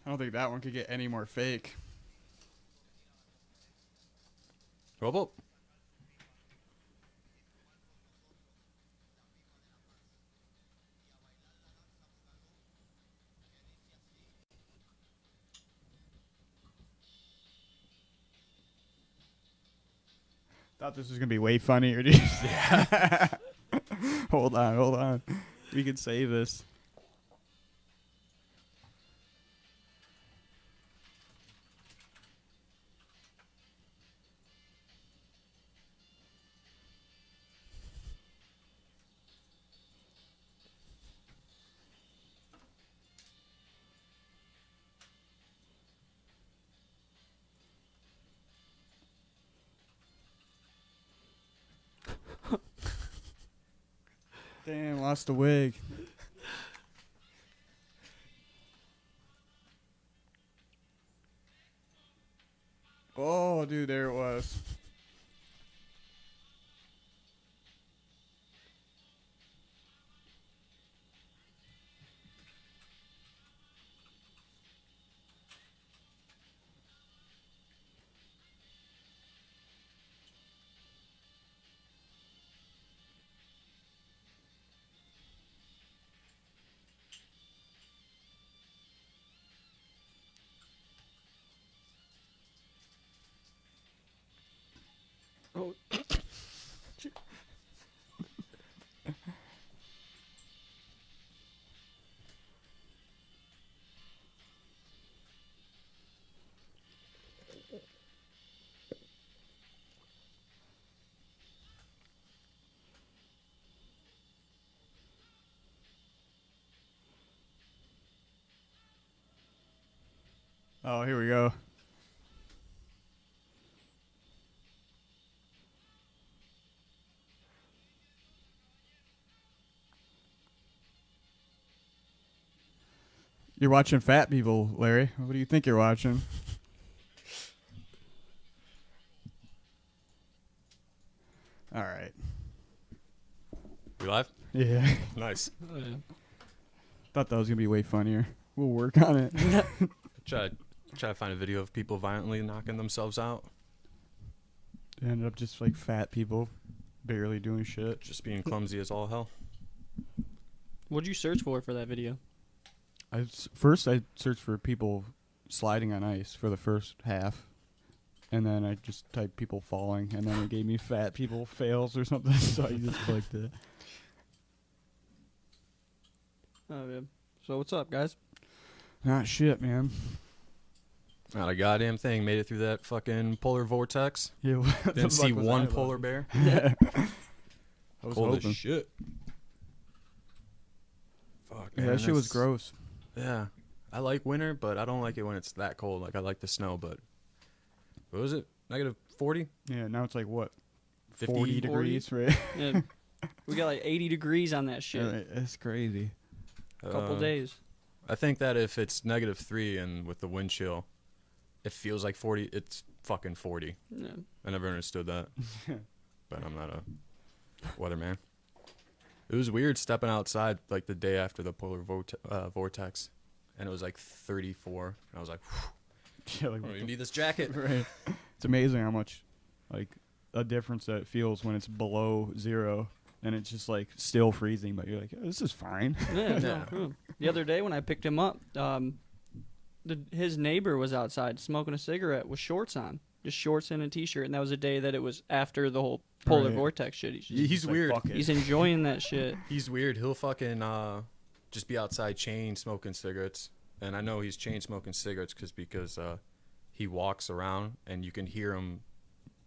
I don't think that one could get any more fake. Robo. Thought this was gonna be way funnier, dude. Yeah. Hold on. We can save this. Damn, lost the wig. Oh, dude, there it was. Oh. Oh, here we go. You're watching fat people, Larry. What do you think you're watching? All right. We live? Yeah. Nice. Oh, yeah. Thought that was gonna be way funnier. We'll work on it. Try to find a video of people violently knocking themselves out. It ended up just like fat people barely doing shit. Just being clumsy as all hell. What'd you search for that video? First, I searched for people sliding on ice for the first half, and then I just typed people falling, and then it gave me fat people fails or something, so I just clicked it. Oh, yeah. So what's up, guys? Not shit, man. Not a goddamn thing. Made it through that fucking polar vortex. Yeah, what the Didn't see fuck was one that about? polar bear. I was Cold hoping. as shit. Fuck, Yeah, man, that shit was that's- gross. Yeah. I like winter, but I don't like it when it's that cold. Like, I like the snow, but... What was it? Negative 40? Yeah, now it's like what? 50? 40 degrees, right? Yeah. We got like 80 degrees on that shit. Right, that's crazy. Couple days. I think that if it's -3 and with the wind chill, it feels like 40. It's fucking 40. Yeah. I never understood that, but I'm not a weatherman. It was weird stepping outside like the day after the polar vortex, and it was like 34. And I was like, Yeah, like, I don't even need this jacket. right. It's amazing how much, like, a difference that it feels when it's below zero and it's just like still freezing, but you're like, oh, this is fine. Yeah. Yeah. No. The other day when I picked him up, his neighbor was outside smoking a cigarette with shorts on, just shorts and a t-shirt, and that was a day that it was after the whole polar Right. vortex shit. He's like, weird. fuck it. He's enjoying that shit. He's weird. He'll fucking just be outside chain smoking cigarettes, and I know he's chain smoking cigarettes because he walks around and you can hear him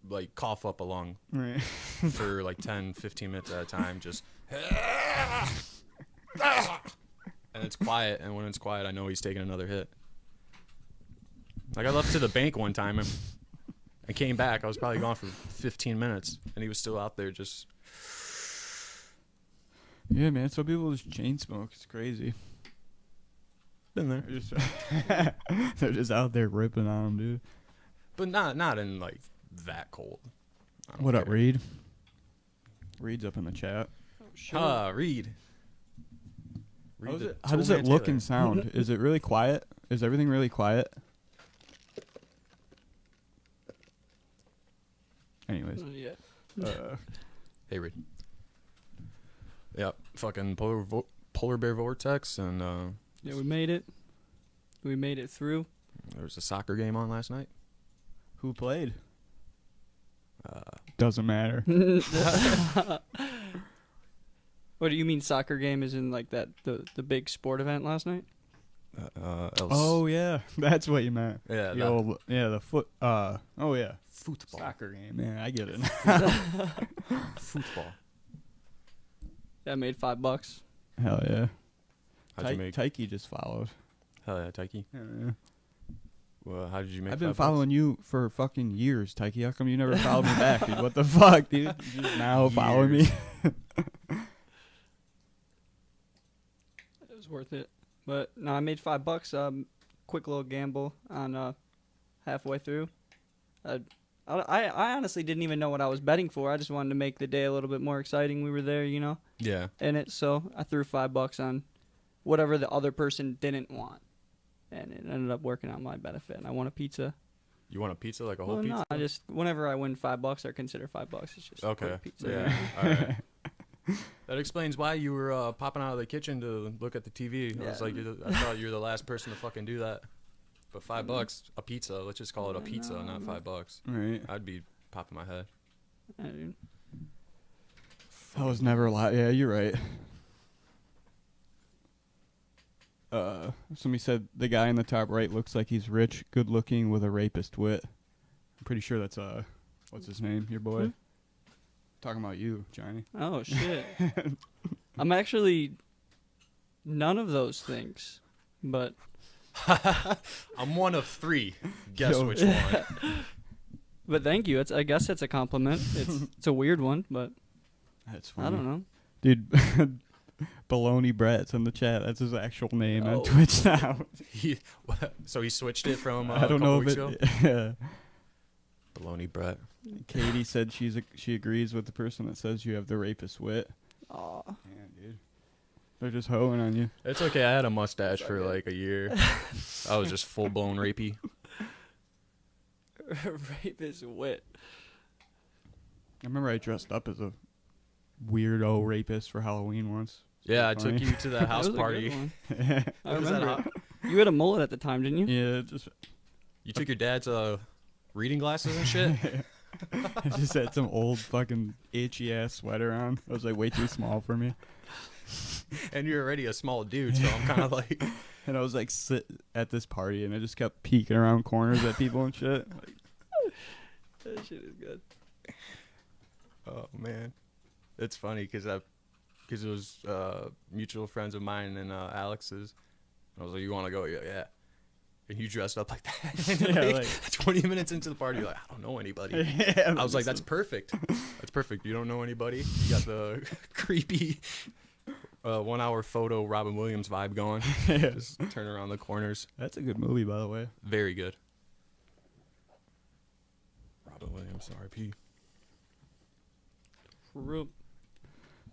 like cough up a lung Right. for like 10, 15 minutes at a time, just and it's quiet, and when it's quiet I know he's taking another hit. Like, I left to the bank one time and I came back. I was probably gone for 15 minutes and he was still out there just... Yeah, man. Some people just chain smoke. It's crazy. Been there. They're just, they're just out there ripping on them, dude. But not in like that cold. I don't What up, care. Reed? Reed's up in the chat. Oh, shit. Reed. How does it look and sound? Is it really quiet? Is everything really quiet? Anyways. Yeah. Hey, Reed. Yep, fucking polar bear vortex, and Yeah, we made it. We made it through. there was a soccer game on last night. Who played? Doesn't matter. What do you mean soccer game is in like that the big sport event last night? Oh yeah, that's what you meant. Yeah, the foot. Oh yeah, football. soccer game. Man, I get it. Football. That made $5. Hell yeah. How'd you make? Taiki just followed. Hell yeah, Taiki. Yeah. Well, how did you make? I've been $5? following you for fucking years, Taiki. How come you never followed me back, dude? What the fuck, dude? You just now follow me? It was worth it. But no, I made $5. Quick little gamble on halfway through. I honestly didn't even know what I was betting for. I just wanted to make the day a little bit more exciting. We were there, Yeah. in it. So I threw $5 on whatever the other person didn't want, and it ended up working out my benefit. And I won a pizza. You want a pizza, like a whole Well, pizza? no, I just whenever I win $5, I consider $5. It's just a Okay. quick pizza. Yeah. All right. That explains why you were popping out of the kitchen to look at the TV. I was Yeah. like, I thought you were the last person to fucking do that. But $5, a pizza. Let's just call it a pizza, not $5. Right. I'd be popping my head. Yeah, dude. I was never allowed. Yeah, you're right. Somebody said the guy in the top right looks like he's rich, good looking, with a rapist wit. I'm pretty sure that's what's his name? Your boy. Hmm? Talking about you, Johnny. Oh shit. I'm actually none of those things, but I'm one of 3. Guess Yo. which one. but thank you. I guess it's a compliment. It's a weird one, but That's funny. I don't know. Dude, Baloney Brett's in the chat. That's his actual name Oh. on Twitch now. So he switched it from I don't a couple know weeks if ago? it. Yeah. Baloney Brett. Katie said she agrees with the person that says you have the rapist wit. Aw. Yeah, dude. They're just hoeing on you. It's okay. I had a mustache for like a year. I was just full blown rapey. Rape is wit. I remember I dressed up as a weirdo rapist for Halloween once. Yeah, I Funny. took you to that house That was a good party. one. Yeah, I Was that remember. hot? You had a mullet at the time, didn't you? just You took your dad's reading glasses and shit. I just had some old fucking itchy ass sweater on. It was like way too small for me. And you're already a small dude, so I'm kind of like, And I was like sit at this party and I just kept peeking around corners at people and shit. Like, That shit is good. oh man, it's funny because it was mutual friends of mine and Alex's. I was like, "You want to go?" Yeah. And you dressed up like that. And Yeah, like, like- 20 minutes into the party, you're like, "I don't know anybody." yeah, I was like, "That's perfect. That's perfect. You don't know anybody. You got the creepy 1 hour photo Robin Williams vibe going. Yeah. Just turn around the corners. That's a good movie, by the way. Very good." Robin Williams, R.I.P. Roop.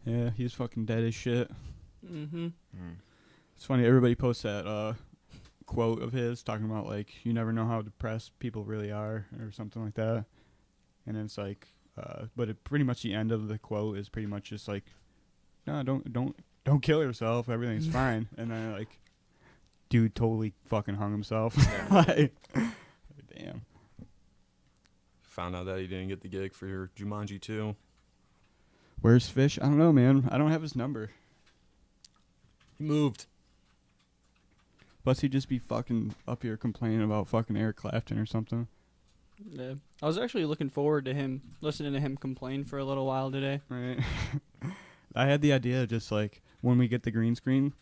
Yeah, he's fucking dead as shit. Mm-hmm. It's funny, everybody posts that quote of his talking about like you never know how depressed people really are or something like that. And then it's like but it pretty much the end of the quote is pretty much just like, no, don't kill yourself, everything's fine. And then like dude totally fucking hung himself. Like, damn. Found out that he didn't get the gig for Jumanji 2. Where's Fish? I don't know, man. I don't have his number. He moved. Plus he'd just be fucking up here complaining about fucking Eric Clapton or something. Yeah. I was actually looking forward to listening to him complain for a little while today. Right. I had the idea just like when we get the green screen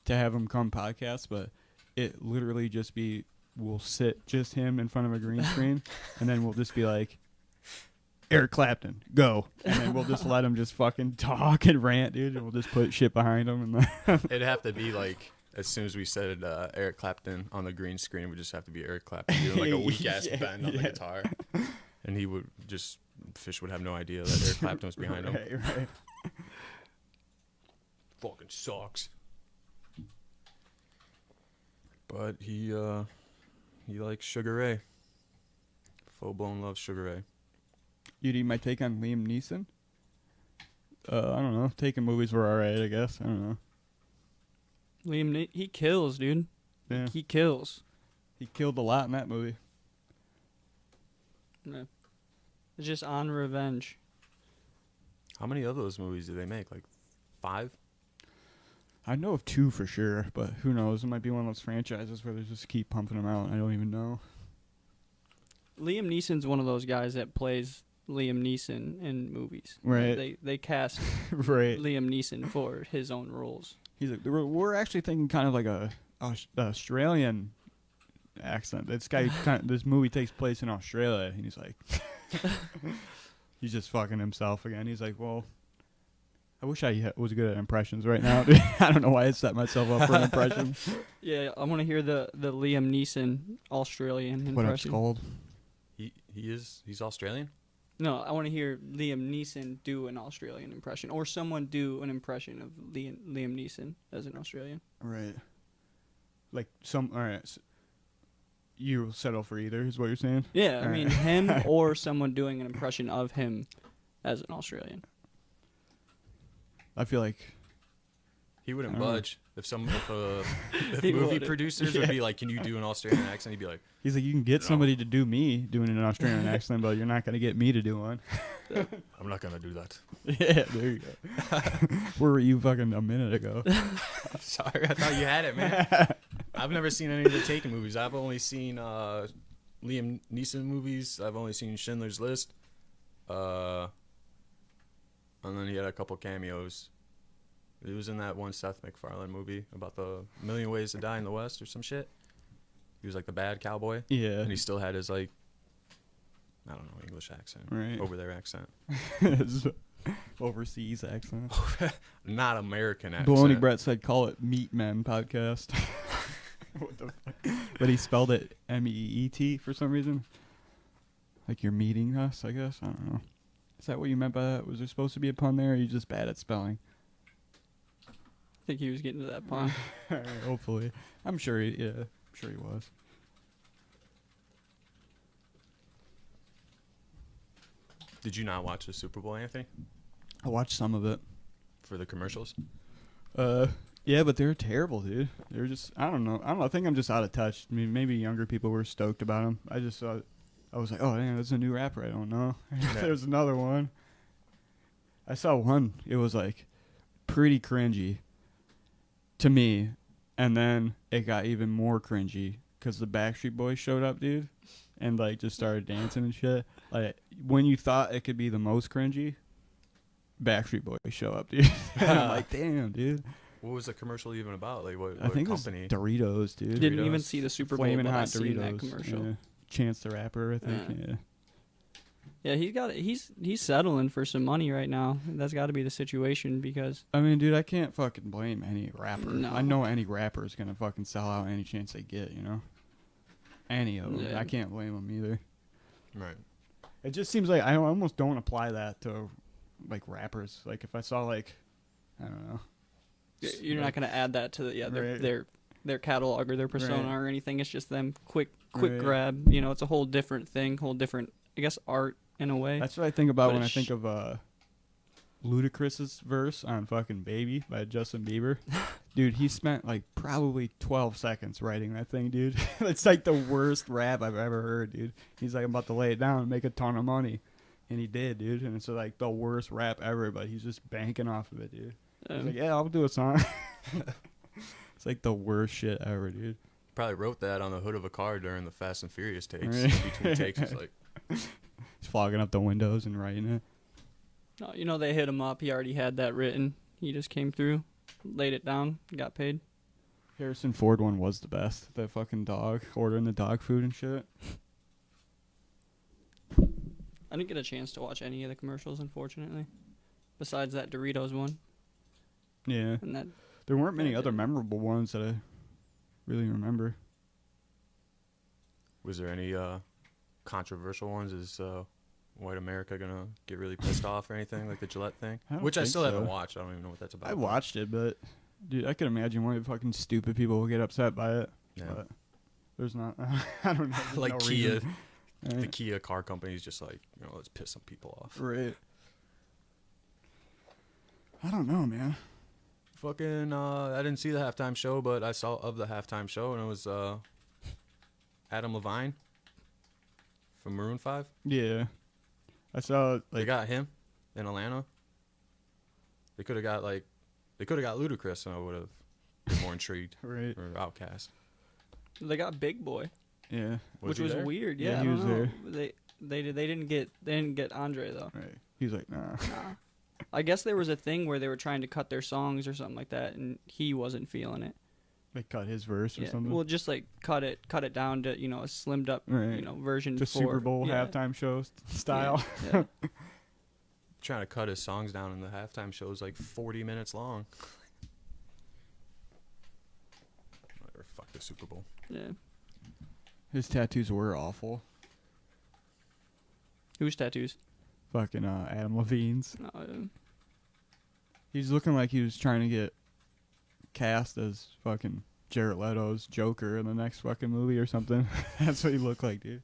to have him come podcast, but it literally just be we'll sit just him in front of a green screen and then we'll just be like, Eric Clapton, go. And then we'll just let him just fucking talk and rant, dude, and we'll just put shit behind him. And It'd have to be like, as soon as we said Eric Clapton on the green screen, it would just have to be Eric Clapton doing like a weak ass Yeah, bend on the yeah. guitar. And he would just, Fish would have no idea that Eric Clapton was behind him. right. Fucking sucks. But he likes Sugar Ray. Full blown loves Sugar Ray. You need my take on Liam Neeson? I don't know. Taking movies were alright, I guess. I don't know. He kills, dude. Yeah. He kills. He killed a lot in that movie. Yeah. It's just on revenge. How many of those movies do they make? Like 5? I know of 2 for sure, but who knows? It might be one of those franchises where they just keep pumping them out. I don't even know. Liam Neeson's one of those guys that plays Liam Neeson in movies. Right. They cast Right. Liam Neeson for his own roles. He's like, we're actually thinking kind of like a Australian accent. This movie takes place in Australia, and he's like, he's just fucking himself again. He's like, well, I wish I was good at impressions right now. Dude. I don't know why I set myself up for an impression. Yeah, I want to hear the Liam Neeson Australian impression. What it's called? He's Australian? No, I want to hear Liam Neeson do an Australian impression, or someone do an impression of Liam Neeson as an Australian. Right. Like all right. So you settle for either, is what you're saying? Yeah, I All mean right. him or someone doing an impression of him as an Australian. I feel like He wouldn't I don't know. budge if if He movie wouldn't. producers would be like, "Can you do an Australian accent?" He'd be like, he's like, you can get No. somebody to do me doing an Australian accent, but you're not gonna get me to do one. "I'm not gonna do that." Yeah, there you go. Where were you fucking a minute ago? Sorry, I thought you had it, man. I've never seen any of the Taken movies. I've only seen Liam Neeson movies. I've only seen Schindler's List. And then he had a couple cameos. He was in that one Seth MacFarlane movie about the Million Ways to Die in the West or some shit. He was like the bad cowboy. Yeah. And he still had his, like, I don't know, English accent. Right. Over there accent. His overseas accent. Not American accent. Baloney Brett said, call it Meat Men Podcast. What the fuck? But he spelled it MEET for some reason. Like you're meeting us, I guess. I don't know. Is that what you meant by that? Was there supposed to be a pun there, or are you just bad at spelling? I think he was getting to that pun. Alright, hopefully. I'm sure he was. Did you not watch the Super Bowl, Anthony? I watched some of it. For the commercials? Yeah, but they're terrible, dude. They're just, I don't know. I think I'm just out of touch. I mean, maybe younger people were stoked about them. I just saw, I was like, oh, damn, that's a new rapper. I don't know. There's another one. I saw one. It was like pretty cringy to me. And then it got even more cringy because the Backstreet Boys showed up, dude. And like just started dancing and shit. Like when you thought it could be the most cringy, Backstreet Boys show up, dude. And I'm like, damn, dude. What was the commercial even about? Like, what I think company? it was Doritos, dude. Didn't Doritos. even see the Super Bowl, Flamin' but I Hot seen that Doritos. commercial. Yeah. Chance the Rapper, I think. Yeah. Yeah. Yeah, he's settling for some money right now. That's got to be the situation because I mean, dude, I can't fucking blame any rapper. No. I know any rapper is gonna fucking sell out any chance they get, you know. Any of them. Yeah. I can't blame them either. Right. It just seems like I almost don't apply that to like rappers. Like if I saw like, I don't know. you're not going to add that to Right. their catalog or their persona Right. or anything. It's just them quick Right. grab. You know, it's a whole different thing, whole different, I guess, art in a way. That's what I think about But when I it's- think of Ludacris's verse on fucking Baby by Justin Bieber. Dude, he spent like probably 12 seconds writing that thing, dude. It's like the worst rap I've ever heard, dude. He's like, I'm about to lay it down and make a ton of money. And he did, dude. And it's like the worst rap ever, but he's just banking off of it, dude. He's like, yeah, I'll do a song. It's like the worst shit ever, dude. Probably wrote that on the hood of a car during the Fast and Furious takes. Right. Between takes, it's like, He's fogging up the windows and writing it. No, you know, they hit him up. He already had that written. He just came through, laid it down, got paid. Harrison Ford one was the best. That fucking dog ordering the dog food and shit. I didn't get a chance to watch any of the commercials, unfortunately. Besides that Doritos one. Yeah. And that There weren't many other memorable ones that I really remember. was there any controversial ones? Is white America gonna get really pissed off or anything like the Gillette thing? I don't Which I think still so. haven't watched. I don't even know what that's about. I watched it, but dude, I could imagine why fucking stupid people will get upset by it. Yeah. But there's not. I don't know. there's Like no Kia. reason. The Right. Kia car company is just like, let's piss some people off. Right. I don't know, man. Fucking, I didn't see the halftime show, but I saw of the halftime show, and it was Adam Levine from Maroon 5. Yeah. I saw They like got him in Atlanta. They could have got Ludacris, and I would have been more intrigued. right. Or Outkast. They got Big Boy, Yeah. which he was there? weird. Yeah, Yeah, he I was don't know. there. They didn't get Andre though. Right. He's like, nah. Nah. I guess there was a thing where they were trying to cut their songs or something like that, and he wasn't feeling it. They cut his verse or Yeah. something. Well, just like cut it down to a slimmed up Right. version. The for, Super Bowl yeah. halftime show style. Yeah. Trying to cut his songs down, and the halftime show is like 40 minutes long. Whatever, fuck the Super Bowl. Yeah. His tattoos were awful. Whose tattoos? Fucking Adam Levine's. No, He's looking like he was trying to get cast as fucking Jared Leto's Joker in the next fucking movie or something. That's what he looked like, dude.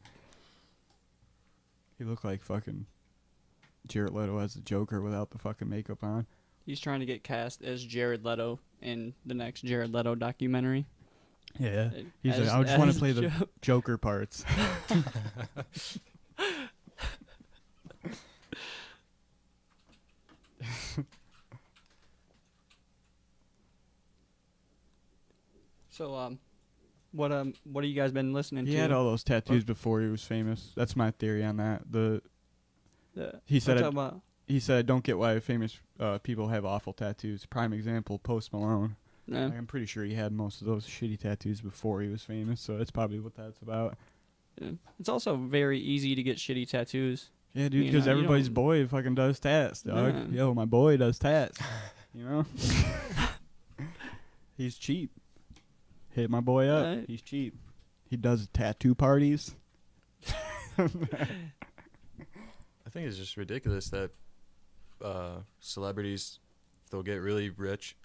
He looked like fucking Jared Leto as the Joker without the fucking makeup on. he's trying to get cast as Jared Leto in the next Jared Leto documentary. Yeah. And He's as- like, I just want as to play the Jo- Joker parts. So what have you guys been listening He to? had all those tattoos before he was famous. That's my theory on that. He said I'm it- talking about- He said, I don't get why famous people have awful tattoos. Prime example, Post Malone. yeah. Like, I'm pretty sure he had most of those shitty tattoos before he was famous, so that's probably what that's about. Yeah. It's also very easy to get shitty tattoos. Yeah, dude, You because know, you everybody's don't- boy fucking does tats, dog. Yeah. Yo, my boy does tats. You know? He's cheap. Hit my boy up. Right. He's cheap. He does tattoo parties. I think it's just ridiculous that celebrities, they'll get really rich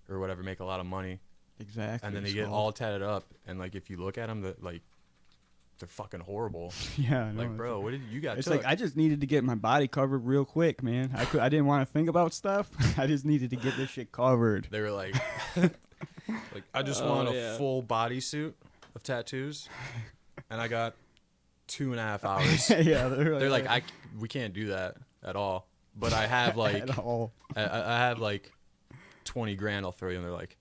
or whatever, make a lot of money, Exactly. and then they it's get called- all tatted up, and like if you look at them, they're fucking horrible. Yeah, I know. Like, bro, what did you got? It's took? like I just needed to get my body covered real quick, man. I didn't want to think about stuff. I just needed to get this shit covered. They were like, like I just want a yeah. full bodysuit of tattoos, and I got 2.5 hours. Yeah, They're like, we can't do that at all. But I have like, at all. I have like 20 grand. I'll throw you, and they're like,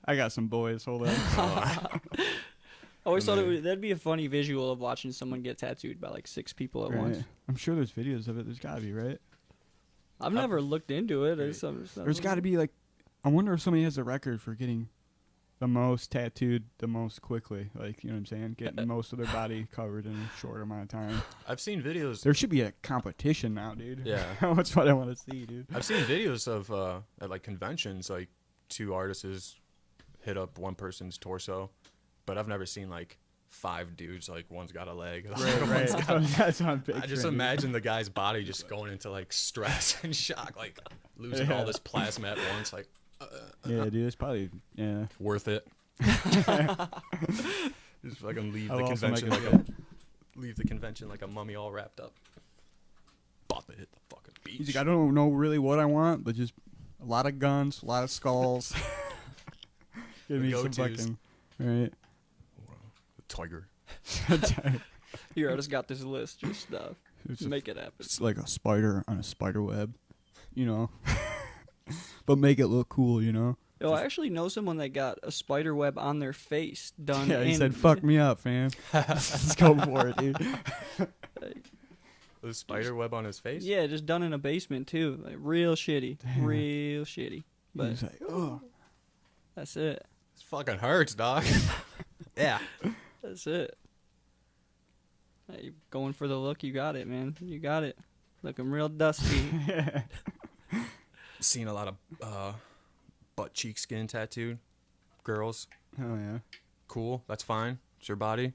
I got some boys. Hold on. oh, I always thought Amazing. that'd be a funny visual of watching someone get tattooed by like 6 people at once. Right. I'm sure there's videos of it. There's gotta be, right? I've never looked into it. There's gotta be like, I wonder if somebody has a record for getting the most tattooed the most quickly. Like, you know what I'm saying? Getting most of their body covered in a short amount of time. I've seen videos. There should be a competition now, dude. Yeah. That's what I want to see, dude. I've seen videos of at like conventions, like 2 artists hit up one person's torso, but I've never seen like 5 dudes. Like one's got a leg. Right. That's on picture. I just imagine the guy's body just going into like stress and shock, like losing Yeah. all this plasma at once. Like Yeah, dude. It's probably worth it. Just fucking leave I'll the also convention make like leave the convention like a mummy all wrapped up. About to hit the fucking beach. He's like, I don't know really what I want, but just a lot of guns, a lot of skulls. Give The me some go-tos. fucking right. The tiger. Here, I just got this list. Just It's a- make it happen. It's like a spider on a spider web, you know. But make it look cool, you know. Yo, I actually know someone that got a spider web on their face done. Yeah, he in, said, "Fuck me up, fam." Let's go for it, dude. The spider web on his face. Yeah, just done in a basement too. Like real shitty, Damn. real shitty. But He's like, "Oh, that's it. This fucking hurts, dog. Yeah. That's it. Hey, going for the look, you got it, man. You got it. Looking real dusty. Seen a lot of butt cheek skin tattooed girls. hell yeah." Cool, that's fine. It's your body.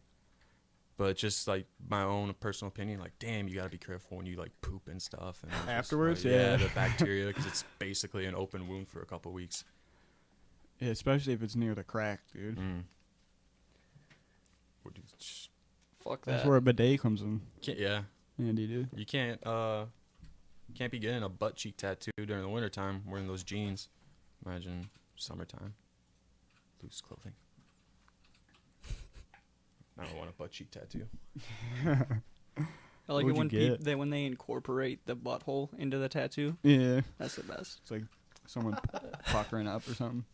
But just like my own personal opinion, like, damn, you gotta be careful when you like poop and stuff. And it's just, Afterwards, like, yeah. the bacteria, because it's basically an open wound for a couple weeks. Yeah, especially if it's near the crack, dude. Fuck that. That's where a bidet comes in Yeah. handy, dude. You can't be getting a butt cheek tattoo during the wintertime wearing those jeans. Imagine summertime. Loose clothing. I don't want a butt cheek tattoo. I like What'd it when you get? when they incorporate the butthole into the tattoo. Yeah. That's the best. It's like someone puckering up or something.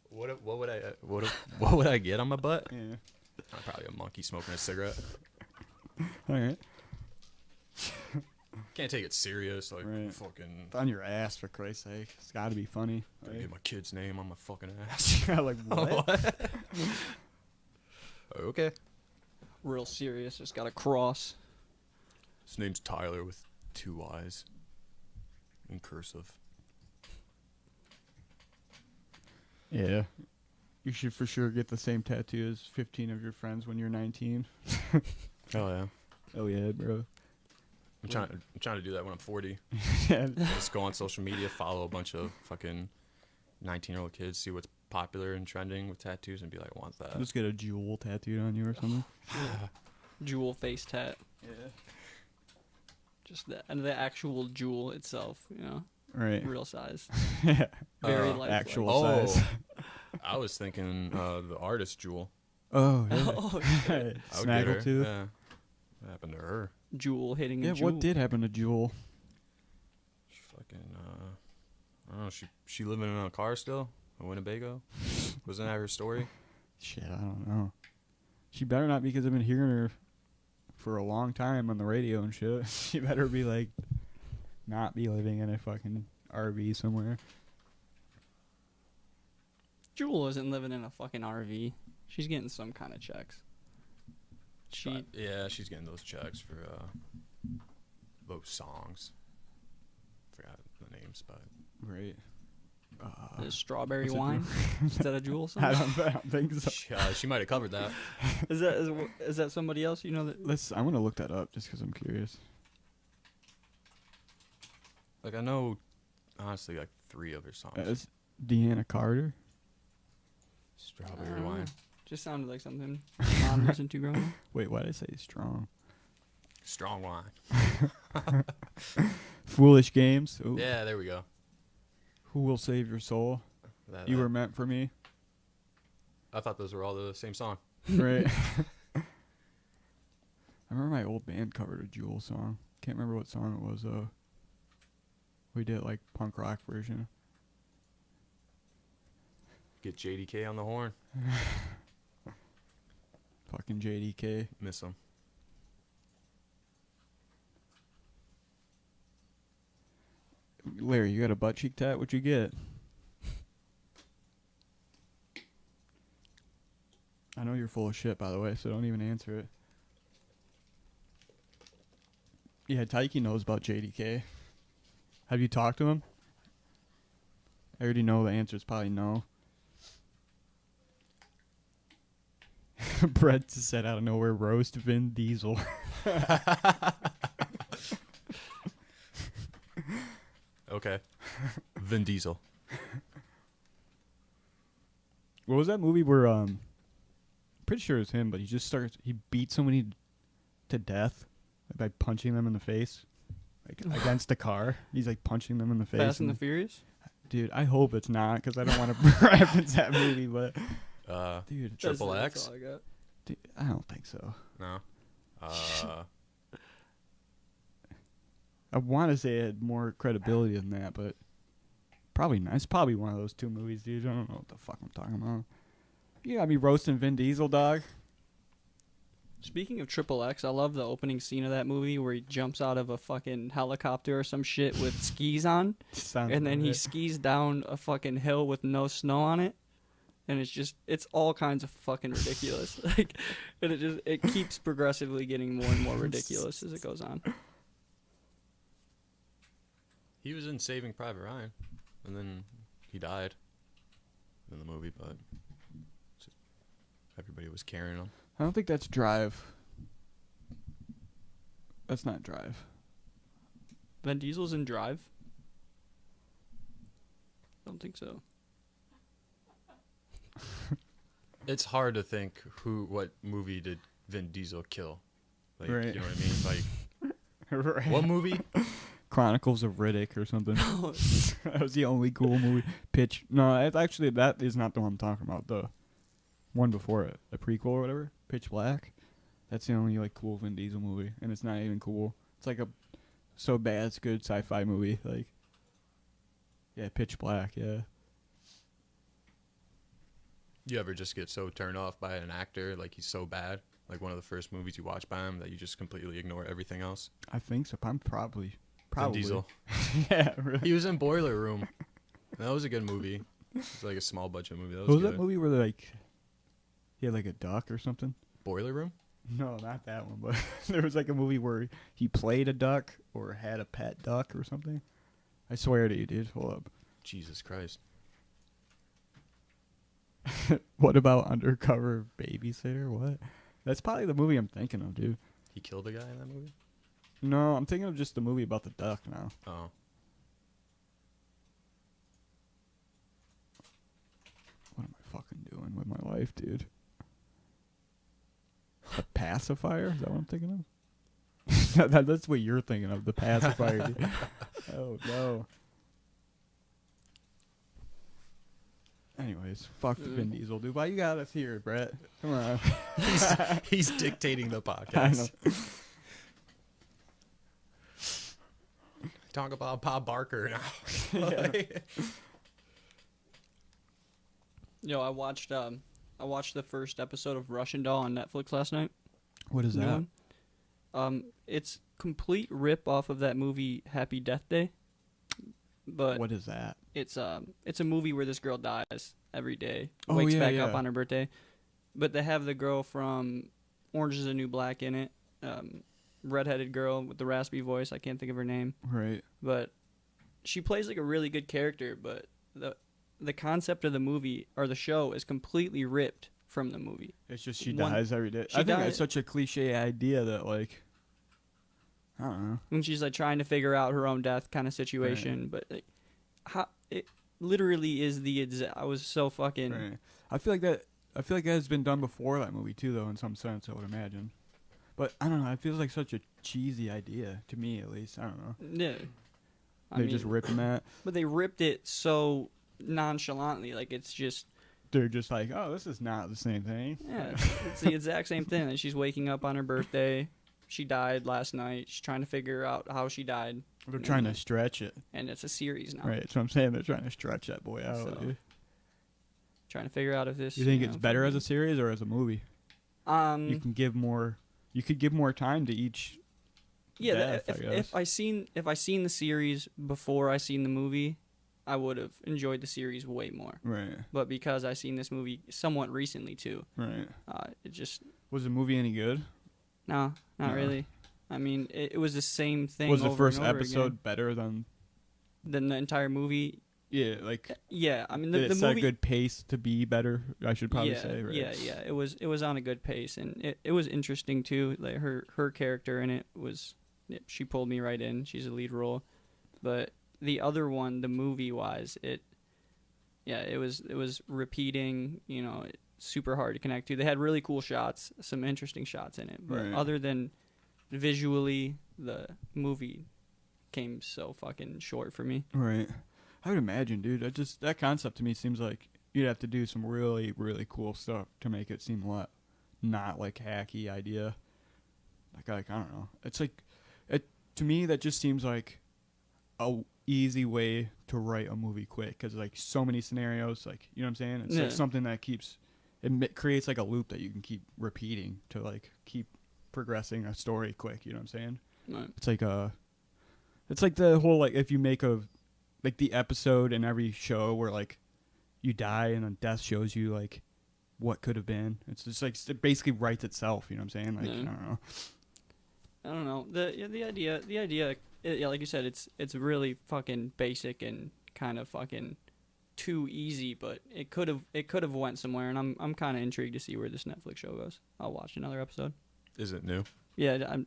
What would I get on my butt? Yeah. Probably a monkey smoking a cigarette. All right. Can't take it serious, like Right. fucking. It's on your ass, for Christ's sake. It's got to be funny. Gotta get my kid's name on my fucking ass. Like, what? Okay. Real serious. Just got a cross. His name's Tyler with 2 Y's in cursive. Yeah. You should for sure get the same tattoo as 15 of your friends when you're 19. Oh yeah. Oh, yeah, bro. I'm trying to do that when I'm 40. Yeah. Just go on social media, follow a bunch of fucking 19-year-old kids, see what's popular and trending with tattoos, and be like, I want that. Just get a jewel tattooed on you or something. Jewel face tat. Yeah. Just the actual jewel itself, Right. real size. Yeah. Very lifelike. Actual size. I was thinking the artist Jewel. Oh, yeah. Oh, I would get her. Snaggletooth. Yeah. What happened to her? Jewel hitting a Yeah, jewel. what did happen to Jewel? She fucking I don't know. She living in a car still in Winnebago. Wasn't that her story? Shit, I don't know. She better not, because I've been hearing her for a long time on the radio and shit. She better be like, not be living in a fucking RV somewhere. Jewel isn't living in a fucking RV. She's getting some kind of checks. Yeah, she's getting those checks for those songs. Forgot the names, but Right. The strawberry what's it wine. Is that a Jewel song? I don't think so. she might have covered that. Is that somebody else? You know that? I'm gonna look that up just because I'm curious. Like I know, honestly, like 3 of her songs. It's Deanna Carter. Strawberry wine. Just sounded like something Mom listened to growing up. Wait, why did I say strong? Strong wine. Foolish Games. Ooh. Yeah, there we go. Who Will Save Your Soul? You Were Meant for Me. I thought those were all the same song. Right. I remember my old band covered a Jewel song. Can't remember what song it was though. We did like punk rock version. Get JDK on the horn. Fucking JDK. Miss him. Larry, you got a butt cheek tat? What'd you get? I know you're full of shit, by the way, so don't even answer it. Yeah, Taiki knows about JDK. Have you talked to him? I already know the answer is probably no. Brett just said out of nowhere, roast Vin Diesel. Okay. Vin Diesel. What was that movie where pretty sure it's him, but he beats somebody to death by punching them in the face, like against the car. He's like punching them in the face. Fast and the Furious? Dude, I hope it's not, because I don't want to reference that movie, but dude, Triple That's X? all I got. dude, I don't think so. No. I want to say it had more credibility than that, but probably not. It's probably one of those 2 movies, dude. I don't know what the fuck I'm talking about. You got me roasting Vin Diesel, dog. Speaking of Triple X, I love the opening scene of that movie where he jumps out of a fucking helicopter or some shit with skis on, and then he skis down a fucking hill with no snow on it, and it's all kinds of fucking ridiculous. Like, and it keeps progressively getting more and more ridiculous as it goes on. He was in Saving Private Ryan, and then he died in the movie, but everybody was carrying him. I don't think that's Drive. That's not Drive. Vin Diesel's in Drive. Don't think so. It's hard to think what movie did Vin Diesel kill. Like, Right. you know what I mean? Like, Right. what movie? Chronicles of Riddick or something. That was the only cool movie. No, actually that is not the one I'm talking about. The one before it, the prequel or whatever, Pitch Black. That's the only like cool Vin Diesel movie, and it's not even cool. It's like a so bad it's good sci-fi movie. Like, yeah, Pitch Black. Yeah. You ever just get so turned off by an actor, like he's so bad, like one of the first movies you watch by him, that you just completely ignore everything else? I think so. I'm probably. Vin Diesel. Yeah, really. He was in Boiler Room. That was a good movie. It's like a small budget movie. That What was was good. that movie where like he had like a duck or something? Boiler Room? No, not that one. But there was like a movie where he played a duck or had a pet duck or something. I swear to you, dude. Hold up. Jesus Christ. What about Undercover Babysitter? What? That's probably the movie I'm thinking of, dude. He killed a guy in that movie? No, I'm thinking of just the movie about the duck now. Oh. What am I fucking doing with my life, dude? A pacifier? Is that what I'm thinking of? That's what you're thinking of, the pacifier, dude. Oh, no. Anyways, fuck the Vin Diesel, dude. Why you got us here, Brett? Come on. He's dictating the I podcast. know. Talk about Bob Barker now. Yeah. Yo, I watched the first episode of Russian Doll on Netflix last night. What is New that? one. It's complete rip off of that movie Happy Death Day. But What is that? it's a movie where this girl dies every day, Oh, wakes yeah, back yeah. up on her birthday. But they have the girl from Orange Is the New Black in it. Redheaded girl with the raspy voice. I can't think of her name. Right. But she plays like a really good character, but the concept of the movie or the show is completely ripped from the movie. It's just she One- dies every day. she I think dies- that's such a cliche idea that, like, I don't know. When she's like trying to figure out her own death kind of situation, but like, how it literally is the exact. I was so fucking. Right. I feel like that has been done before that movie too, though, in some sense, I would imagine. But I don't know. It feels like such a cheesy idea to me, at least. I don't know. Yeah. They're just ripping that. But they ripped it so nonchalantly, like it's just. They're just like, oh, this is not the same thing. Yeah, it's the exact same thing. Like she's waking up on her birthday. She died last night. She's trying to figure out how she died. They're trying to stretch it. And it's a series now. Right. That's what I'm saying. They're trying to stretch that boy out. So, dude. Trying to figure out if this. You think it's better as a series or as a movie? You can give more. You could give more time to each. Yeah, death, I guess. if I seen the series before I seen the movie, I would have enjoyed the series way more. Right. But because I seen this movie somewhat recently too, Right. it just Was the movie any good? not No. really. I mean, it was the same thing. Was the over first and over episode again better than? than the entire movie? Yeah, like Yeah, I mean did the it set movie. a good pace to be better? I should probably yeah, say. Right. yeah. It was on a good pace, and it was interesting too. Like her character in it was, she pulled me right in. She's a lead role, but the other one, the movie wise, it was repeating. You know, super hard to connect to. They had really cool shots, some interesting shots in it, but Right. other than visually, the movie came so fucking short for me. Right. I would imagine, dude. That concept to me seems like you'd have to do some really, really cool stuff to make it seem not like hacky idea. Like I don't know. It's like to me that just seems like a easy way to write a movie quick because like so many scenarios. Like you know what I'm saying? It's Yeah. like something that creates like a loop that you can keep repeating to like keep progressing a story quick. You know what I'm saying? Right. It's like the whole like if you make the episode in every show where like you die and then death shows you like what could have been. It's just like it basically writes itself. You know what I'm saying? Like Yeah. I don't know. The idea, yeah, like you said, it's really fucking basic and kind of fucking too easy, but it could have went somewhere, and I'm kind of intrigued to see where this Netflix show goes. I'll watch another episode. Is it new? Yeah,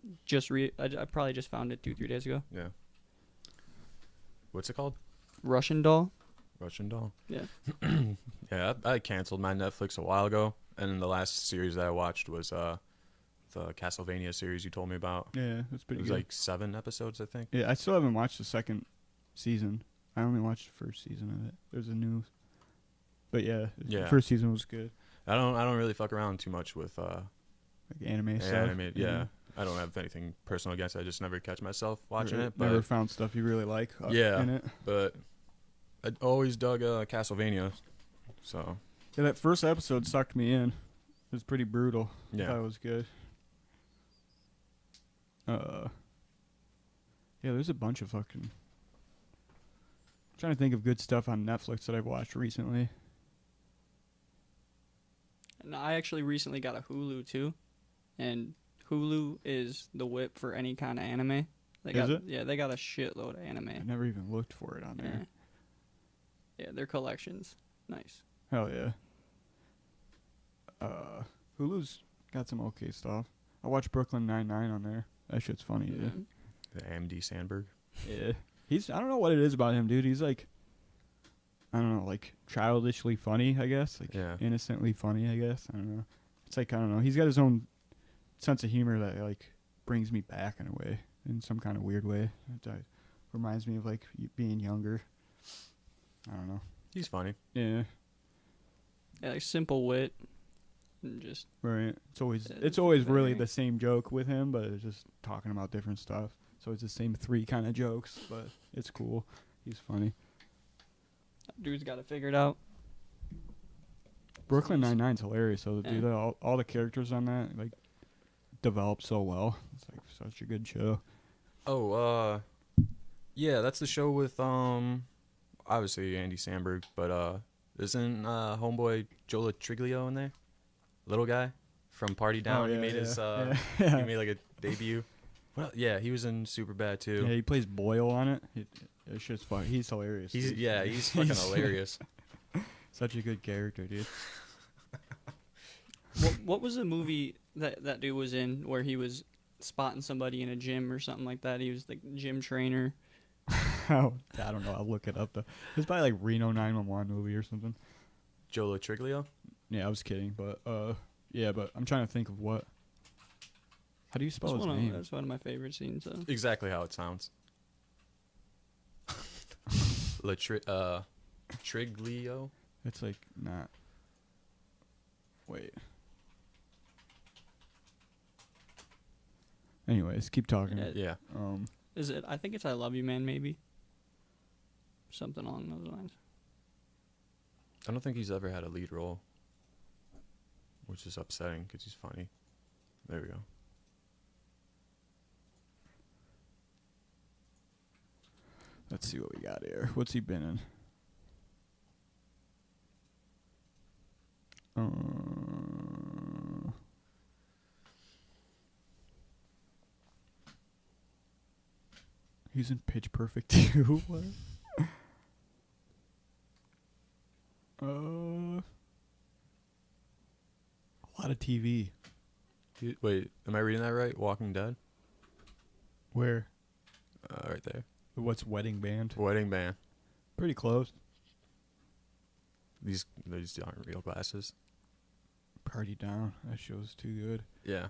I probably just found it 2-3 days ago. Yeah. What's it called? Russian Doll. Russian doll. Yeah. Yeah, I canceled my Netflix a while ago, and the last series that I watched was the Castlevania series you told me about. Yeah, that's It pretty was good. like 7 episodes, I think. Yeah, I still haven't watched the second season. I only watched the first season of it. There's a new, but yeah, Yeah. the first season was good. I don't really fuck around too much with Like anime stuff. anime. Yeah, I don't have anything personal against it. I just never catch myself watching Right. it. But Never found stuff you really like. Yeah. In it. but I always dug Castlevania. So Yeah, that first episode sucked me in. It was pretty brutal. I yeah, thought it was good. Yeah, there's a bunch of fucking. I'm trying to think of good stuff on Netflix that I've watched recently. And I actually recently got a Hulu too, and Hulu is the whip for any kind of anime. They got, Is it? Yeah, they got a shitload of I anime. never even looked for it on Yeah. there. Yeah, their collections, nice. Hell yeah. Hulu's got some okay stuff. I watched Brooklyn Nine-Nine on there. That shit's funny, dude. Mhm. the AMD Sandberg. Yeah. I don't know what it is about him, dude. He's like, I don't know, like childishly funny, I guess. Like Yeah. innocently funny, I guess. I don't know. It's like, I don't know. He's got his own sense of humor that like brings me back in a way, in some kind of weird way. It reminds me of like being younger. I don't know. He's funny. Yeah. Yeah, like simple wit, and just Right. It's always Yeah, it's always really very- the same joke with him, but it's just talking about different stuff. So it's the same 3 kind of jokes, but it's cool. He's funny. dude's got it figured out. Brooklyn Nine-Nine's hilarious. So Yeah. dude, all the characters on that like develop so well. It's like such a good show. Oh, yeah, that's the show with obviously Andy Samberg, but isn't homeboy Joe Triglio in there? Little guy from Party Down. Oh, He made his yeah. he made like a debut. Well, yeah, he was in Superbad too. Yeah, he plays Boyle on it. It's just fun. He's hilarious. He's dude. he's fucking hilarious. Such a good character, dude. What was the movie that dude was in where he was spotting somebody in a gym or something like that? He was the gym trainer. Oh, I don't know. I'll look it up though. It's probably like Reno 911 movie or something. Joe Triglio. Yeah, I was kidding, but yeah, but I'm trying to think of what. How do you spell his name? That's one of my favorite scenes. Though. Exactly how it sounds. Triglio. It's like not. Wait. Anyways, keep talking. Yeah. Yeah. Is it? I think it's "I Love You, Man." Maybe. Something along those lines. I don't think he's ever had a lead role, which is upsetting because he's funny. There we go. Let's see what we got here. What's he been in? He's in Pitch Perfect too. What? A lot of TV. Wait, am I reading that right? Walking Dead? Where? Right there. What's Wedding Band? Wedding Band. Pretty close. These aren't real glasses. Party Down. That show's too good. Yeah.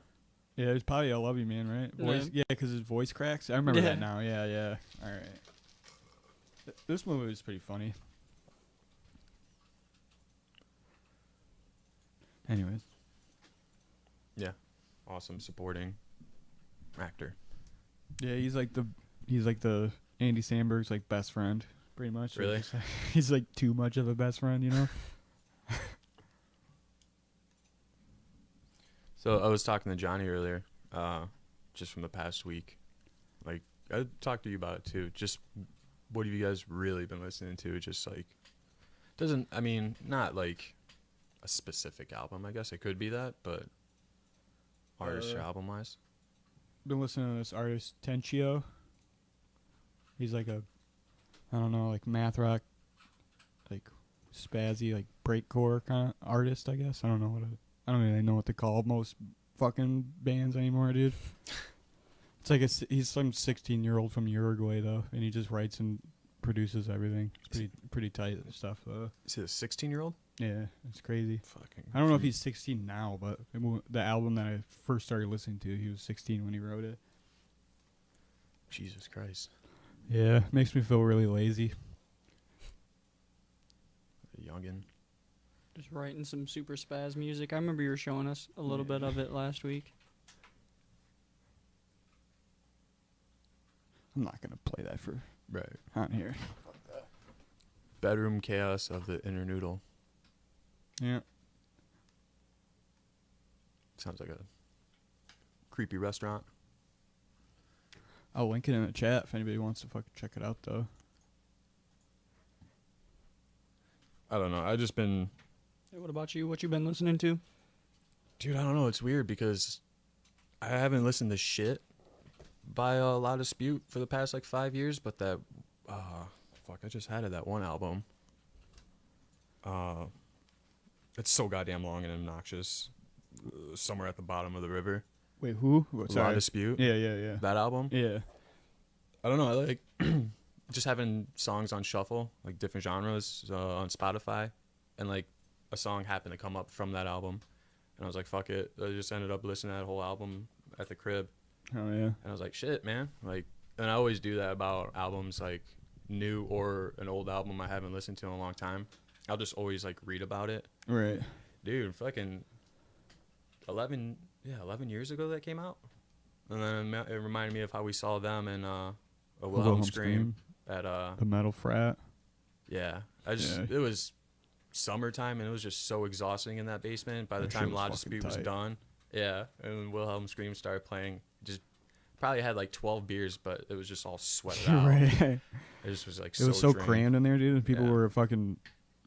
Yeah, it's probably "I Love You, Man," right? Voice, yeah, because his voice cracks. I remember Yeah. that now. Yeah, yeah. All right. This movie was pretty funny. Anyways, Yeah. Awesome supporting actor. yeah, he's like the Andy Samberg's like best friend, pretty much. Really? He's like too much of a best friend, you know. So I was talking to Johnny earlier, just from the past week. Like, I talked to you about it too. Just what have you guys really been listening to? Just like, not like a specific album. I guess it could be that, but artist or album wise. Been listening to this artist Tenchio. He's like a, I don't know, like math rock, like spazzy, like breakcore kind of artist. I guess I don't know I don't really know what to call most fucking bands anymore, dude. It's like he's some 16-year-old from Uruguay though, and he just writes and produces everything. It's pretty tight stuff though. Is he a 16-year-old? Yeah, it's crazy. Fucking. I don't know if he's 16 now, but the album that I first started listening to, he was 16 when he wrote it. Jesus Christ. Yeah, makes me feel really lazy. A youngin. Just writing some super spaz music. I remember you were showing us a little bit of it last week. I'm not gonna play that for Right. on here. Bedroom chaos of the inner noodle. Yeah. Sounds like a creepy restaurant. I'll link it in the chat if anybody wants to fucking check it out though. I don't know. I just been, Hey, what about you? What you been listening to? dude. I don't know. It's weird because I haven't listened to shit by a lot of Spiel for the past like 5 years. But that, fuck, I just had it, that one album. It's so goddamn long and obnoxious. Somewhere at the bottom of the river. Wait, who? A lot of Spiel. Yeah. That album. Yeah. I don't know. I like just having songs on shuffle, like different genres on Spotify, and like a song happened to come up from that album, and I was like, "Fuck it!" I just ended up listening to that whole album at the crib, Oh yeah. and I was like, "Shit, man!" Like, and I always do that about albums, like new or an old album I haven't listened to in a long time. I'll just always like read about it, Right. dude. Fucking 11 years ago that came out, and then it reminded me of how we saw them in a Wilhelm Scream at The Metal Frat. yeah. It was summertime and it was just so exhausting in that basement. By the That shit time was Lot of fucking Speed was tight. done, yeah, and Wilhelm Scream started playing, just probably had like 12 beers, but it was just all sweated out. Right. It just was like It was so drained. crammed in there, dude. And people Yeah. were fucking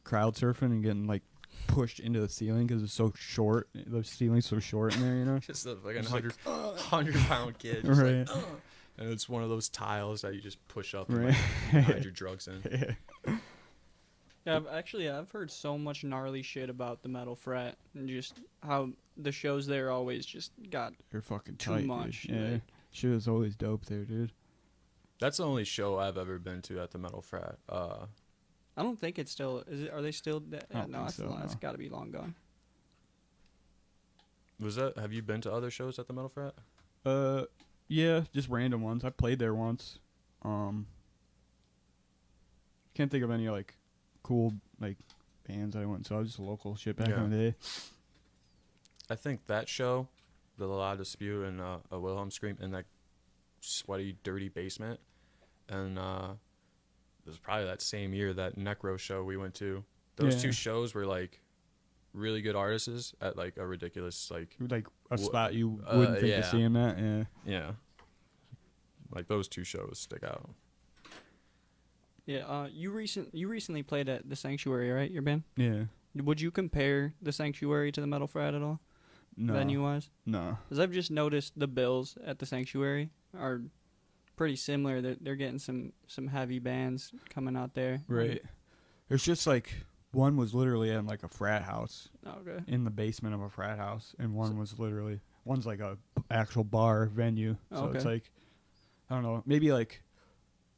crowd surfing and getting like pushed into the ceiling because it's so short. The ceiling's so short in there, you know. Just a fucking It's like, 100-pound kid, just Right. like, and it's one of those tiles that you just push up and Right. like, hide your drugs in. Yeah, I've heard so much gnarly shit about the Metal Frat and just how the shows there always just got They're fucking too tight, dude. much. Yeah. Like, Shit was always dope there, dude. That's the only show I've ever been to at the Metal Frat. I don't think it's still. Is it? Are they still? I don't No, think so, that's no. got to be long gone. Have you been to other shows at the Metal Frat? Yeah, just random ones. I played there once. Can't think of any like cool like bands I went. So I was just local shit back in the day. I think that show, the La Dispute and a Wilhelm Scream in that sweaty, dirty basement, and it was probably that same year that Necro show we went to. Those Yeah. two shows were like really good artists at like a ridiculous like Like a Wh- spot you wouldn't think yeah. to see him at. Yeah. yeah, like those two shows stick out. Yeah. You recently played at the Sanctuary, right? Your band. Yeah. Would you compare the Sanctuary to the Metal Frat at all, No. venue wise? No. Because I've just noticed the bills at the Sanctuary are pretty similar. They're getting some heavy bands coming out there. Right. It's just like one was literally in like a frat house, Okay. in the basement of a frat house, and one's like a actual bar venue. So it's Okay. like, I don't know, maybe like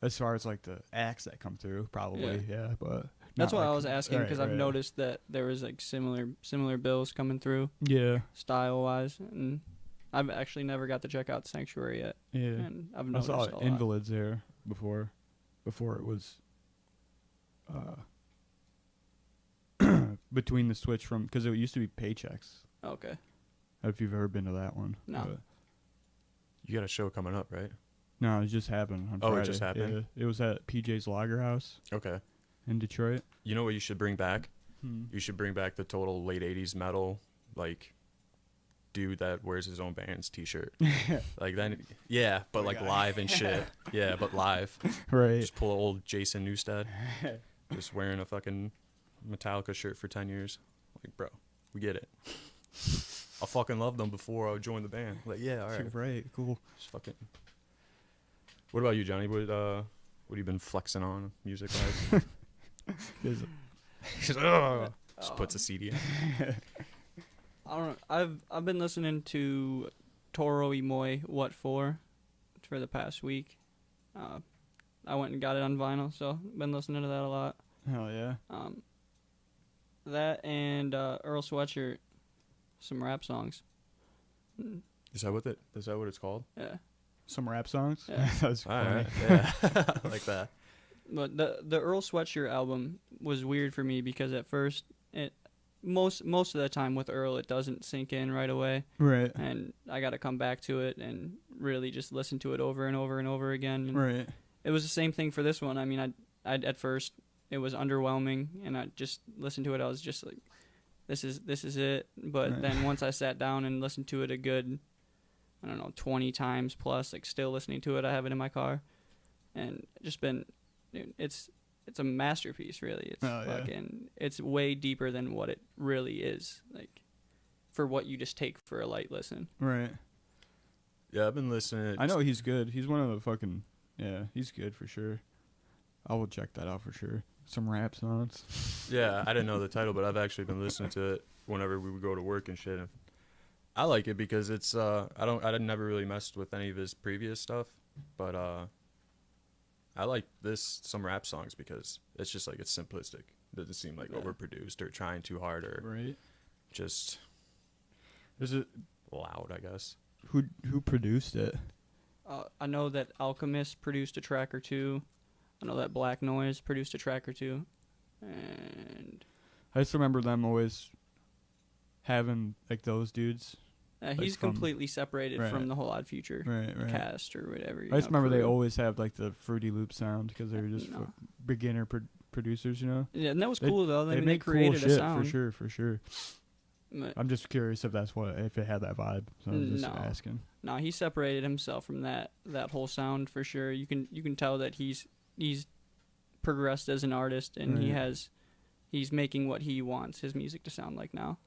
as far as like the acts that come through, probably, yeah. But That's not why I like- was asking because I've right. noticed that there was like similar bills coming through Yeah, style wise, and I've actually never got to check out Sanctuary yet, yeah. and I've I noticed saw a lot. Invalids there before it was between the switch from, because it used to be Paychecks. Okay. If you've ever been to that one. No. But- You got a show coming up, right? no, it just happened on Oh, Friday. it just happened? Yeah, it was at PJ's Lager House Okay. in Detroit. You know what you should bring back? You should bring back the total late 80s metal, like, dude that wears his own band's t-shirt. Like, then, yeah, but, like, guy. live and shit. Yeah, but live. Right. Just pull an old Jason Newsted. Just wearing a fucking Metallica shirt for 10 years. Like, bro, we get it. I fucking loved them before I joined the band. Like, yeah, all right. Right, cool. Just fucking. What about you, Johnny? What have you been flexing on music-wise? Just puts a CD in. I don't know. I've been listening to Toro y Moi What For the past week. I went and got it on vinyl, so been listening to that a lot. Hell yeah. That and Earl Sweatshirt, some rap songs. Is that what it's called? Yeah. Some rap songs. Yeah. That's All funny. right. Yeah. I like that. But the Earl Sweatshirt album was weird for me because at first most of the time with Earl it doesn't sink in right away, Right. and I got to come back to it and really just listen to it over and over and over again. And Right. it was the same thing for this one. I mean, I at first it was underwhelming, and I just listened to it. I was just like, this is it. But Right. then once I sat down and listened to it a good, I don't know, 20 times plus, like still listening to it. I have it in my car, and just been, dude, it's a masterpiece, really. It's fucking, it's way deeper than what it really is, like, for what you just take for a light listen. Right. Yeah, I've been listening. I know he's good. He's one of the fucking, yeah, he's good for sure. I will check that out for sure. Some rap songs. Yeah, I didn't know the title, but I've actually been listening to it whenever we would go to work and shit. I like it because it's I never really messed with any of his previous stuff, but I like some rap songs because it's just like it's simplistic. It doesn't seem like overproduced or trying too hard or Right. just Is it loud, I guess. who produced it? I know that Alchemist produced a track or two. I know that Black Noise produced a track or two. And I just remember them always having like those dudes. he's from- completely separated Right. from the whole Odd Future Right. cast or whatever. I just remember they crew. always have like the Fruity Loop sound because they were just No. beginner producers, you know. Yeah, and that was They- cool though. I mean, they make created cool a shit sound. for sure. But I'm just curious if if it had that vibe. So I was just No. asking. no, he separated himself from that whole sound for sure. You can tell that he's progressed as an artist, and Right. he's making what he wants his music to sound like now.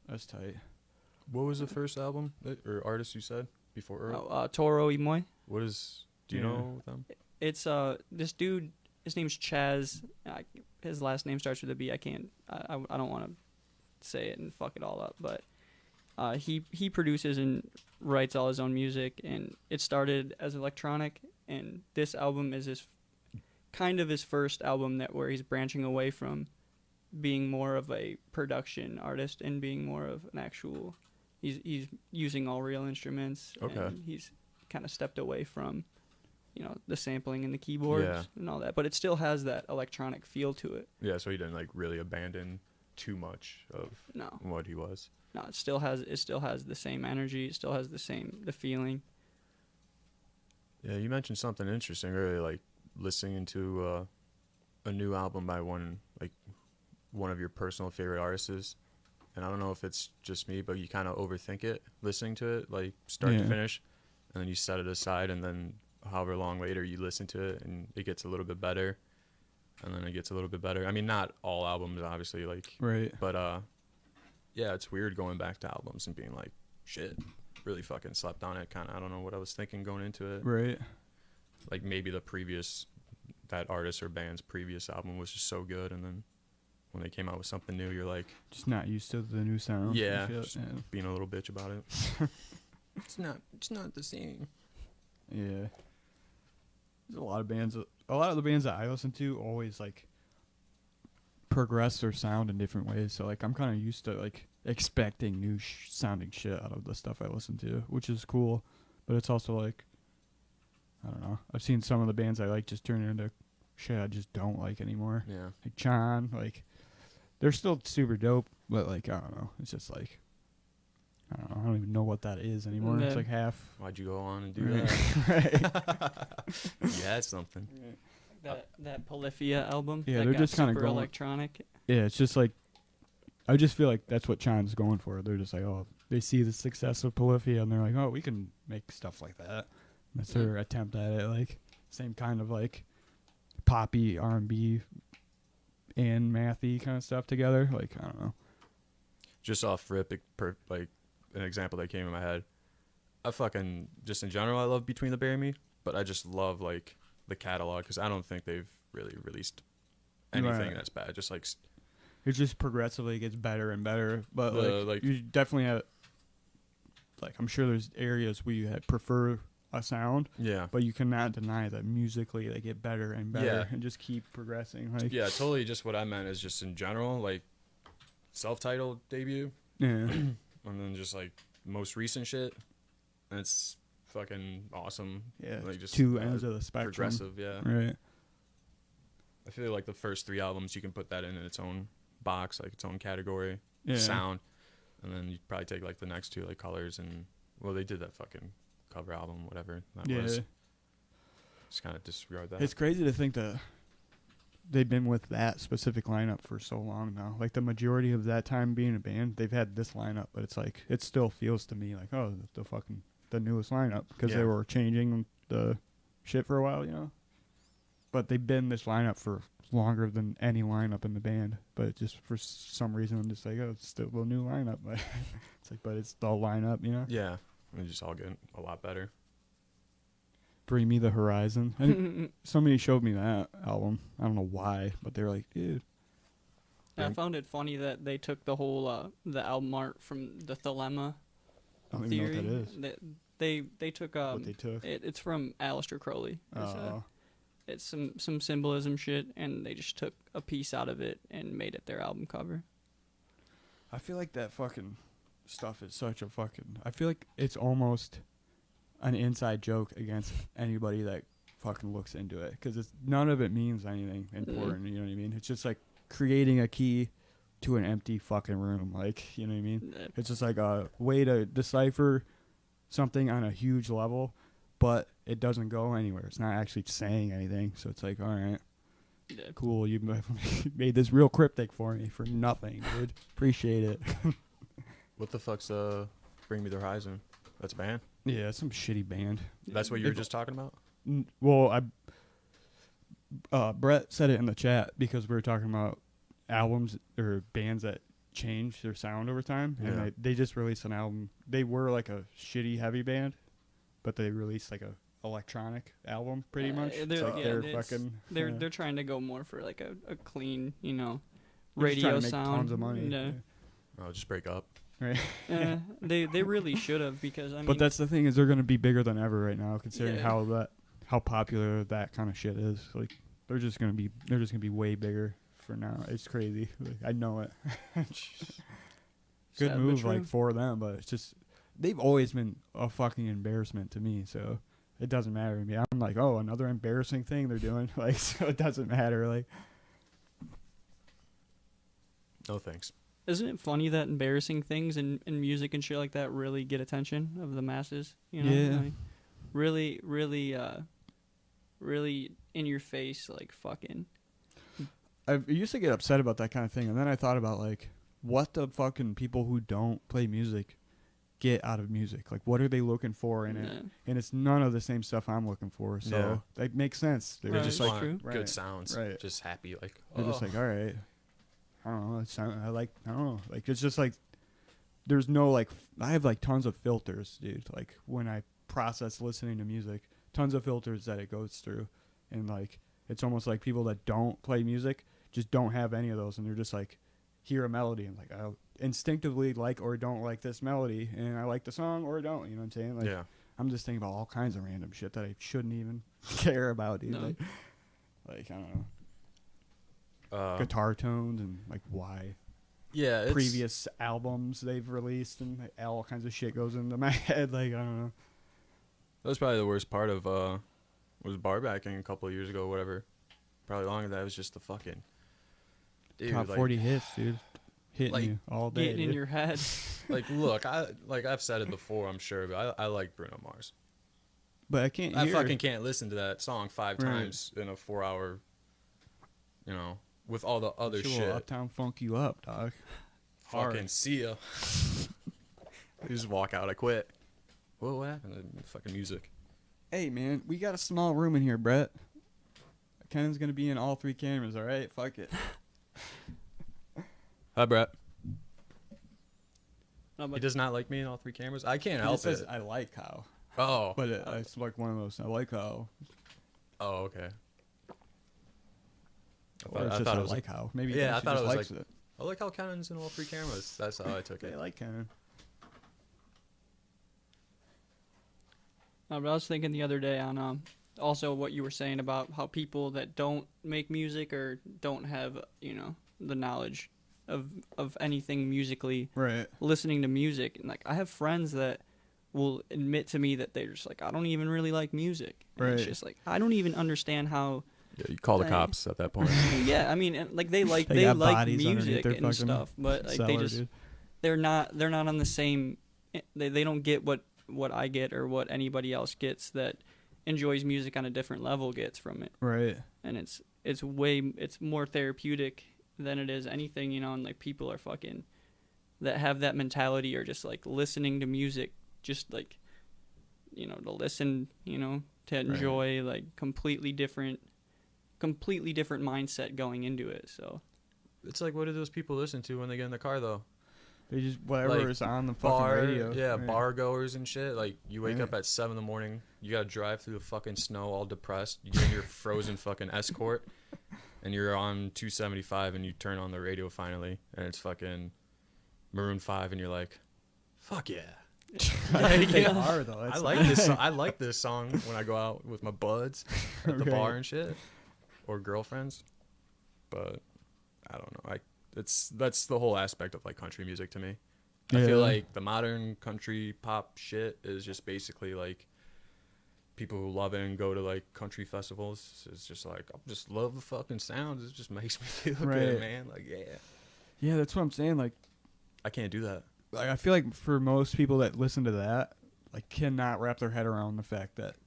That's tight. What was the first album or artist you said before Earl? Toro y Moi. What is? Do you Yeah. know them? It's this dude. His name's Chaz. His last name starts with a B. I can't. I don't want to say it and fuck it all up. But he produces and writes all his own music, and it started as electronic. And this album is his first album where he's branching away from being more of a production artist and being more of an actual. He's using all real instruments. Okay. And he's kind of stepped away from, the sampling and the keyboards Yeah. and all that, but it still has that electronic feel to it. Yeah, so he didn't like really abandon too much of No, what he was. it still has the same energy. It still has the feeling. Yeah, you mentioned something interesting earlier, like listening to a new album by one of your personal favorite artists. And I don't know if it's just me, but you kind of overthink it, listening to it, like start to Yeah. finish, and then you set it aside, and then however long later you listen to it, and it gets a little bit better, and then it gets a little bit better. I mean, not all albums, obviously, like, Right. but yeah, it's weird going back to albums and being like, shit, really fucking slept on it. Kind of, I don't know what I was thinking going into it. Right. Like maybe that artist or band's previous album was just so good, and then when they came out with something new, you're like, Just not used to the new sound. and yeah, shit. just Yeah. being a little bitch about it. It's not the same. Yeah. There's a lot of the bands that I listen to always like progress their sound in different ways. So like I'm kind of used to like expecting new sounding shit out of the stuff I listen to, which is cool. But it's also like, I don't know. I've seen some of the bands I like just turn into shit I just don't like anymore. Yeah. Like Chan, like they're still super dope, but like I don't know. It's just like I don't know. I don't even know what that is anymore. It's Yeah. like half. Why'd you go on and do Right. that? Right. You had something. That Polyphia album. Yeah, that they're got just kinda super going- electronic. Yeah, it's just like I just feel like that's what Chan's going for. They're just like, oh, they see the success of Polyphia and they're like, oh, we can make stuff like that. That's their attempt at it. Like same kind of like poppy R&B and mathy kind of stuff together. Like I don't know. Just off rip, like an example that came in my head. I fucking just in general, I love Between the Bear and Me, but I just love like the catalog because I don't think they've really released anything Right. that's bad. Just like It just progressively gets better and better. But The, like you definitely have like I'm sure there's areas where you prefer a sound, Yeah. but you cannot deny that musically they get better and better Yeah. and just keep progressing. Like, Yeah, totally. Just what I meant is just in general, like self-titled debut, yeah, and then just like most recent shit. And it's fucking awesome. yeah. Like just two ends of the spectrum. progressive. Yeah. Right. I feel like the first 3 albums you can put that in its own box, like its own category, Yeah. sound, and then you probably take like the next 2, like Colors and well, they did that fucking cover album, whatever that Yeah. was. Just kind of disregard that. It's crazy to think that they've been with that specific lineup for so long now. Like the majority of that time being a band, they've had this lineup, but it's like it still feels to me like, oh, the newest lineup because they Yeah. were changing the shit for a while, you know. But they've been this lineup for longer than any lineup in the band. But it just for some reason, I'm just like, oh, it's still a new lineup. It's like, but it's the lineup, you know. Yeah, and just all getting a lot better. Bring Me the Horizon. And somebody showed me that album. I don't know why, but they were like, dude. I found it funny that they took the whole the album art from the Thelema I don't theory. even know what that is. They took What they took. it's from Aleister Crowley. Oh. It's some symbolism shit, and they just took a piece out of it and made it their album cover. I feel like that fucking stuff is such a fucking. I feel like it's almost an inside joke against anybody that fucking looks into it, because it's none of it means anything important. You know what I mean? It's just like creating a key to an empty fucking room. Like, you know what I mean? It's just like a way to decipher something on a huge level, but it doesn't go anywhere. It's not actually saying anything. So it's like, all right, Yeah. cool. You made this real cryptic for me for nothing, dude. Appreciate it. What the fuck's Bring Me the Horizon? That's a band? Yeah, it's some shitty band. That's what you were just talking about? Well, Brett said it in the chat because we were talking about albums or bands that change their sound over time, Yeah. and they just released an album. They were like a shitty heavy band, but they released like a electronic album, pretty much. It's like They're trying to go more for like a clean, they're just radio trying to make sound. tons of money. Yeah. Oh, just break up. Right. They really should have, because I mean. But that's the thing, is they're going to be bigger than ever right now, considering Yeah. how popular that kind of shit is. Like they're just gonna be way bigger for now. It's crazy. Like, I know it. Good Sad but move, true. like for them, but it's just they've always been a fucking embarrassment to me. So it doesn't matter to me. I'm like, oh, another embarrassing thing they're doing. Like, so it doesn't matter. Like, No thanks. Isn't it funny that embarrassing things in music and shit like that really get attention of the masses? You know? Yeah. Like, really, really, really in your face, like fucking. I used to get upset about that kind of thing, and then I thought about like, what the fucking people who don't play music get out of music? Like, what are they looking for in it? Yeah. And it's none of the same stuff I'm looking for. So Yeah. that makes sense. They're They Right. just Like, want true. good Right. sounds. Right. Just happy. Like, They're just like, all right, I don't know. I don't know. Like, it's just like, there's no like, I have like tons of filters, dude. Like when I process listening to music, tons of filters that it goes through, and like, it's almost like people that don't play music just don't have any of those, and they're just like, hear a melody and like, I instinctively like or don't like this melody, and I like the song or don't. You know what I'm saying? Like, yeah. I'm just thinking about all kinds of random shit that I shouldn't even care about, dude. No. Like I don't know. Uh, Guitar tones and like why yeah. It's, previous albums they've released, and like, all kinds of shit goes into my head. Like, I don't know. That was probably the worst part of was barbacking a couple of years ago, whatever. Probably longer than that. It was just the fucking dude, Top like, 40 hits, dude. Hitting like, you all day. Getting in dude. your head. Like, look, I've said it before, I'm sure, but I like Bruno Mars. But I can't I hear. fucking can't listen to that song 5 Right. times in a 4-hour, with all the other Sure, shit. Uptown funk you up, dog. Fucking Hard. see ya. You just walk out, I quit. Whoa, what happened to fucking music? Hey, man, we got a small room in here, Brett. Kennan's gonna be in all 3 cameras, all right? Fuck it. Hi, Brett. No, He but does not like me in all 3 cameers. I can't It help says it. I like how, Oh. but it's like one of those. I like how. Oh, okay. Or it's I just thought I it was like how. Maybe Yeah, I she thought it just was likes like- it. I like how Kennan's in all 3 cameras. That's how I took They it. like Kennan. But I was thinking the other day on also what you were saying about how people that don't make music or don't have the knowledge of anything musically, Right. listening to music, and like I have friends that will admit to me that they're just like, I don't even really like music. And It's Right. just like I don't even understand how. Yeah, you call the I- cops at that point. Yeah, I mean, and, like they like They they got like bodies underneath music their and fucking stuff, but like cellar, they just dude. they're not on the same. They don't get what I get or what anybody else gets that enjoys music on a different level gets from it, Right. and it's more therapeutic than it is anything, and like people are fucking that have that mentality are just like listening to music just like to listen, to enjoy, like completely different mindset going into it. So It's like, what do those people listen to when they get in the car, though? They just whatever Like, is on the fucking Bar, radio. yeah, right. bar goers and shit. Like, you wake Yeah. up at 7 in the morning, you gotta drive through the fucking snow all depressed. You get in your frozen fucking Escort, and you're on 275, and you turn on the radio finally, and it's fucking Maroon 5, and you're like, fuck yeah. Like, they Yeah. are though. I That's like this. I like this song when I go out with my buds at the Right. bar and shit, or girlfriends. But I don't know. That's the whole aspect of like country music to me. I feel Yeah. like the modern country pop shit is just basically like people who love it and go to like country festivals. It's just like I just love the fucking sounds. It just makes me feel Right. good, man. Like Yeah, that's what I'm saying. Like I can't do that. I feel like for most people that listen to that, like cannot wrap their head around the fact that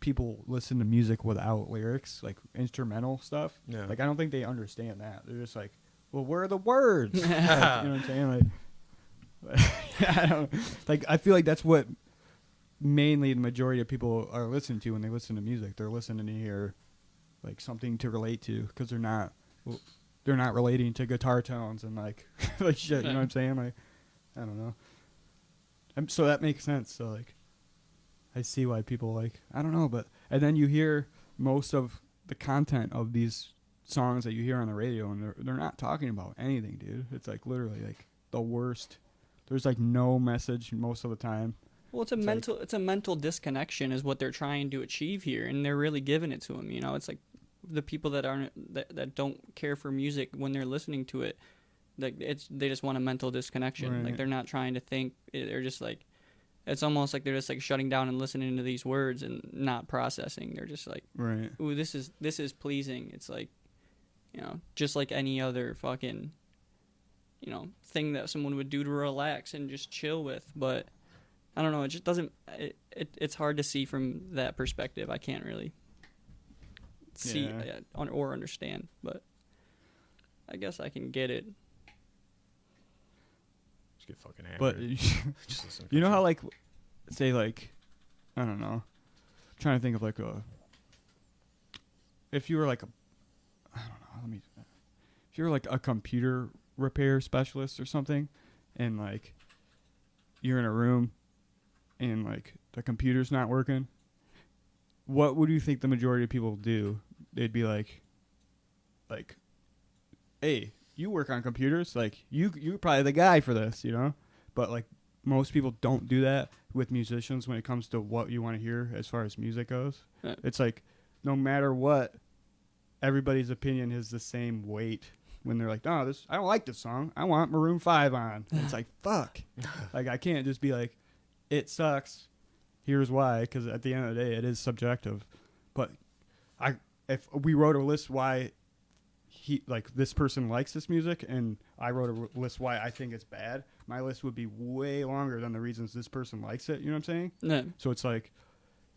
people listen to music without lyrics, like instrumental stuff. Yeah. Like I don't think they understand that. They're just like, well, where are the words? Like, you know what I'm saying? Like, I don't, like I feel like that's what mainly the majority of people are listening to when they listen to music. They're listening to hear like something to relate to because they're not relating to guitar tones and like like shit. You know what I'm saying? Like I don't know. So that makes sense. So like, I see why people like I don't know, but and then you hear most of the content of these songs that you hear on the radio, and they're not talking about anything, dude. It's like literally like the worst. There's like no message most of the time. well, it's a mental disconnection is what they're trying to achieve here, and they're really giving it to them. It's like the people that that don't care for music when they're listening to it, like they just want a mental disconnection. Right. Like they're not trying to think. They're just like, it's almost like they're just like shutting down and listening to these words and not processing. They're just like, Right. ooh, this is pleasing. It's like, just like any other fucking, thing that someone would do to relax and just chill with. But I don't know. It just doesn't. It's hard to see from that perspective. I can't really see Yeah. or understand. But I guess I can get it. Just get fucking But hammered. Just listen to you know country. how like say like I don't know. I'm trying to think of like if you were like if you were like a computer repair specialist or something, and like you're in a room and like the computer's not working, what would you think the majority of people do? They'd be like, hey, you work on computers, like you're probably the guy for this, But like most people don't do that with musicians when it comes to what you want to hear as far as music goes. Yeah. It's like no matter what, everybody's opinion has the same weight when they're like, no, I don't like this song. I want Maroon 5 on. And it's like, fuck. Like I can't just be like, it sucks. Here's why, because at the end of the day, it is subjective. But if we wrote a list why this person likes this music, and I wrote a list why I think it's bad, my list would be way longer than the reasons this person likes it. You know what I'm saying? No. So it's like,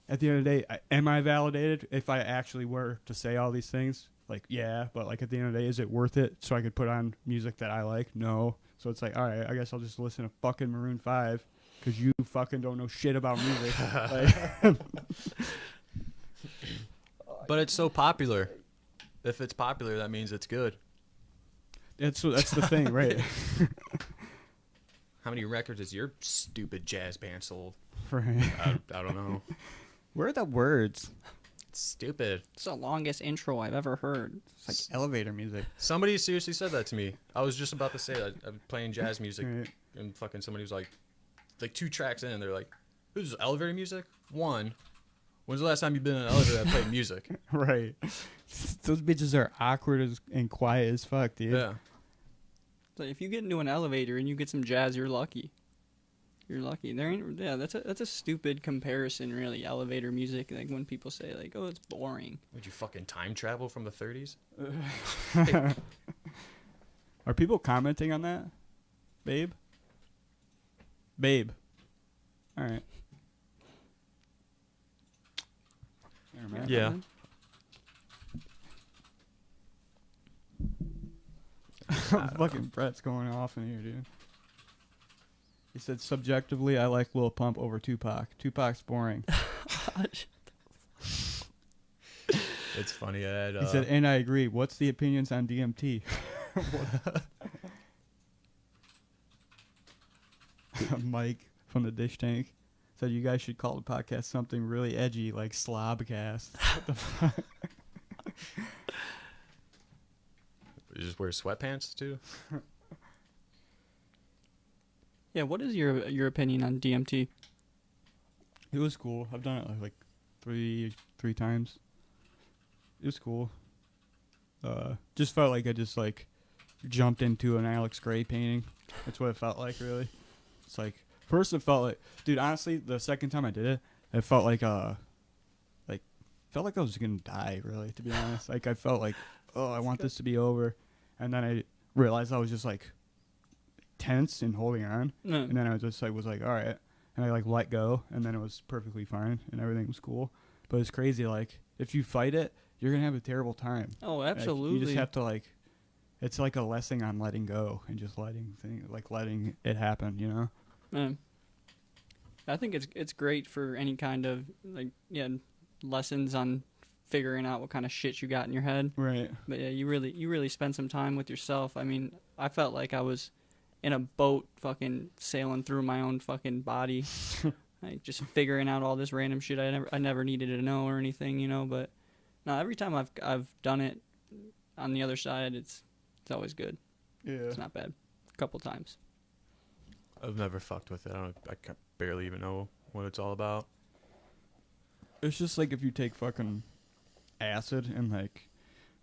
at the end of the day, am I validated if I actually were to say all these things? Like, yeah, but like at the end of the day, is it worth it so I could put on music that I like? No. So it's like, all right, I guess I'll just listen to fucking Maroon 5 because you fucking don't know shit about music. Like, But it's so popular. If it's popular, that means it's good. that's the thing, right? How many records has your stupid jazz band sold? Right. I don't know. Where are the words? It's stupid. It's the longest intro I've ever heard. It's like elevator music. Somebody seriously said that to me. I was just about to say that. I'm playing jazz music, Right. and fucking somebody was like 2 tracks in, they're like, This is elevator music. One. When's the last time you've been in an elevator that played music? Right. Those bitches are awkward and quiet as fuck, dude. Yeah. So if you get into an elevator and you get some jazz, you're lucky. You're lucky. That's a stupid comparison, really. Elevator music, like when people say like, "Oh, it's boring." Would you fucking time travel from the 30s? Are people commenting on that, babe? Babe. All right. There, man. Yeah. Fucking Brett's going off in here, dude. He said, subjectively, I like Lil Pump over Tupac. Tupac's boring. It's funny. He said, and I agree. What's the opinions on DMT? Mike from the Dish Tank said, you guys should call the podcast something really edgy, like Slobcast. What the fuck? You just wear sweatpants too? Yeah, what is your opinion on DMT? It was cool. I've done it like three times. It was cool. Just felt like I just like jumped into an Alex Gray painting. That's what it felt like, really. It's like first it felt like, dude. Honestly, the second time I did it, it felt like I was gonna die. Really, to be honest, like I felt like, oh, I want this to be over, and then I realized I was just like tense and holding on, and then I was just like all right, and I like let go, and then it was perfectly fine and everything was cool. But it's crazy, like if you fight it, you're gonna have a terrible time. Oh, Like, absolutely. you just have to like, it's like a lesson on letting go and just letting it happen, you know. I think it's great for any kind of lessons on figuring out what kind of shit you got in your head. Right. But yeah, you really spend some time with yourself. I mean, I felt like I was in a boat fucking sailing through my own fucking body. Like just figuring out all this random shit I never needed to know or anything, you know, but no, every time I've done it on the other side, it's always good. Yeah. It's not bad. A couple times. I've never fucked with it. I barely even know what it's all about. It's just like if you take fucking acid and like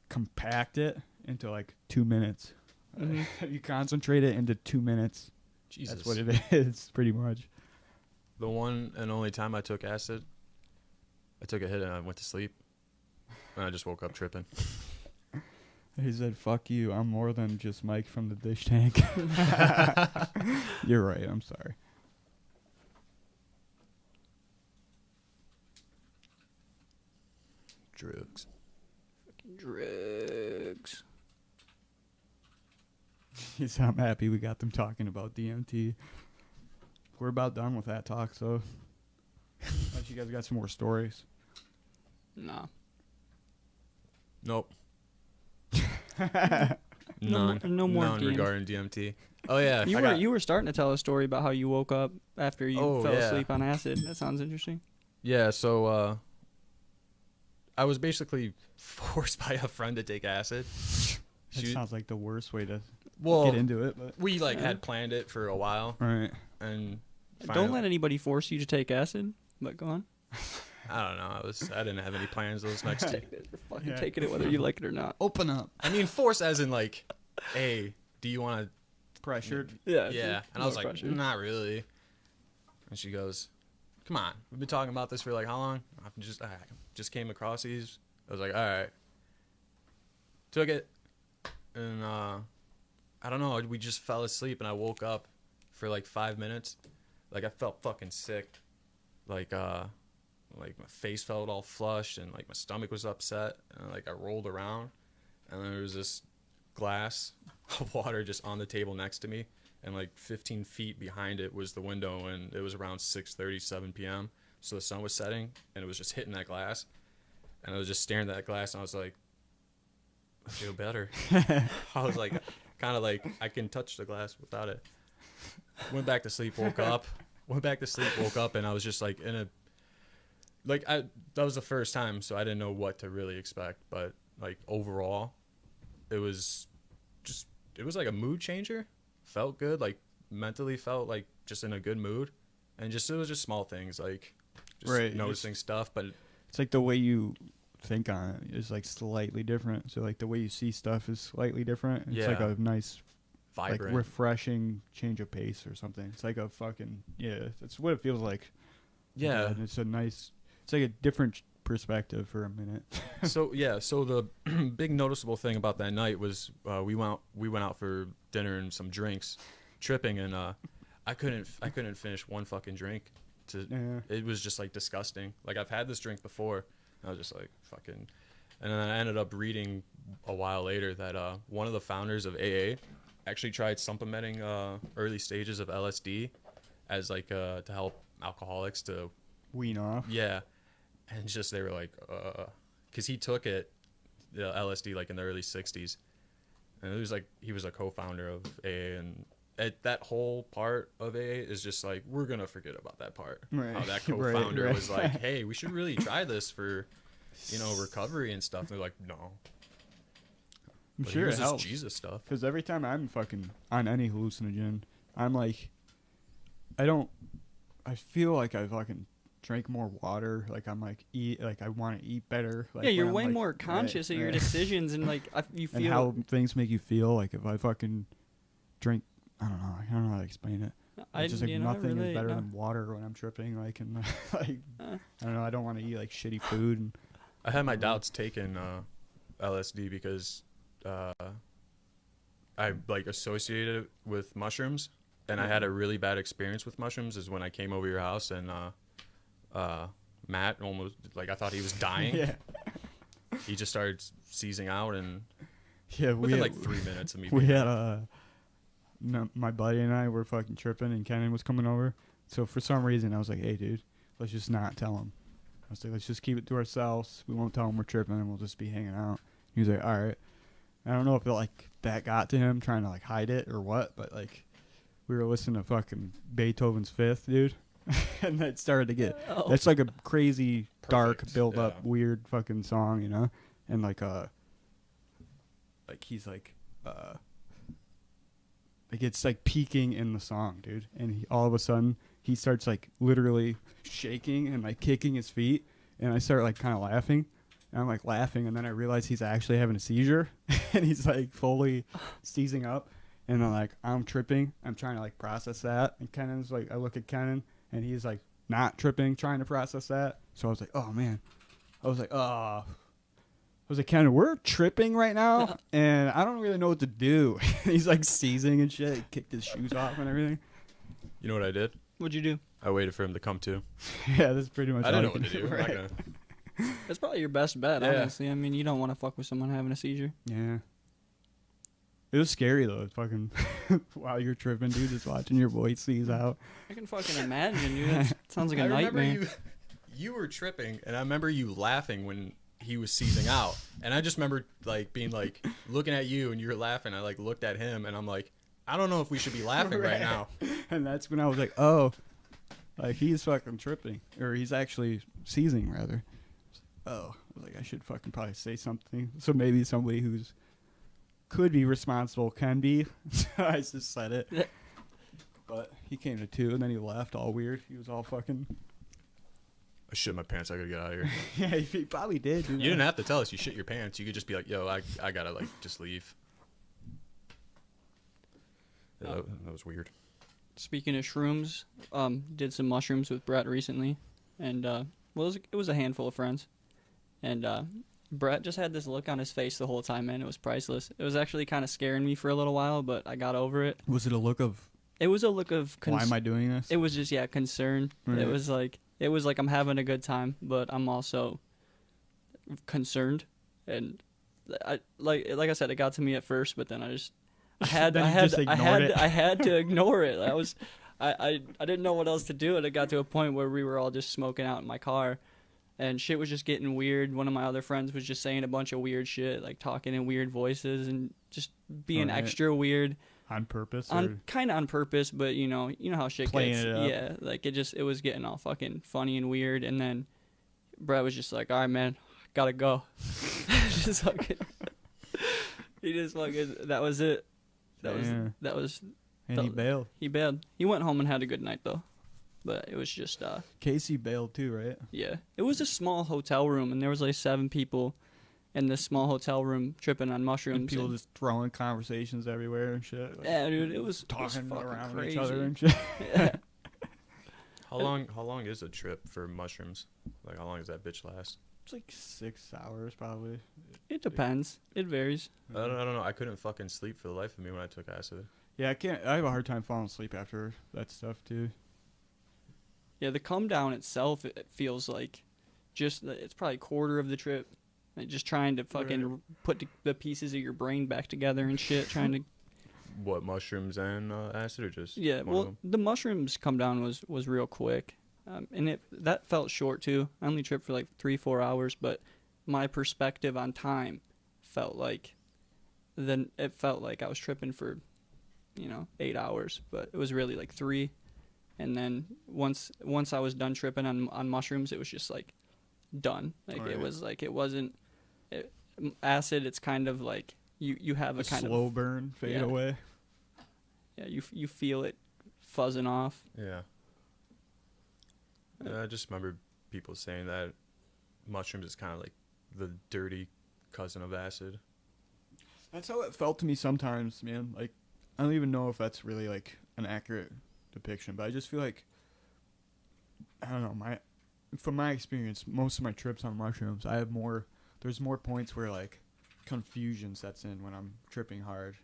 compact it into like 2 minutes. Mm-hmm. You concentrate it into 2 minutes. Jesus. That's what it is, pretty much. The one and only time I took acid, I took a hit and I went to sleep. And I just woke up tripping. He said, fuck you, I'm more than just Mike from the Dish Tank. You're right, I'm sorry. Drugs. Drugs. He said, I'm happy we got them talking about DMT. We're about done with that talk, so unless you guys got some more stories. Nah. Nope. No more None DMT. regarding DMT. Oh yeah, You were starting to tell a story about how you woke up after you fell asleep on acid. That sounds interesting. Yeah, so I was basically forced by a friend to take acid. That sounds like the worst way to Well, get into it, but we had planned it for a while, right. and Don't let anybody force you to take acid. But go on. I don't know. I didn't have any plans those next two. You're fucking taking it whether you like it or not. Open up. I mean, force as in like, hey, do you want to? Pressured. Yeah. Yeah, and I was like, pressure. not really. And she goes, come on, we've been talking about this for like how long? I just came across these. I was like, all right. Took it, and I don't know. We just fell asleep, and I woke up for like 5 minutes. Like I felt fucking sick. Like my face felt all flushed, and like my stomach was upset, and like I rolled around, and there was this glass of water just on the table next to me, and like 15 feet behind it was the window, and it was around 6:37 p.m. So the sun was setting, and it was just hitting that glass, and I was just staring at that glass, and I was like, I feel better. I was like, kind of like I can touch the glass without it. Went back to sleep, woke up, and I was just like that was the first time, so I didn't know what to really expect, but like overall, it was like a mood changer. Felt good, like mentally felt like just in a good mood, And it was just small things like just Right, noticing stuff. But It's like the way you think on it is like slightly different. So like the way you see stuff is slightly different. It's like Yeah. a nice, vibrant. like refreshing change of pace or something. It's like a fucking That's what it feels like. Yeah. And it's a nice. It's like a different perspective for a minute. So the big noticeable thing about that night was we went out for dinner and some drinks, tripping, and I couldn't finish one fucking drink. It was just like disgusting. Like I've had this drink before, and I was just like fucking, and then I ended up reading a while later that one of the founders of AA actually tried supplementing early stages of LSD as like to help alcoholics to Wean off. yeah. And just they were like, because he took the LSD like in the early '60s, and it was like he was a co-founder of AA, and that whole part of AA is just like we're gonna forget about that part. Right. How that co-founder Right. was like, hey, we should really try this for, recovery and stuff. And they're like, no. I'm But sure here's it this helps. Jesus stuff. Because every time I'm fucking on any hallucinogen, I'm like, I feel like I fucking drank more water. Like I'm like I want to eat better. Like Yeah, when you're I'm, way like, more conscious of your right. decisions and like you And feel. how things make you feel. Like if I fucking drink, I don't know how to explain it. It's just like nothing is better than water when I'm tripping. Like and like I don't know. I don't want to eat like shitty food. And I had my doubts taking LSD because I like associated it with mushrooms, and I had a really bad experience with mushrooms. Is when I came over your house and Matt almost like I thought he was dying. yeah, He just started seizing out, and yeah. within like 3 minutes of me. We being had no, my buddy and I were fucking tripping, and Kenan was coming over. So for some reason, I was like, "Hey, dude, let's just not tell him." I was like, "Let's just keep it to ourselves. We won't tell him we're tripping, and we'll just be hanging out." He was like, "All right." I don't know if that got to him trying to like hide it or what, but like we were listening to fucking Beethoven's Fifth, dude, and that started to get. Oh. That's like a crazy dark Perfect, build up yeah. weird fucking song, you know, and like he's like it's like peaking in the song, dude, and all of a sudden he starts like literally shaking and like kicking his feet, and I start like kind of laughing, and I'm like laughing, and then I realize he's actually having a seizure, and he's like fully seizing up, and I'm tripping, I'm trying to like process that, and Kenan's like, I look at Kenan, and he's like not tripping, trying to process that, so I was like, oh man, I was like, Kenan, we're tripping right now, and I don't really know what to do. He's like seizing and shit. He kicked his shoes off and everything. You know what I did? What'd you do? I waited for him to come to. Yeah, that's pretty much. I didn't know all what to can do. I'm not Right. gonna- That's probably your best bet, Yeah. honestly. I mean, you don't want to fuck with someone having a seizure. Yeah. It was scary though. It's fucking while you're tripping, dude, just watching your voice seize out. I can fucking imagine, dude. That sounds like a I remember nightmare. you were tripping, and I remember you laughing when he was seizing out, and I just remember like being like looking at you, and you were laughing. I like looked at him, and I'm like, I don't know if we should be laughing right now. And that's when I was like, oh, like he's fucking tripping, or he's actually seizing rather. Oh, I was like, I should fucking probably say something. So maybe somebody who's could be responsible can be. So I just said it. Yeah. But he came to two, and then he left all weird. He was all fucking. I shit my pants. I gotta get out of here. Yeah, he probably did. You didn't have to tell us you shit your pants. You could just be like, yo, I gotta like just leave. That was weird. Speaking of shrooms, did some mushrooms with Brett recently, and well, it was a handful of friends, and Brett just had this look on his face the whole time, man. It was priceless. It was actually kind of scaring me for a little while, but I got over it. Was it a look of It was a look of why am I doing this? It was just concern. Right. It was like I'm having a good time, but I'm also concerned, and I like I said, it got to me at first, but then I had to ignore it. I didn't know what else to do, and it got to a point where we were all just smoking out in my car, and shit was just getting weird. One of my other friends was just saying a bunch of weird shit, like talking in weird voices and just being Right. extra weird. On purpose? Kind of on purpose, but you know how shit Playing gets. it up. Yeah, like it was getting all fucking funny and weird, and then Brett was just like, "All right, man, gotta go." Just fucking. He just fucking. That was it. That was. And That was. he bailed. He bailed. He went home and had a good night though. but it was just Casey bailed too, right? yeah. It was a small hotel room, and there was like 7 people in this small hotel room tripping on mushrooms. And people just throwing conversations everywhere and shit. Like, yeah, dude, it was talking fucking around crazy. each other and shit. Yeah. How long is a trip for mushrooms? Like how long does that bitch last? It's like 6 hours probably. It depends. It varies. I don't know. I couldn't fucking sleep for the life of me when I took acid. Yeah, I have a hard time falling asleep after that stuff too. Yeah, the come down itself, it feels like it's probably a quarter of the trip. Like just trying to fucking put the pieces of your brain back together and shit. Trying to. What, mushrooms and acid, or just Yeah, one of well, them? the mushrooms come down was real quick, and that felt short too. I only tripped for like 3-4 hours, but my perspective on time felt like I was tripping for 8 hours, but it was really like 3. And then once I was done tripping on mushrooms, it was just like done. Like Right. it was like it wasn't acid. It's kind of like you have a kind slow of burn, fade yeah. away. Yeah, you feel it fuzzing off. Yeah. I just remember people saying that mushrooms is kind of like the dirty cousin of acid. That's how it felt to me sometimes, man. Like, I don't even know if that's really like an accurate depiction, but I just feel like, I don't know, from my experience, most of my trips on mushrooms, there's more points where like confusion sets in when I'm tripping hard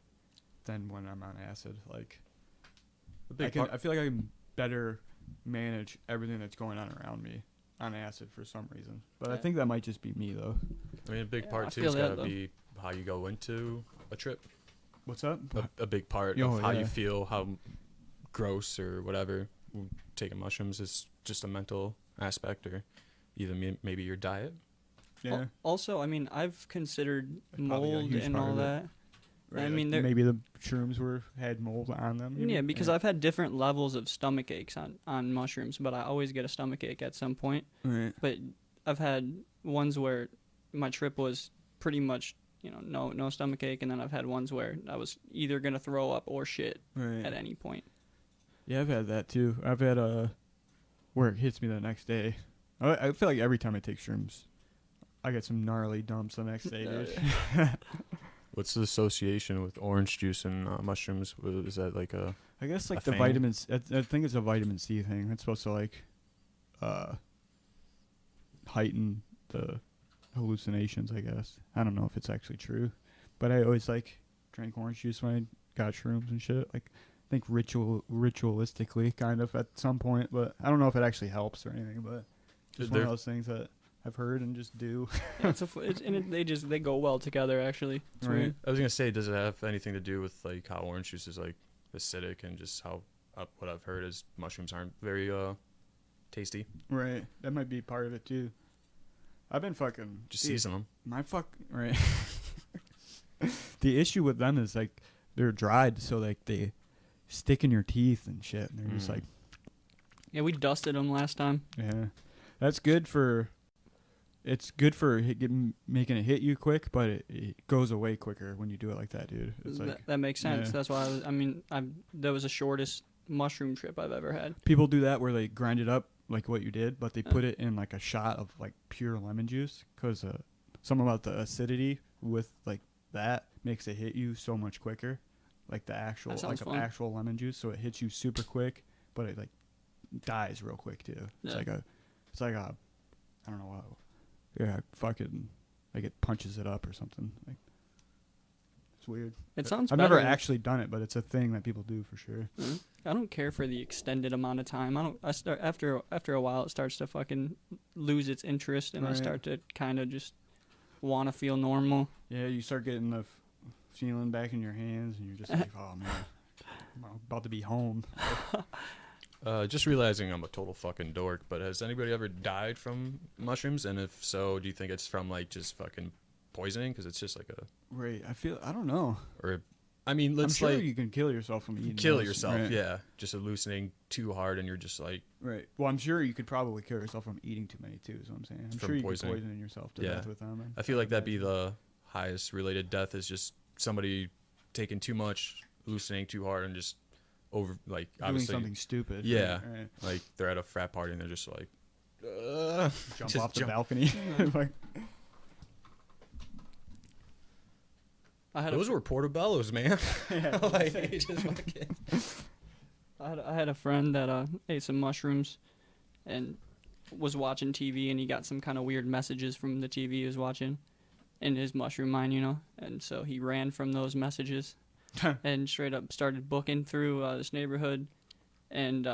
than when I'm on acid. Like, I feel like I can better manage everything that's going on around me on acid for some reason. But I Yeah. think that might just be me though. I mean, a big Yeah, part I too feel has that, got to though. be how you go into a trip. What's up? A big part Oh, of how yeah. you feel, how gross or whatever. Taking mushrooms is just a mental aspect, or either maybe your diet. Yeah. Also, I mean, I've considered That's probably a mold huge and part all of it. that. Right, I mean, like maybe the shrooms had mold on them. you Yeah, mean? because I've had different levels of stomach aches on mushrooms, but I always get a stomach ache at some point. Right. But I've had ones where my trip was pretty much, no stomach ache, and then I've had ones where I was either gonna throw up or shit Right. at any point. Yeah, I've had that too. I've had where it hits me the next day. I feel like every time I take shrooms, I get some gnarly dumps the next day, dude. What's the association with orange juice and mushrooms? Is that like a... I guess like A the thing? vitamins. I think it's a vitamin C thing. It's supposed to like heighten the hallucinations. I guess I don't know if it's actually true, but I always like drank orange juice when I got shrooms and shit. Like I think ritualistically, kind of at some point, but I don't know if it actually helps or anything. But just one of those things that I've heard and just do. Yeah, they go well together actually. It's Right. weird. I was gonna say, does it have anything to do with like how orange juice is like acidic, and just how what I've heard is mushrooms aren't very tasty. Right. That might be part of it too. I've been fucking Just dude, season them. right. The issue with them is like they're dried, so like they stick in your teeth and shit, and they're just like, Yeah, we dusted them last time. yeah, that's good for. It's good for making it hit you quick, but it goes away quicker when you do it like that, dude. It's like That makes sense. yeah. That's why that was the shortest mushroom trip I've ever had. people do that where they grind it up like what you did, but they put it in like a shot of like pure lemon juice because something about the acidity with like that makes it hit you so much quicker, like the actual That sounds fun. actual lemon juice. So it hits you super quick, but it like dies real quick too. It's Yeah. like a I don't know what. Yeah, fucking like it punches it up or something. Like it's weird. It sounds. I've never better. actually done it, but it's a thing that people do for sure. I don't care for the extended amount of time. I start after a while it starts to fucking lose its interest, and I Right. start to kind of just want to feel normal. Yeah, you start getting the feeling back in your hands, and you're just like, oh man, I'm about to be home. Just realizing I'm a total fucking dork, but has anybody ever died from mushrooms? And if so, do you think it's from like just fucking poisoning? Because it's just like I don't know. I mean, I'm let's sure like you can kill yourself from eating. kill those. yourself, Right. yeah. Just hallucinating too hard, and you're just like, Right. Well, I'm sure you could probably kill yourself from eating too many too. Is what I'm saying. I'm From sure you poisoning. could poison yourself to Yeah. death with them. I feel like that'd be the highest related death, is just somebody taking too much, hallucinating too hard, and just over, like, Doing obviously, something stupid. Yeah. Right. like they're at a frat party and they're just like, Jump just off the balcony. Like, those were portobellos, man. yeah, Like, he just fucking. I had a friend that ate some mushrooms and was watching TV, and he got some kind of weird messages from the TV he was watching in his mushroom mind, you know. And so he ran from those messages and straight up started booking through this neighborhood. And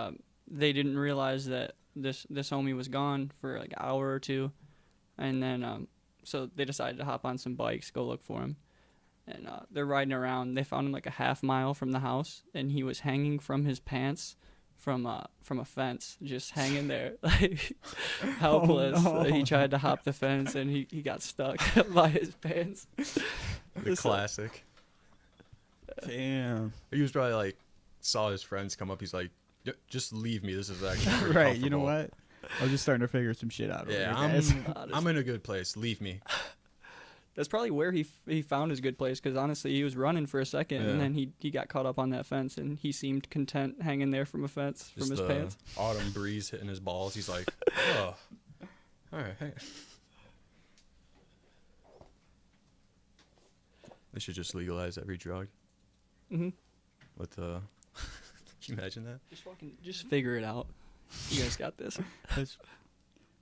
they didn't realize that this homie was gone for like an hour or two. And then so they decided to hop on some bikes, go look for him. And they're riding around. They found him like a half mile from the house, and he was hanging from his pants from a fence, just hanging there, like helpless. Oh, no. He tried to hop the fence, and he got stuck by his pants. The classic. damn. He was probably like, saw his friends come up. He's like, just leave me. This is actually pretty Right. You know comfortable." what? I was just starting to figure some shit out. Yeah, over here, guys. I'm in a good place. Leave me. That's probably where he found his good place, because honestly, he was running for a second, and Yeah. then he got caught up on that fence, and he seemed content hanging there from a fence Just from his the pants. autumn breeze hitting his balls. He's like, oh, all right. Hey. They should just legalize every drug. Mm-hmm. With the, can you imagine that? Just figure it out. You guys got this. That's-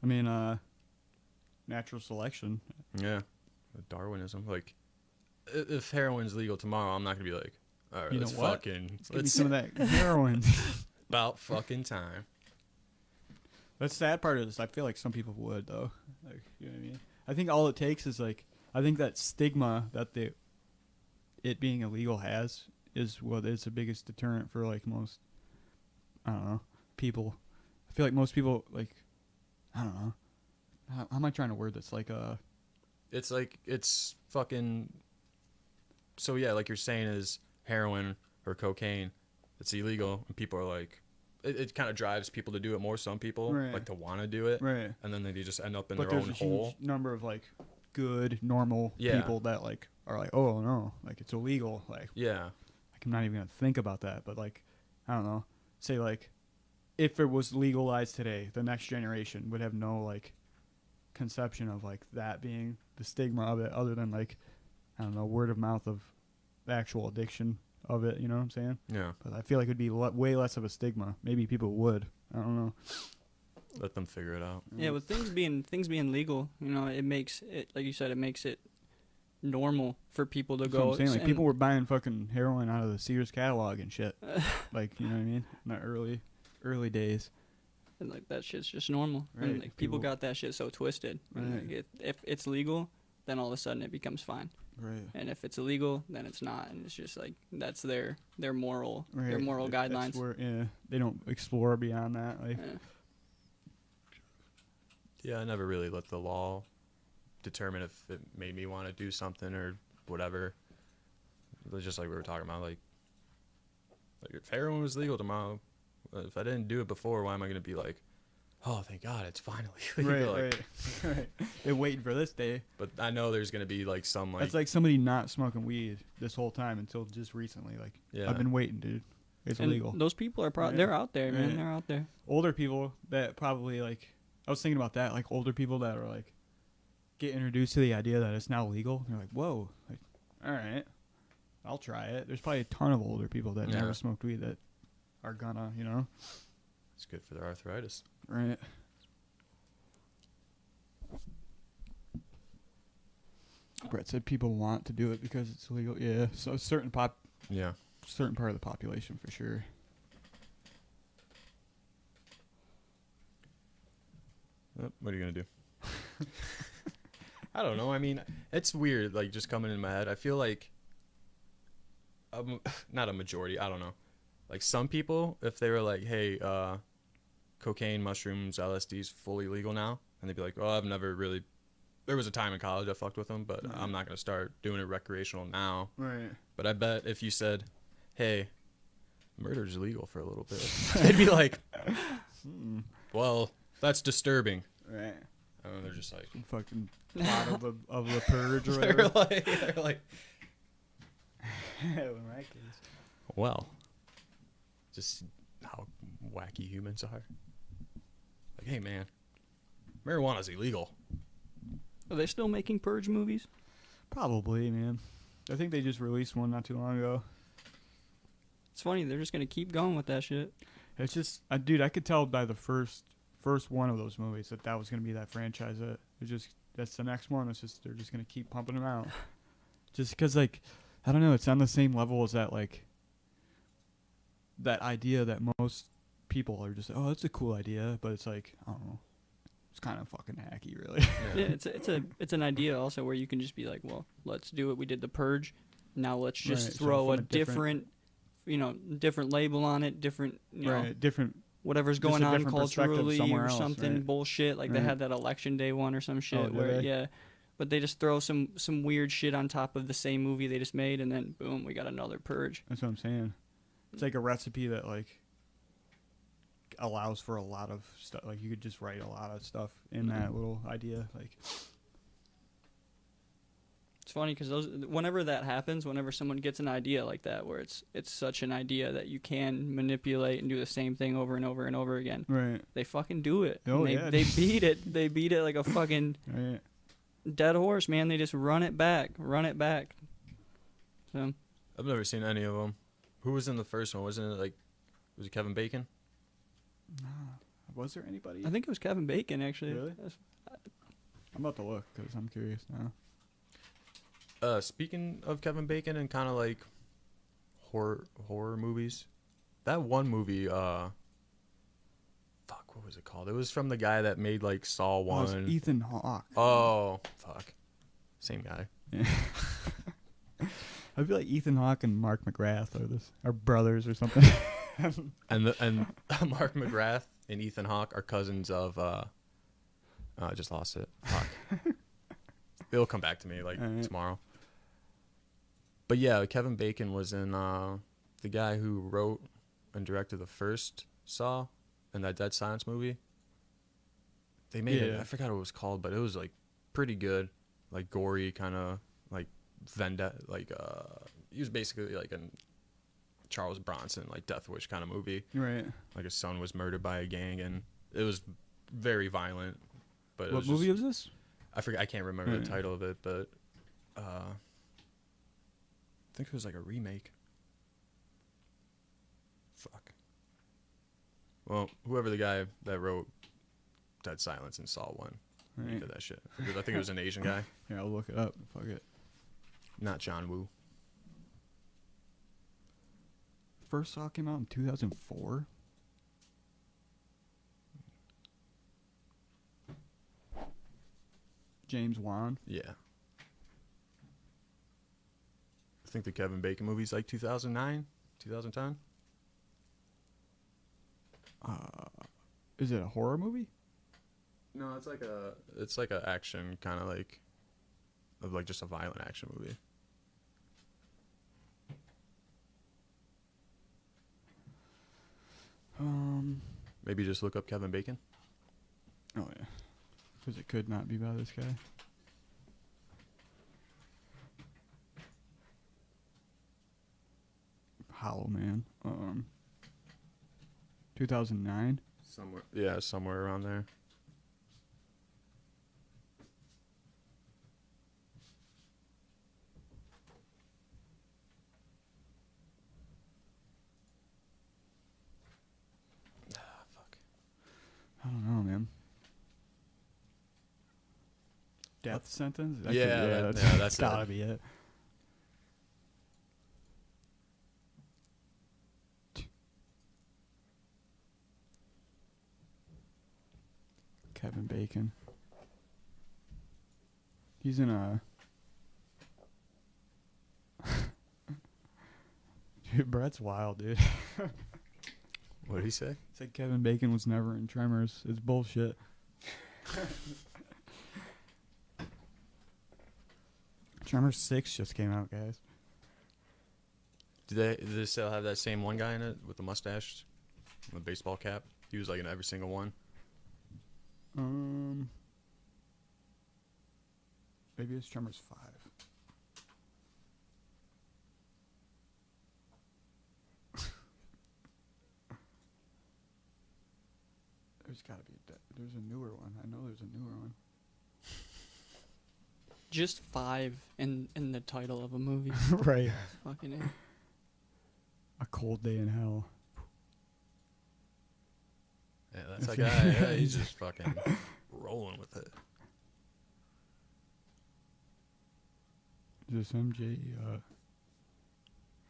I mean, natural selection. Yeah, Darwinism. Like, if heroin's legal tomorrow, I'm not gonna be like, all right, You know let's what? fucking, Give me let's some of that heroin. about fucking time. The sad part is, I feel like some people would though. Like, you know what I mean? I think all it takes is like, I think that stigma that it being illegal has is what is the biggest deterrent for like most, I don't know, people. I feel like most people like, I don't know. How am I trying to word this? Like, It's like, it's fucking, so yeah, like you're saying is heroin or cocaine, it's illegal, and people are like, it kind of drives people to do it more. Some people Right. like to want to do it, right. and then they just end up in But their there's own a hole. huge number of like good, normal Yeah. people that like are like, oh no, like it's illegal. Like, Yeah, I'm not even gonna think about that. But like, I don't know. Say like, if it was legalized today, the next generation would have no like conception of like that being the stigma of it, other than like, I don't know, word of mouth of the actual addiction of it. You know what I'm saying? yeah. But I feel like it'd be way less of a stigma. Maybe people would. I don't know. Let them figure it out. Yeah, with things being legal, you know, it makes it, like you said, it makes it normal for people to That's go. what I'm saying. Like, and- people were buying fucking heroin out of the Sears catalog and shit. Like, you know what I mean? In the early days. and like that shit's just normal. Right, And like, people people- got that shit so twisted. And, Right. like, if it's legal, then all of a sudden it becomes fine. Right. And if it's illegal, then it's not. And it's just like that's their moral Right. their moral That's guidelines. where, yeah, they don't explore beyond that. Like, Yeah. Yeah, I never really let the law determine if it made me want to do something or whatever. It was just like we were talking about, like if heroin was legal tomorrow, if I didn't do it before, why am I going to be like, oh, thank God, it's finally legal. right, Like, right. They're waiting for this day. But I know there's going to be like some like, That's like somebody not smoking weed this whole time until just recently. Like, yeah, I've been waiting, dude. It's And illegal. those people are Right. they're out there, man. Right. They're out there. Older people that probably like, I was thinking about that. Like older people that are like, get introduced to the idea that it's now legal. They're like, whoa, like, all right, I'll try it. There's probably a ton of older people that Yeah. never smoked weed that are gonna, you know, it's good for their arthritis. right. Brett said people want to do it because it's legal. Yeah, so a certain part of the population for sure. What are you going to do? I don't know. I mean, it's weird, like, just coming in my head. I feel like, not a majority, I don't know. Like, some people, if they were like, hey, cocaine, mushrooms, LSD's fully legal now, and they'd be like, oh, I've never really, there was a time in college I fucked with them, but I'm not going to start doing it recreational now. Right. But I bet if you said, hey, murder's illegal for a little bit, they'd be like, well, that's disturbing. Right. And they're just like, Fucking plot of the purge or they're whatever. like, In my case. well, Just how wacky humans are. Like, hey man, marijuana's illegal. Are they still making Purge movies? Probably, man. I think they just released one not too long ago. It's funny, they're just gonna keep going with that shit. It's just, dude, I could tell by the first one of those movies that was gonna be that franchise. That's the next one. It's just they're just gonna keep pumping them out. Just because, like, I don't know, it's on the same level as that, like, that idea that most people are just, oh, that's a cool idea, but it's like, I don't know, it's kind of fucking hacky, really. Yeah, it's an idea also where you can just be like, well, let's do it. We did the Purge. Now let's just Right, so throw from a different, different label on it, different, different. whatever's Just going a on different perspective culturally somewhere or else, something right. bullshit. Like they Right. had that election day one or some shit Oh, did where, they? yeah. But they just throw some weird shit on top of the same movie they just made, and then boom, we got another Purge. That's what I'm saying. It's like a recipe that, like, allows for a lot of stuff. Like, you could just write a lot of stuff in that little idea. Like, It's funny because whenever that happens, whenever someone gets an idea like that, where it's such an idea that you can manipulate and do the same thing over and over and over again, right, they fucking do it. Oh, And yeah. they beat it. They beat it like a fucking right. dead horse, man. They just run it back. So I've never seen any of them. Who was in the first one? Was it Kevin Bacon? Was there anybody? I think it was Kevin Bacon actually. Really? I'm about to look because I'm curious now. Speaking of Kevin Bacon and kind of like horror movies, that one movie, what was it called? It was from the guy that made like Saw Oh, it's One. Ethan Hawke. Oh, fuck, same guy. Yeah. I feel like Ethan Hawke and Mark McGrath are brothers or something. And Mark McGrath and Ethan Hawke are cousins of. I just lost it. Fuck. It'll come back to me like All right. tomorrow. But yeah, Kevin Bacon was in the guy who wrote and directed the first Saw and that Dead Silence movie. They made it. Yeah. I forgot what it was called, but it was like pretty good, like gory, kind of like vendetta. Like he was basically like a Charles Bronson, like Death Wish kind of movie. Right. Like his son was murdered by a gang, and it was very violent. But What movie was this? I forget. I can't remember Right. the title of it, but I think it was like a remake. Fuck. Well, whoever the guy that wrote Dead Silence and Saw One, he Right. did that shit. I think it was an Asian guy, Here, I'll look it up. Fuck it. not John Woo. First Saw came out in 2004. James Wan. Yeah. I think the Kevin Bacon movie's like 2009, 2010. Is it a horror movie? No, it's like a action kind of like just a violent action movie. Maybe just look up Kevin Bacon. Oh yeah, because it could not be by this guy. Hollow Man. 2009. Somewhere around there. Fuck. I don't know, man. Death sentence? Yeah, that's gotta it. be it. Kevin Bacon. He's in a. Dude, Brett's wild, dude. What did he say? It's like Kevin Bacon was never in Tremors. It's bullshit. Tremors 6 just came out, guys. Did they still have that same one guy in it with the mustache, and the baseball cap? He was like in every single one. Maybe it's Tremors 5. There's gotta be there's a newer one. I know there's a newer one. Just 5 in the title of a movie. Right. Fucking A. A Cold Day in Hell. Yeah, that's a guy. Yeah, he's just fucking rolling with it. Is this MJ?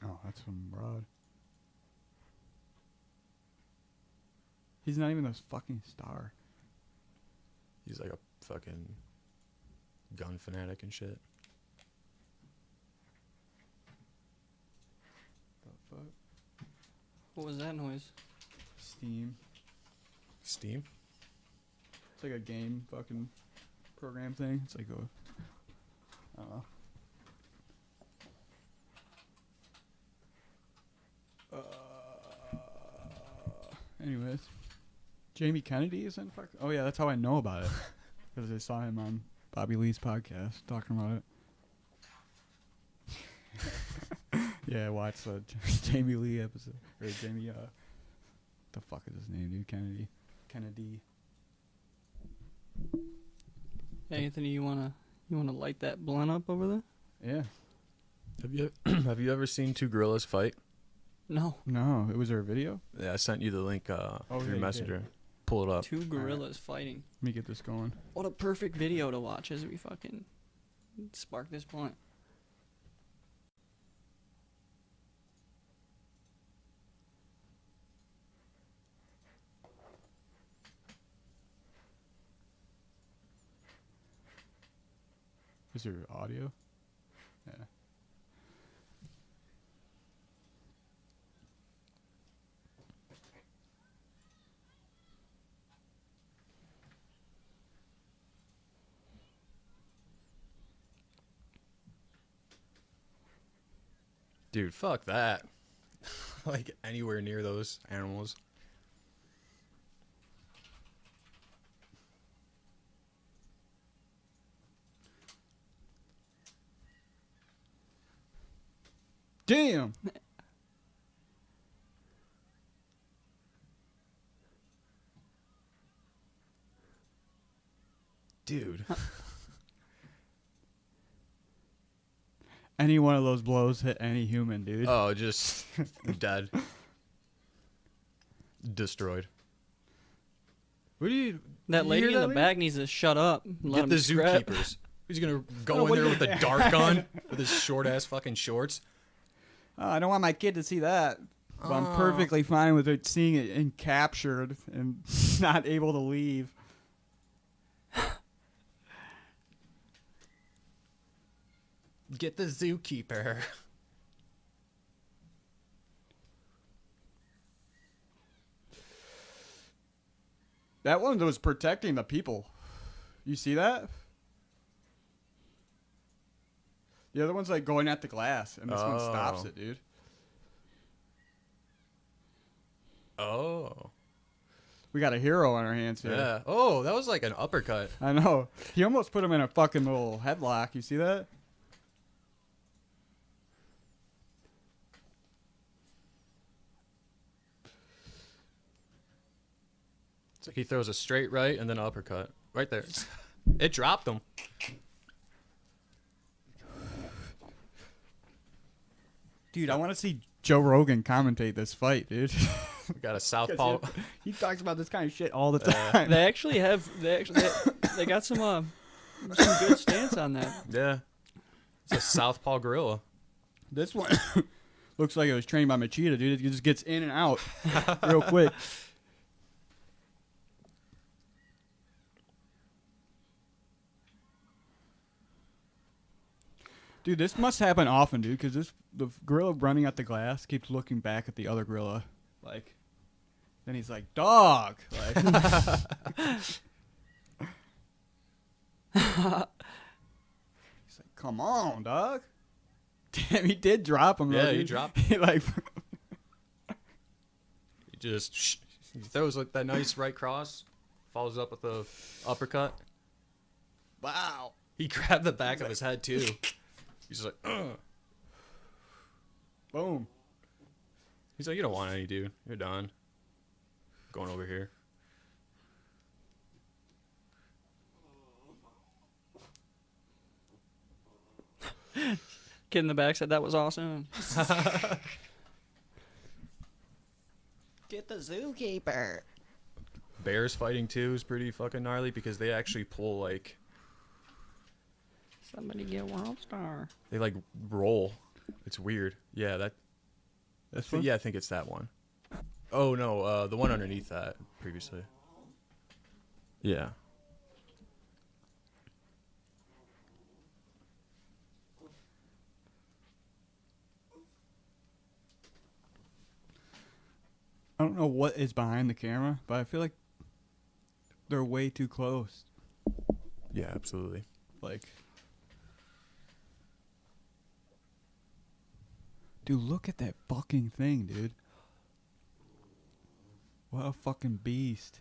Oh, that's from Rod. He's not even a fucking star. He's like a fucking gun fanatic and shit. The fuck? What was that noise? Steam. Steam? It's like a game fucking program thing. It's like a, I don't know. Anyways, Jamie Kennedy is in fuck. Oh yeah, that's how I know about it because I saw him on Bobby Lee's podcast talking about it. Yeah, I watched the Jamie Lee episode or Jamie. The fuck is his name, dude? Kennedy. Hey, Anthony, you wanna light that blunt up over there? Yeah. Have you ever seen two gorillas fight? No. No, it was there a video? Yeah, I sent you the link yeah, through you Messenger. did. Pull it up. 2 gorillas fighting. Let me get this going. What a perfect video to watch as we fucking spark this blunt. Is there audio? Yeah. Dude, fuck that. Like anywhere near those animals. Damn. Dude. Any one of those blows hit any human, dude. Oh, just dead. Destroyed. What do you... That you lady hear in the that, back needs to shut up. And let Get the him scrap. zookeepers. He's gonna go in there with a dart gun with his short ass fucking shorts. Oh, I don't want my kid to see that. But I'm perfectly fine with it seeing it and captured and not able to leave. Get the zookeeper. That one was protecting the people. You see that? The other one's like going at the glass, and this one stops it, dude. Oh. We got a hero on our hands here. Yeah. Oh, that was like an uppercut. I know. He almost put him in a fucking little headlock. You see that? It's like he throws a straight right and then an uppercut. Right there. It dropped him. Dude, I want to see Joe Rogan commentate this fight, dude. We got a southpaw. He talks about this kind of shit all the time. They actually have. They got some good stance on that. Yeah. It's a southpaw gorilla. This one looks like it was trained by Machida, dude. It just gets in and out real quick. Dude, this must happen often, dude, because the gorilla running at the glass keeps looking back at the other gorilla, like. Then he's like, "Dog!" Like, he's like, "Come on, dog!" Damn, he did drop him. Yeah, though, he dude. dropped He like, He just he throws like that nice right cross, follows up with the uppercut. wow. He grabbed the back of his head too. He's like, ugh. Boom. He's like, you don't want any, dude. You're done. Going over here. Kid in the back said that was awesome. Get the zookeeper. Bears fighting too is pretty fucking gnarly because they actually pull like Somebody get World Star. they like roll. It's weird. Yeah, That's fun. yeah, I think it's that one. Oh no, the one underneath that previously. Yeah. I don't know what is behind the camera, but I feel like they're way too close. Yeah, absolutely. Like, dude, look at that fucking thing, dude. What a fucking beast.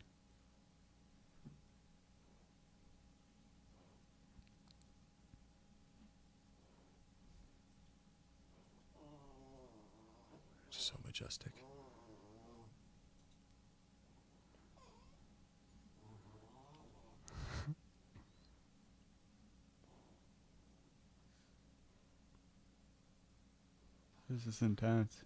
Just so majestic. This is intense.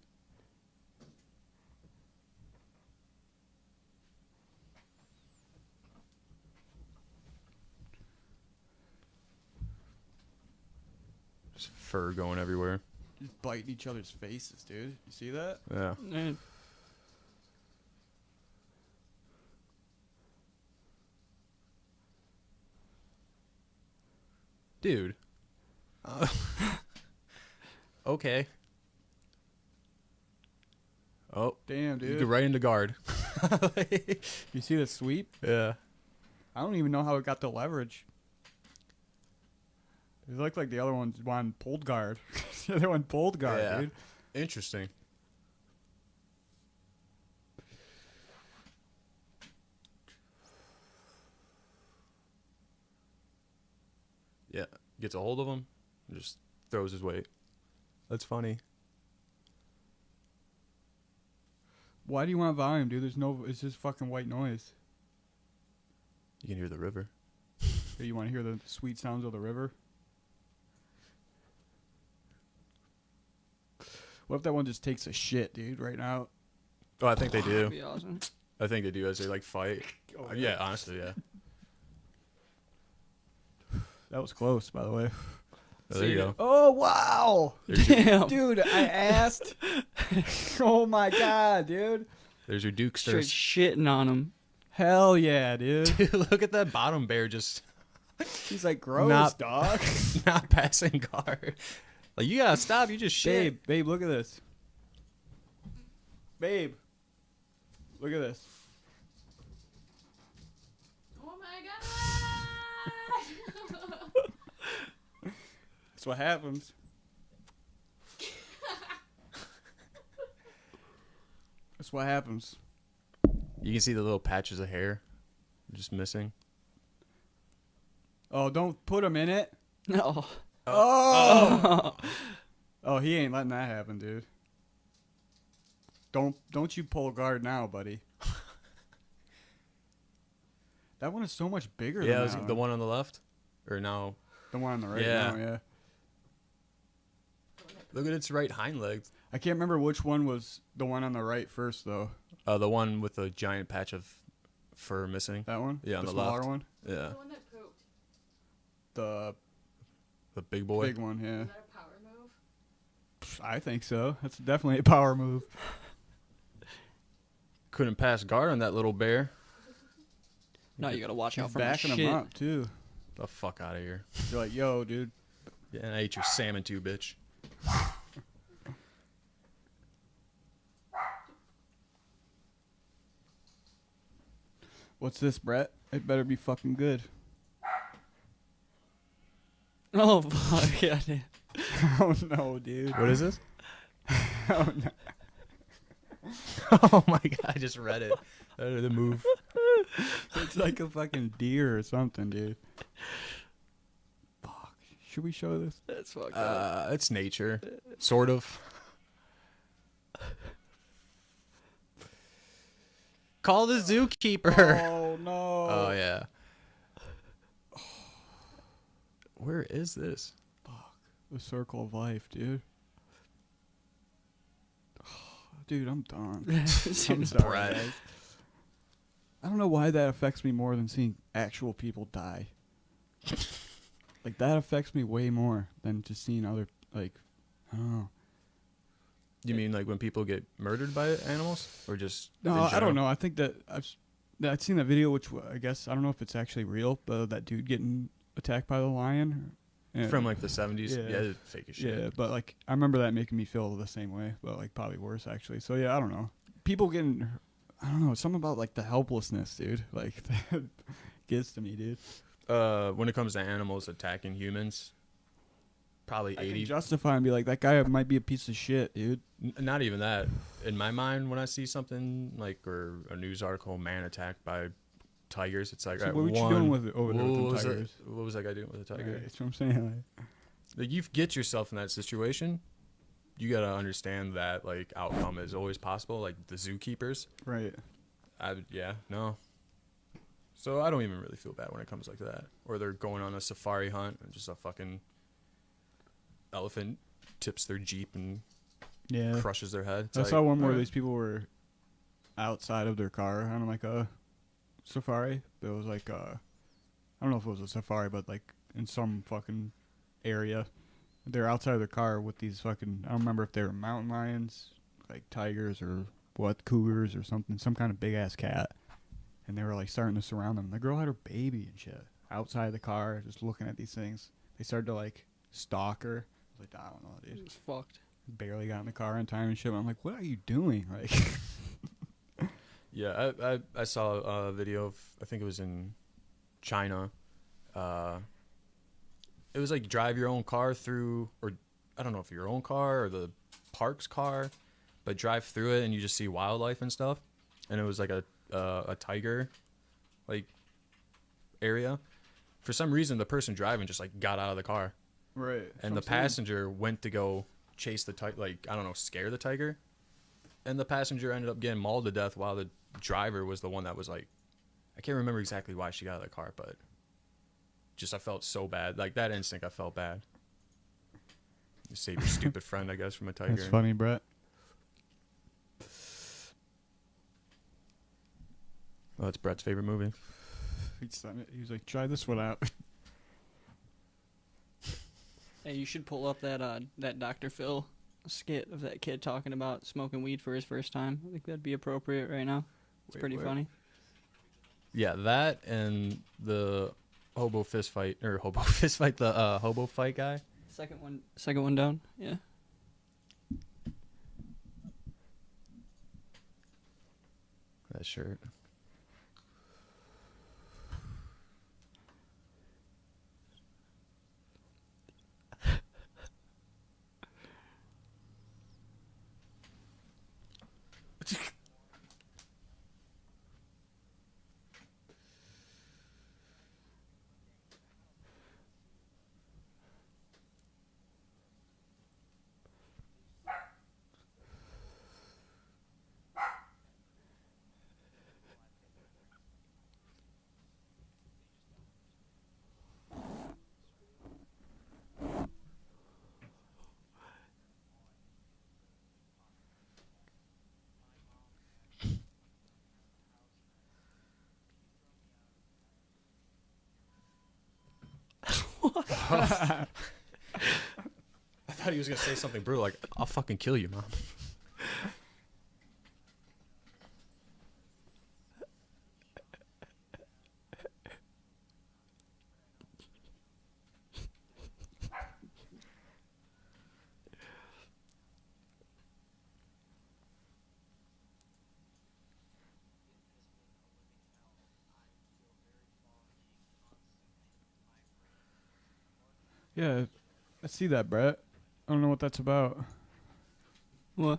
Just fur going everywhere. Just biting each other's faces, dude. You see that? Yeah. Man, Dude. Okay. Oh, Damn, you dude. go right into guard. You see the sweep? Yeah. I don't even know how it got the leverage. It looked like the other one pulled guard. The other one pulled guard, Yeah. dude. Interesting. Yeah. Gets a hold of him and just throws his weight. That's funny. Why do you want volume, dude? It's just fucking white noise. You can hear the river. Or you want to hear the sweet sounds of the river? What if that one just takes a shit, dude, right now? Oh, I think they that'd do. be awesome. I think they do as they like fight. Oh, Yeah, honestly, yeah. That was close, by the way. Oh, there you go. Oh, wow. Damn. Dude, I asked. Oh, my God, dude. There's your Straight Dukesters. shitting on him. Hell yeah, dude. Dude, look at that bottom bear just He's like, gross, Not- dog. not passing guard. Like, you gotta stop. You just shit. Babe, look at this. Babe, look at this. Oh my god! That's what happens. That's what happens. You can see the little patches of hair just missing. Oh, don't put him in it. No. Oh. Oh, he ain't letting that happen, dude. Don't you pull guard now, buddy. That one is so much bigger Yeah, than was that the one on the left? Or now? The one on the right Yeah. now, yeah. Look at its right hind leg. I can't remember which one was the one on the right first, though. The one with the giant patch of fur missing. That one? Yeah, on the the smaller left. one? Yeah, The one that pooped. The the big boy. big one, yeah. Is that a power move? I think so. That's definitely a power move. Couldn't pass guard on that little bear. No, you gotta watch out He's for my backing shit. him up, too. The fuck out of here. You're like, yo, dude. Yeah, and I ate your salmon too, bitch. What's this, Brett? It better be fucking good. Oh fuck yeah, dude. Oh, no, dude. What is this? Oh, no. Oh my god, I just read it. The move. It's like a fucking deer or something, dude. Fuck. Should we show this? That's fucked up. It's nature. Sort of. Call the zookeeper. Oh, no. Oh yeah. Where is this? Fuck. The circle of life, dude. Dude, I'm done. I'm sorry, Brett. guys. I don't know why that affects me more than seeing actual people die. Like, that affects me way more than just seeing other, like, I don't know. You mean like when people get murdered by animals, or just? No, in I don't general? know. I think that I've seen that video, which I guess, I don't know if it's actually real, but that dude getting attacked by the lion. And From like the 70s. Yeah. Yeah, it's fake as shit. yeah, but like, I remember that making me feel the same way, but like probably worse actually. So yeah, I don't know. People getting, I don't know, something about like the helplessness, dude. Like that gets to me, dude. When it comes to animals attacking humans, probably I 80. can justify and be like, that guy might be a piece of shit, dude. Not even that. In my mind, when I see something like, or a news article, man attacked by tigers, it's like, So all right, what you one, doing with it over there with them was tigers? what was that guy doing with a tiger? Right, that's what I'm saying. Like, you get yourself in that situation, you gotta understand that like outcome is always possible. Like the zookeepers, Right. no. So I don't even really feel bad when it comes like that. Or they're going on a safari hunt and just a fucking elephant tips their jeep and Yeah. crushes their head. It's I like, saw one where alright. these people were outside of their car on like a safari. There was like I don't know if it was a safari, but like in some fucking area. They're outside of their car with these fucking, I don't remember if they were mountain lions, like tigers or what, cougars or something, some kind of big ass cat. And they were like starting to surround them. The girl had her baby and shit outside the car, just looking at these things. They started to like stalk her. I was like, I don't know, dude. It's fucked. Barely got in the car in time and shit. I'm like, what are you doing? Like, Yeah, I saw a video of, I think it was in China. It was like drive your own car through, or I don't know if your own car or the park's car, but drive through it and you just see wildlife and stuff. And it was like a tiger, like, area. For some reason, the person driving just like got out of the car, right. and the passenger went to go chase the tiger, like, I don't know, scare the tiger. And the passenger ended up getting mauled to death while the driver was the one that was like, I can't remember exactly why she got out of the car, but just I felt so bad. Like that instinct, I felt bad. You save your stupid friend, I guess, from a tiger. That's funny, Brett. Oh, it's Brett's favorite movie. He was like, try this one out. Hey, you should pull up that Dr. Phil skit of that kid talking about smoking weed for his first time. I think that'd be appropriate right now. It's Wait, pretty what? funny. Yeah, that and the hobo fist fight, the hobo fight guy. Second one down. Yeah. That shirt. I thought he was gonna say something brutal, like, I'll fucking kill you, Mom. Yeah, I see that, Brett. I don't know what that's about. What?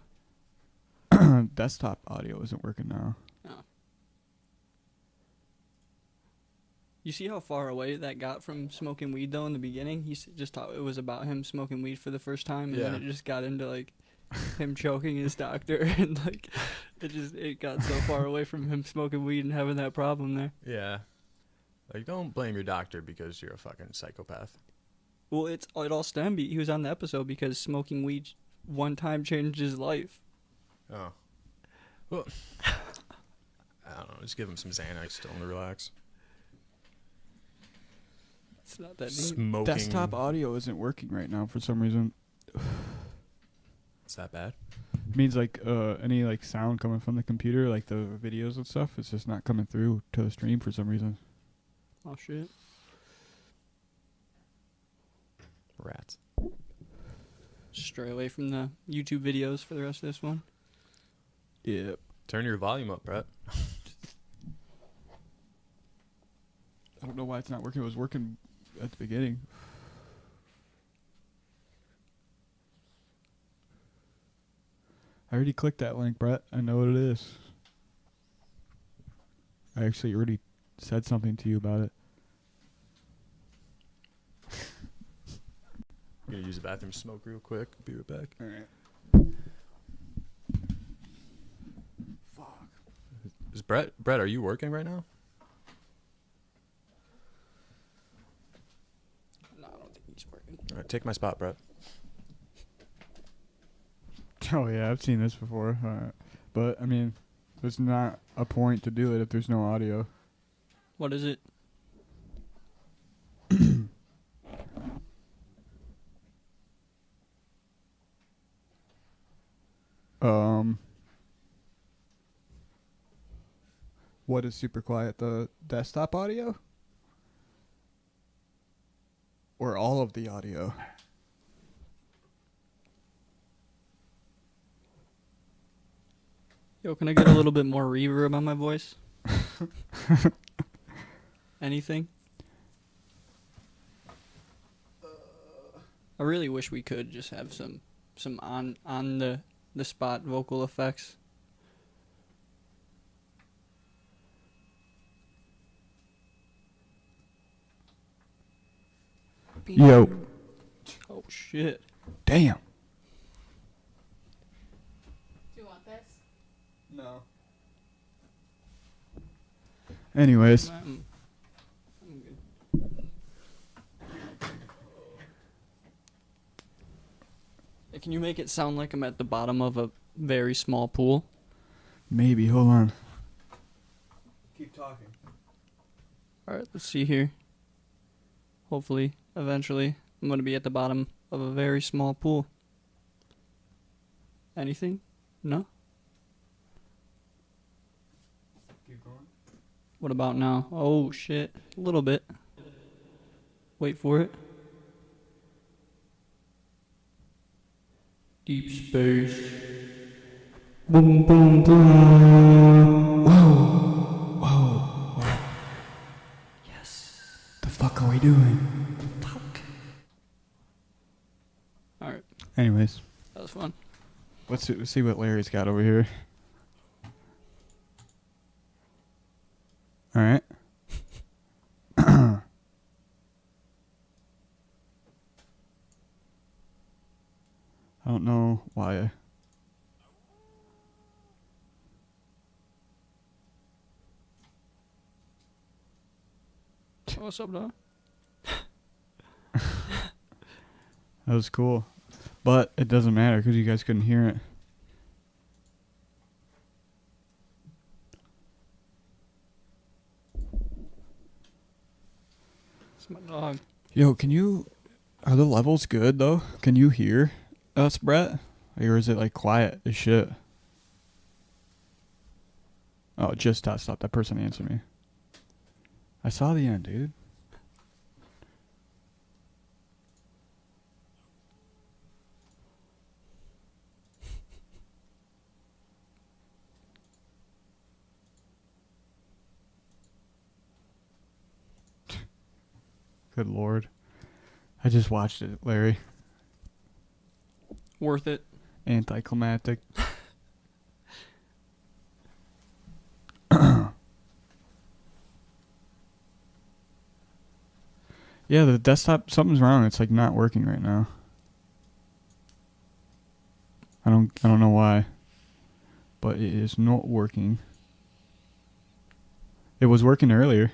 Desktop audio isn't working now. You see how far away that got from smoking weed though in the beginning? He just thought it was about him smoking weed for the first time, and then Yeah. it just got into like him choking his doctor, and like it got so far away from him smoking weed and having that problem there. Yeah. Like, don't blame your doctor because you're a fucking psychopath. Well, it all stemmed. He was on the episode because smoking weed one time changed his life. Oh. Well, I don't know. Just give him some Xanax. Tell him to relax. It's not that deep. Smoking. Desktop audio isn't working right now for some reason. Is that bad? It means like any like sound coming from the computer, like the videos and stuff, it's just not coming through to the stream for some reason. Oh shit. Rats. Stray away from the YouTube videos for the rest of this one. Yep. Turn your volume up, Brett. I don't know why it's not working. It was working at the beginning. I already clicked that link, Brett. I know what it is. I actually already said something to you about it. I'm gonna use the bathroom smoke real quick. Be right back. Alright. Fuck. Is Brett, are you working right now? No, I don't think he's working. All right, take my spot, Brett. Oh yeah, I've seen this before. But I mean, there's not a point to do it if there's no audio. What is it? What is super quiet? The desktop audio? Or all of the audio? Yo, can I get a little bit more reverb on my voice? Anything? I really wish we could just have some on the spot vocal effects. Yo. Oh shit. Damn. Do you want this? No. Anyways. I'm good. Hey, can you make it sound like I'm at the bottom of a very small pool? Maybe. Hold on. Keep talking. Alright, let's see here. Hopefully, eventually, I'm going to be at the bottom of a very small pool. Anything? No? Keep going. What about now? Oh shit. A little bit. Wait for it. Deep space. Boom, boom, boom. Whoa. Yes. The fuck are we doing? Fuck. Alright, Anyways, that was fun. let's see what Larry's got over here. All right. I don't know why. Oh, what's up, dog? That was cool. But it doesn't matter because you guys couldn't hear it. It's my dog. Yo, are the levels good though? Can you hear us, Brett? Or is it like quiet as shit? Oh, just stop. That person answered me. I saw the end, dude. Good lord. I just watched it, Larry. Worth it. Anticlimactic. Yeah, the desktop, something's wrong. It's like not working right now. I don't know why. But it is not working. It was working earlier.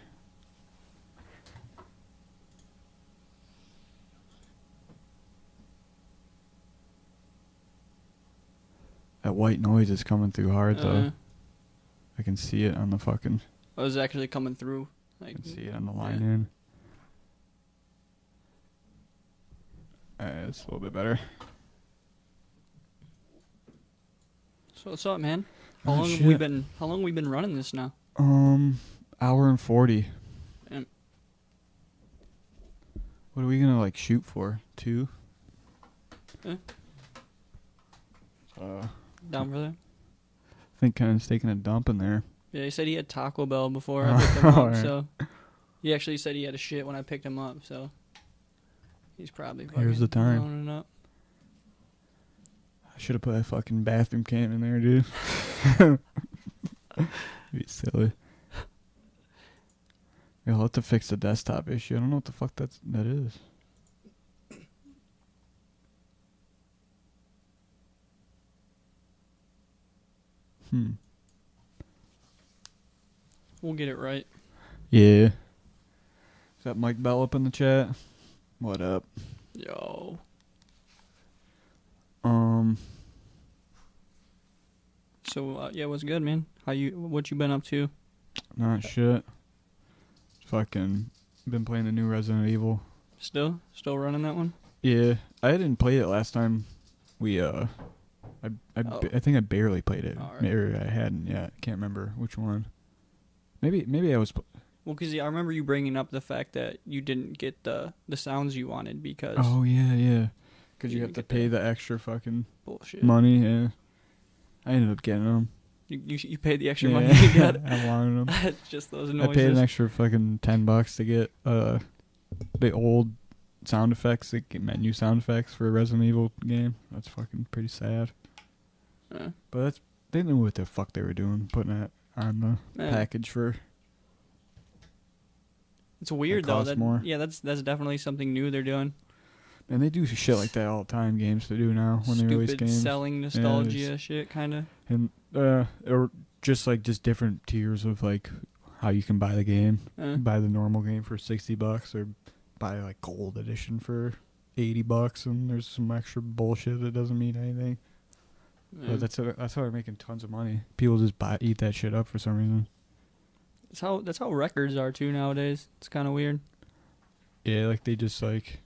That white noise is coming through hard though. Uh, I can see it on the fucking. I was actually coming through. I Like, can see it on the yeah. line in. It's a little bit better. So what's up, man? How Oh, long have we shit. been? How long we been running this now? Hour and 40. Damn. What are we gonna like shoot for? 2? Eh. Down for that? I think Ken's taking a dump in there. Yeah, he said he had Taco Bell before I picked him up. Alright. So he actually said he had a shit when I picked him up. So he's probably Here's the fucking time. blowing it up. I should have put a fucking bathroom can in there, dude. Be silly. Yeah, I'll have to fix the desktop issue. I don't know what the fuck that is. We'll get it right. Yeah. Is that Mike Bell up in the chat? What up? Yo. So yeah, what's good, man? What you been up to? Not shit. Fucking been playing the new Resident Evil. Still running that one? Yeah, I didn't play it last time. We I think I barely played it. Alright. Maybe I hadn't yet. Can't remember which one. Maybe I was. Well, because I remember you bringing up the fact that you didn't get the sounds you wanted because Oh yeah. Because you You have to get pay that. the extra fucking bullshit. money. Yeah. I ended up getting them. You paid the extra Yeah, money to get. I wanted them. It's just those I noises. paid an extra fucking $10 to get the old sound effects, the menu sound effects for a Resident Evil game. That's fucking pretty sad. But they knew what the fuck they were doing, putting that on the Yeah. package for. It's weird That though. costs more. Yeah, that's definitely something new they're doing. And they do shit like that all the time. Games to do now when they release Stupid games, selling nostalgia shit, kind of. and or just different tiers of like how you can buy the game. Buy the normal game for $60 or buy like gold edition for $80, and there's some extra bullshit that doesn't mean anything. But that's how they're making tons of money. People just eat that shit up for some reason. That's how records are too nowadays. It's kind of weird. Yeah, like they just like.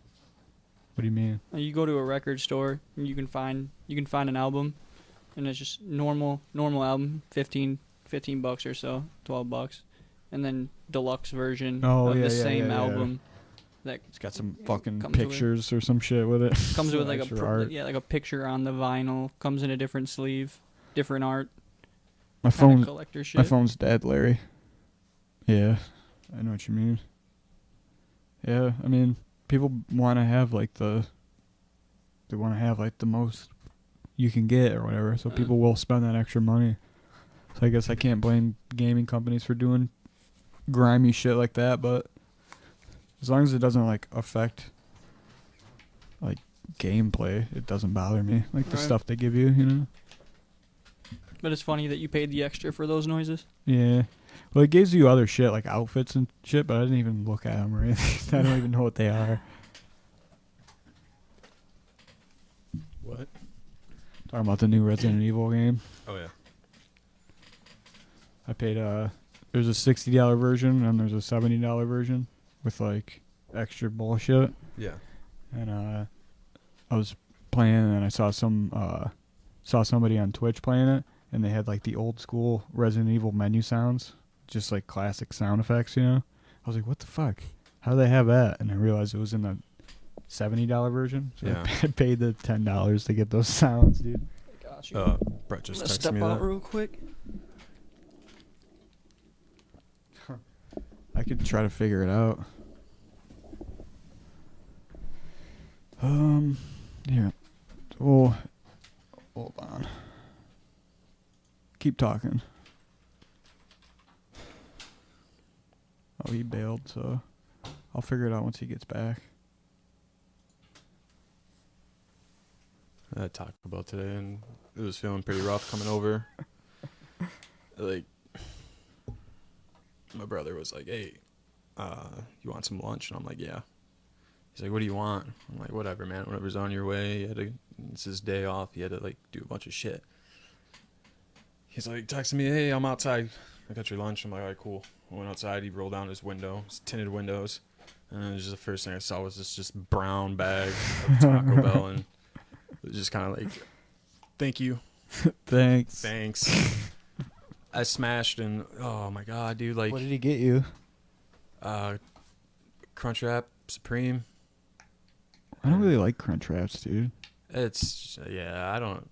What do you mean? You go to a record store and you can find an album, and it's just normal album, $15 or so, $12, and then deluxe version of the same album that It's got some fucking comes with- pictures or some shit with it. comes with like Extra a art. like a picture on the vinyl, comes in a different sleeve, different art, My kinda phone. collector shit. My phone's dead, Larry. Yeah, I know what you mean. Yeah, I mean, people want to have like the most you can get or whatever, so people will spend that extra money. So I guess I can't blame gaming companies for doing grimy shit like that, but as long as it doesn't like affect like gameplay, it doesn't bother me. Like the Right. stuff they give you, you know? But it's funny that you paid the extra for those noises. Yeah. Well, it gives you other shit like outfits and shit, but I didn't even look at them or anything. I don't even know what they are. What? Talking about the new Resident Evil game. Oh yeah. I paid there's a $60 version and there's a $70 version with like extra bullshit. Yeah. And I was playing and I saw somebody on Twitch playing it, and they had like the old school Resident Evil menu sounds, just like classic sound effects, you know. I was like, what the fuck? How do they have that? And I realized it was in the $70 version. So Yeah. I paid the $10 to get those sounds, dude. Got you. Brett just Let's texted step me out that. real quick. I could try to figure it out. Yeah. Oh, hold on. Keep talking. Oh, he bailed, so I'll figure it out once he gets back. I had Taco Bell today, and it was feeling pretty rough coming over. Like, my brother was like, "Hey, you want some lunch?" And I'm like, "Yeah." He's like, "What do you want?" I'm like, "Whatever, man. Whatever's on your way." It's his day off. He had to like do a bunch of shit. he's like texting me, hey, I'm outside. I got your lunch. I'm like, all right, cool. I went outside. He rolled down his window, his tinted windows. And then just the first thing I saw was this just brown bag of Taco Bell. And it was just kind of like, thank you. Thanks. I smashed and, oh my God, dude. Like, What did he get you? Crunchwrap Supreme. I don't really like Crunch Wraps, dude. It's, yeah, I don't.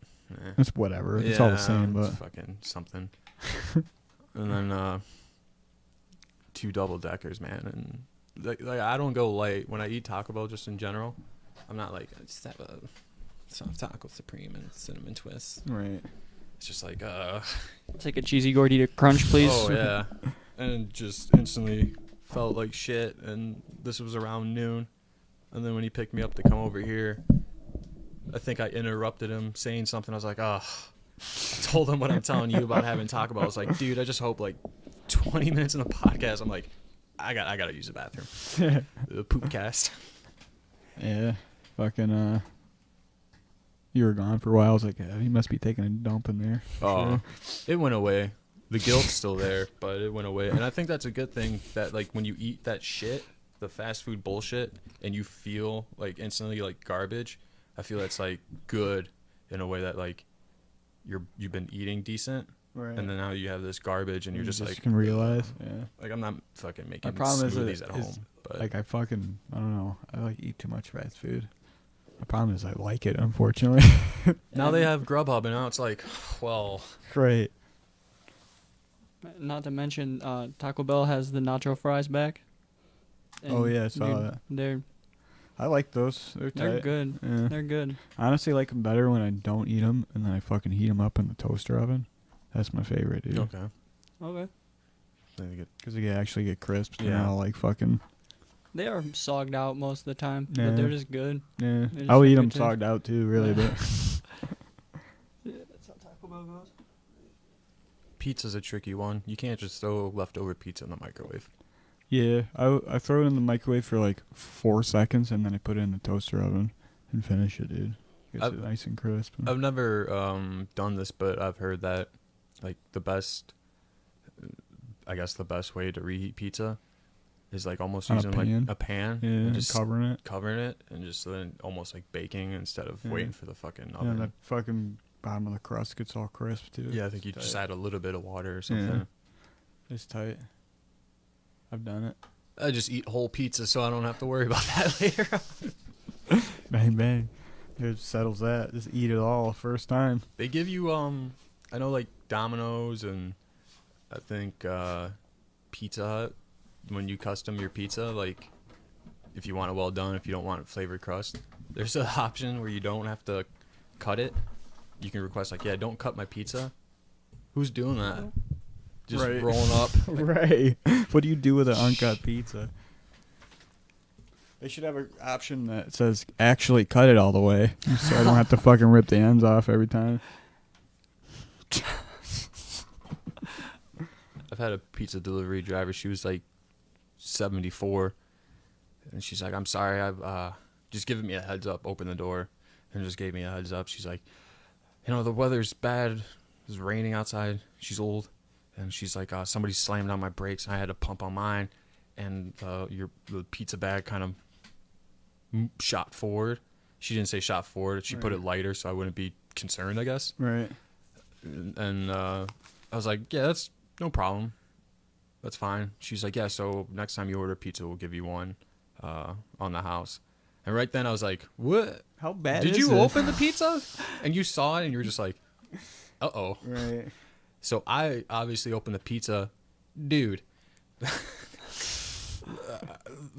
It's whatever. It's all the same, it's but fucking something. And then 2 double deckers, man. And like I don't go light when I eat Taco Bell. Just in general, I'm not like I just have a soft taco supreme and cinnamon twist. right. It's just like Take a cheesy gordita crunch, please. oh yeah, and just instantly felt like shit. And this was around noon. And then when he picked me up to come over here, I think I interrupted him saying something. I was like, I told him what I'm telling you about having Taco Bell. I was like, dude, I just hope like 20 minutes in the podcast, I'm like, I gotta use the bathroom. The poop cast. Yeah. Fucking, you were gone for a while. I was like, yeah, he must be taking a dump in there. Oh, it went away. The guilt's still there, but it went away. And I think that's a good thing that like when you eat that shit, the fast food bullshit, and you feel like instantly like garbage, I feel that's like good in a way that like you've been eating decent, Right. and then now you have this garbage, and you're just like can realize. Yeah. like I'm not fucking making problem is smoothies that at home, but Like I don't know. I like eat too much fast food. The problem is I like it, unfortunately. now they have Grubhub, and now it's like, well, Great. Not to mention, Taco Bell has the nacho fries back. Oh, yeah, I saw dude, that. They're I like those. They're tight. good. Yeah. They're good. I honestly like them better when I don't eat them and then I fucking heat them up in the toaster oven. That's my favorite, dude. okay. Okay. Because they actually get crisp. Yeah. Yeah. And I'll like fucking. They are sogged out most of the time, Yeah. but they're just good. Yeah. They just I'll have eat good them taste. sogged out too, really. Yeah. But Yeah, that's how Taco Bell goes. Pizza's a tricky one. You can't just throw leftover pizza in the microwave. yeah, I throw it in the microwave for like 4 seconds and then I put it in the toaster oven and finish it, dude. Gets I've- it nice and crisp. I've never done this, but I've heard that like the best way to reheat pizza is like almost On a using pan? like a pan Yeah, and and just covering it. covering it and just then almost like baking instead of Yeah. waiting for the fucking Yeah, oven. and the fucking bottom of the crust gets all crisp too. Yeah, I think you It's just tight. add a little bit of water or Yeah. something. It's tight. I've done it. I just eat whole pizza so I don't have to worry about that later. Bang bang. It settles that. Just eat it all first time. They give you I know like Domino's and I think Pizza Hut, when you custom your pizza, like if you want it well done, if you don't want flavored crust, there's an option where you don't have to cut it. You can request like, yeah, don't cut my pizza. Who's doing that? Just Right. rolling up. Right. What do you do with an uncut pizza? They should have an option that says actually cut it all the way, so I don't have to fucking rip the ends off every time. I've had a pizza delivery driver. She was like 74, and she's like, "I'm sorry, I've just giving me a heads up. Open the door," and just gave me a heads up. She's like, "You know, the weather's bad. It's raining outside." She's old, and she's like, "Somebody slammed on my brakes, and I had to pump on mine, and the pizza bag kind of shot forward." She didn't say shot forward. She put Right. it lighter, so I wouldn't be concerned, I guess. Right. And I was like, yeah, that's no problem. That's fine. She's like, yeah, so next time you order pizza, we'll give you one on the house. And right then I was like, what? How bad Did is you this? open the pizza? And you saw it and you were just like, uh-oh. Right. So I obviously opened the pizza. Dude.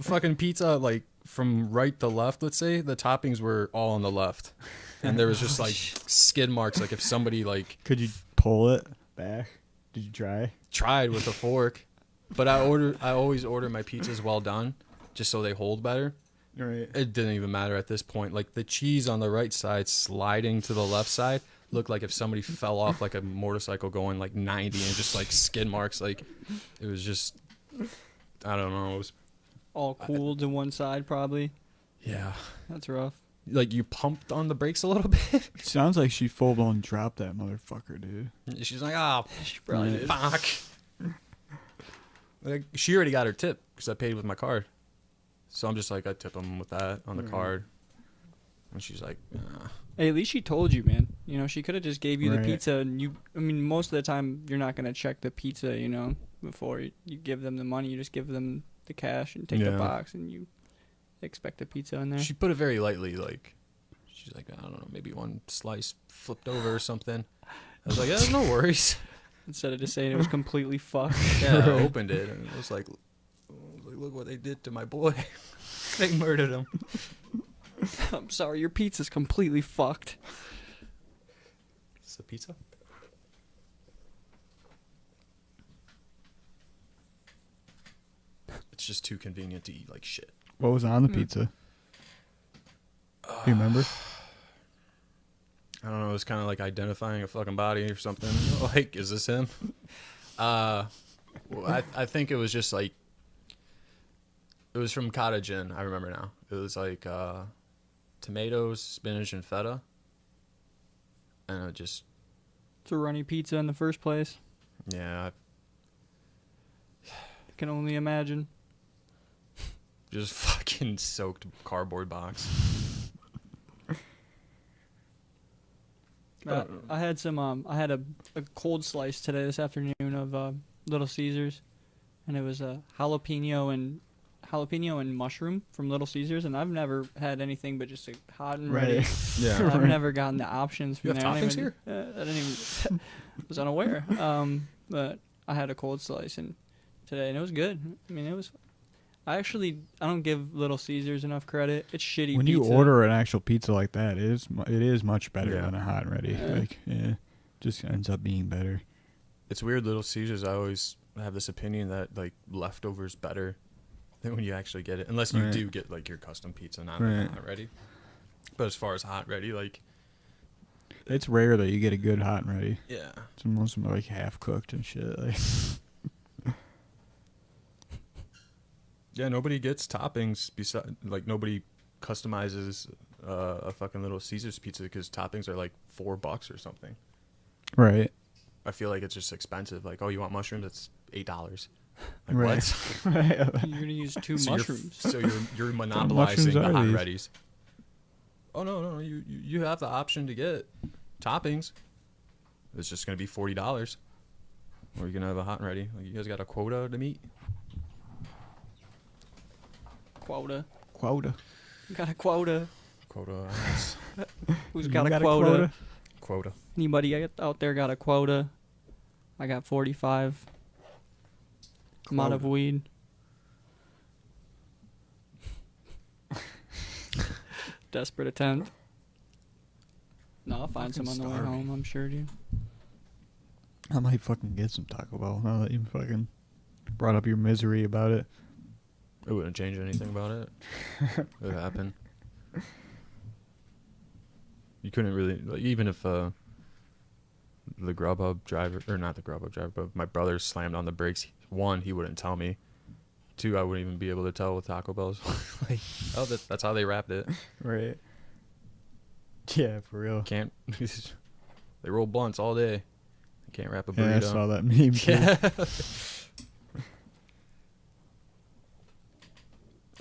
Fucking pizza, like, from right to left, let's say, the toppings were all on the left. And there was just, like, skid marks, like if somebody, like, Could you pull it back? Did you try? tried with a fork. But I always order my pizzas well done, just so they hold better. Right. It didn't even matter at this point. Like, the cheese on the right side sliding to the left side looked like if somebody fell off, like, a motorcycle going, like, 90 and just, like, skid marks. Like, it was just, I don't know. It was, All cooled to one side, probably. yeah. That's rough. like you pumped on the brakes a little bit. Sounds like she full blown dropped that motherfucker, dude. She's like, oh, She probably did. fuck. Like, she already got her tip because I paid with my card. So I'm just like, I tip them with that on the card. And she's like, Hey, at least she told you, man. You know, she could have just gave you the Right. pizza, and you. I mean, most of the time you're not gonna check the pizza, you know, before you give them the money. You just give them the cash and take the Yeah. box, and you expect the pizza in there. she put it very lightly. Like, she's like, I don't know, maybe one slice flipped over or something. I was like, yeah, no worries. Instead of just saying it was completely fucked. Yeah, I opened it and it was like, look what they did to my boy. They murdered him. I'm sorry, your pizza's completely fucked. It's a pizza? It's just too convenient to eat like shit. What was on the pizza? Do you remember? I don't know. It was kind of like identifying a fucking body or something. Like, is this him? Well, I think it was just like, it was from Cottage Inn. I remember now. It was like tomatoes, spinach, and feta. And it just, It's a runny pizza in the first place. yeah, I can only imagine. just fucking soaked cardboard box. I had some. I had a cold slice today this afternoon of Little Caesars, and it was a jalapeno and mushroom from Little Caesars, and I've never had anything but just hot and ready. Right. Yeah. I've never gotten the options from You have there. I toppings didn't even, I didn't even was unaware. But I had a cold slice and today, and it was good. I mean, it was. I don't give Little Caesars enough credit. It's shitty. When pizza. you order an actual pizza like that, it is much better Yeah. than a hot and ready. Yeah. Like, yeah, just ends up being better. It's weird, Little Caesars. I always have this opinion that like leftovers better than when you actually get it, unless you Right. do get like your custom pizza, not Right. hot ready. But as far as hot ready, like, It's rare that you get a good hot and ready. yeah, It's most of them are like half cooked and shit. Like, yeah, nobody gets toppings beside, like, nobody customizes a fucking Little Caesars pizza because toppings are like $4 or something. right. I feel like it's just expensive. Like, oh, you want mushrooms? It's $8. Like, Right. what? Right. You're gonna use two So mushrooms. So you're monopolizing the are hot these? readies. Oh no, you have the option to get toppings. It's just gonna be $40, or you're gonna have a hot and ready. Like, you guys got a quota to meet. Quota. Quota. Got a quota. Quota. Yes. Who's You got a got quota? Quota. Anybody out there got a quota? I got 45. I'm out of Quota. weed. Desperate attempt. No, I'll find some on Fucking the way starving. home, I'm sure, dude. I might fucking get some Taco Bell now that you fucking brought up your misery about it. It wouldn't change anything about it. It would happen. You couldn't really, like, even if the Grubhub driver, or not the Grubhub driver, but my brother slammed on the brakes. One, he wouldn't tell me. Two, I wouldn't even be able to tell with Taco Bell's. Like, oh, that's how they wrapped it. Right. Yeah, for real. Can't. They roll blunts all day. They can't wrap a Yeah, I burrito. saw that meme too. Yeah.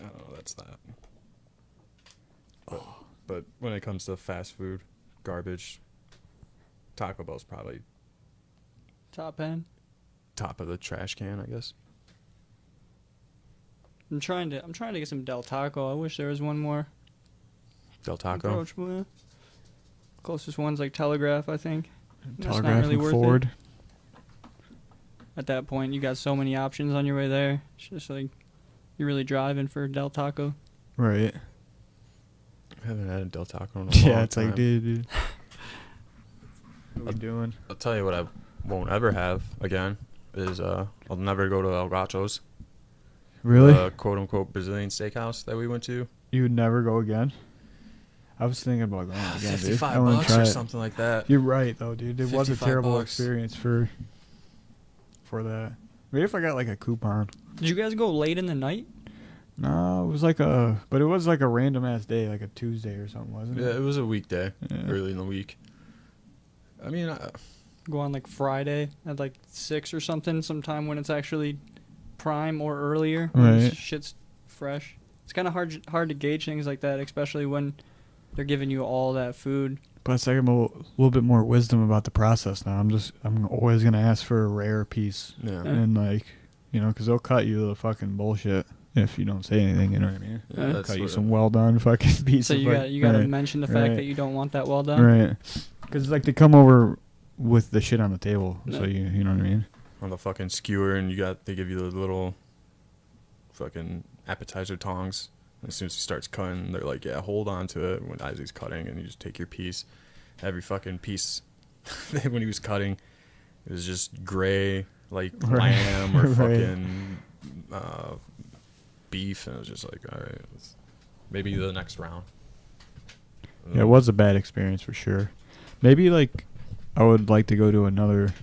Oh, that's that. But when it comes to fast food, garbage, Taco Bell's probably Top end. top of the trash can, I guess. I'm trying to get some Del Taco. I wish there was one more Del Taco. approachable. Yeah. Closest one's like Telegraph, I think. That's not Telegraph really and worth it. Ford. At that point, you got so many options on your way there. It's just like you're really driving for Del Taco. Right. I haven't had a Del Taco in a Yeah, long it's time. like, dude. What are we doing? I'll tell you what I won't ever have again is I'll never go to El Gacho's. Really? The quote-unquote Brazilian steakhouse that we went to. You would never go again? I was thinking about going again, dude. 55 I want to bucks try or it. something like that. You're right, though, dude. It was a 55 terrible bucks. experience for that. Maybe if I got like a coupon. Did you guys go late in the night? No, it was but it was like a random ass day, like a Tuesday or something, wasn't Yeah, it? it was a weekday, Yeah. early in the week. I mean, Go on like Friday at like 6 or something, sometime when it's actually prime or earlier. When Right. shit's fresh. It's kind of hard to gauge things like that, especially when they're giving you all that food. Plus, I have a little bit more wisdom about the process now. I'm always gonna ask for a rare piece, yeah. and like, because they'll cut you the fucking bullshit if you don't say anything. You know what I mean? Yeah, Yeah. that's Cut you what- some well done fucking piece. So of you got to right, mention the fact right. that you don't want that well done. right? Because like they come over with the shit on the table, so Yeah. you know what I mean? on the fucking skewer, and they give you the little fucking appetizer tongs. And as soon as he starts cutting, they're like, yeah, hold on to it as he's cutting, and you just take your piece. Every fucking piece when he was cutting, it was just gray, like Right. lamb or Right. fucking beef, and it was just like, all right, maybe the next round. Yeah, it was a bad experience for sure. Maybe like I would like to go to another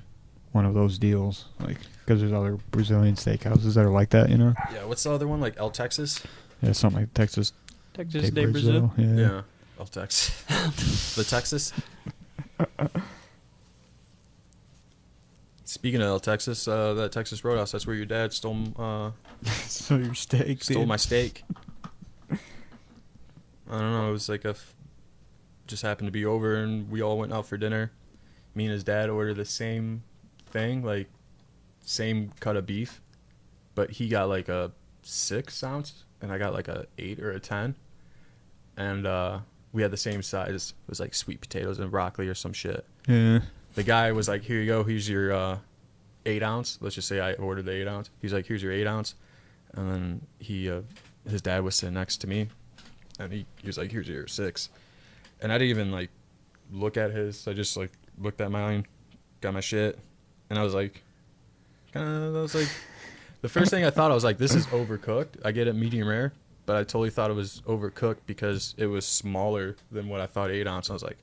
one of those deals, like because there's other Brazilian steakhouses that are like that, you know? Yeah, what's the other one? Like El Texas? Yeah, something like Texas Texas de de Brazil. Yeah. Yeah. El Texas. The Texas? Speaking of El Texas, that Texas Roadhouse, that's where your dad stole So your steak, stole dude. my steak. I don't know, it was like just happened to be over and we all went out for dinner. Me and his dad ordered the same thing, like same cut of beef, but he got like a 6 ounce and I got like a 8 or a 10. And we had the same size. It was like sweet potatoes and broccoli or some shit. Yeah. The guy was like, here you go, here's your 8 ounce. Let's just say I ordered the 8 ounce. He's like, here's your 8 ounce. And then his dad was sitting next to me. And he was like, here's your 6. And I didn't even like look at his. I just like looked at mine, got my shit. And I was like, the first thing I thought, I was like, this is overcooked. I get it medium rare. But I totally thought it was overcooked because it was smaller than what I thought 8 ounce. I was like,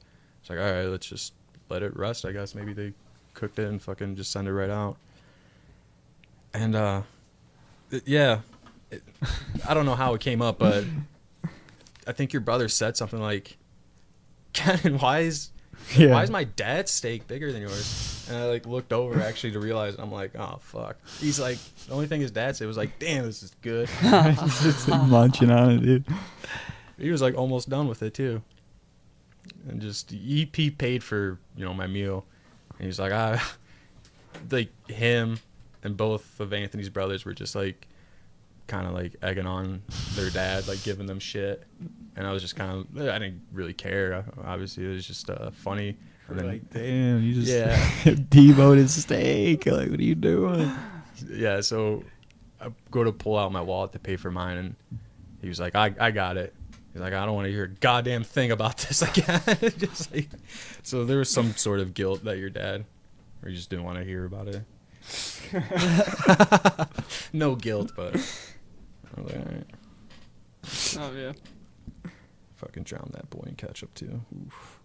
all right, let's just let it rest. I guess maybe they cooked it and fucking just send it right out. And I don't know how it came up, but I think your brother said something like, Ken, why is my dad's steak bigger than yours? And I like looked over actually to realize, I'm like, oh fuck. He's like, the only thing his dad said was like, damn, this is good. He's just munching on it, dude. He was like almost done with it too. And just he paid for, my meal. And he's like, like him and both of Anthony's brothers were just like kind of like egging on their dad, like giving them shit. And I was just kind of, I didn't really care. Obviously, it was just funny. And then, Like, damn, you just Yeah. devoted steak. Like, what are you doing? yeah, so I go to pull out my wallet to pay for mine, and he was like, I got it. He's like, I don't want to hear a goddamn thing about this again. Just like, so there was some sort of guilt that your dad, or you just didn't want to hear about it. No guilt, but I was like, all right. Oh yeah. Fucking drown that boy in ketchup too. Oof.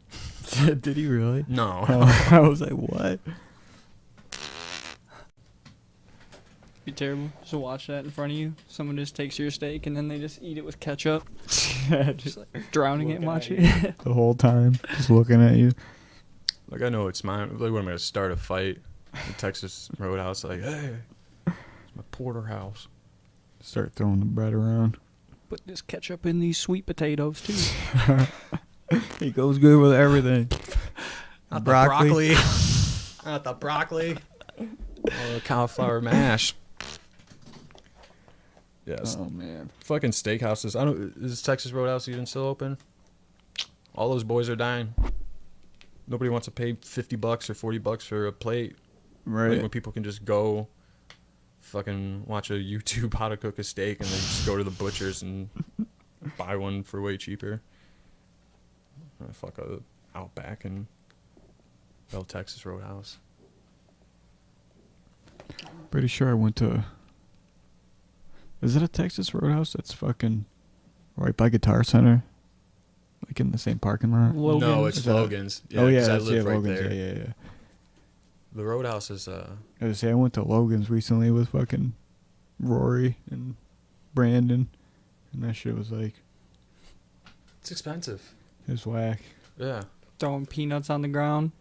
Did he really? No. I was like, what? Be terrible. Just watch that in front of you. Someone just takes your steak and then they just eat it with ketchup, just like drowning it and watching it. The whole time, just looking at you. Like, I know it's mine. Like, when I'm going to start a fight in Texas Roadhouse, like, hey, it's my porterhouse. Start throwing the bread around. Put this ketchup in these sweet potatoes too. It goes good with everything. Not the broccoli. Not the broccoli. Oh, the cauliflower mash. Yes. Oh man. Fucking steakhouses. Is Texas Roadhouse even still open? All those boys are dying. Nobody wants to pay $50 or $40 for a plate. Right. Like when people can just go fucking watch a YouTube how to cook a steak and then just go to the butcher's and buy one for way cheaper. Fuck Outback and El Texas Roadhouse. Pretty sure I went to. Is it a Texas Roadhouse that's fucking right by Guitar Center? Like in the same parking lot? Logan's. No, it's Is that- Logan's. oh yeah, 'cause I that's, live right Logan's. there. Yeah. The Roadhouse is I was say I went to Logan's recently with fucking Rory and Brandon. And that shit was like, It's expensive. it was whack. Yeah. Throwing peanuts on the ground.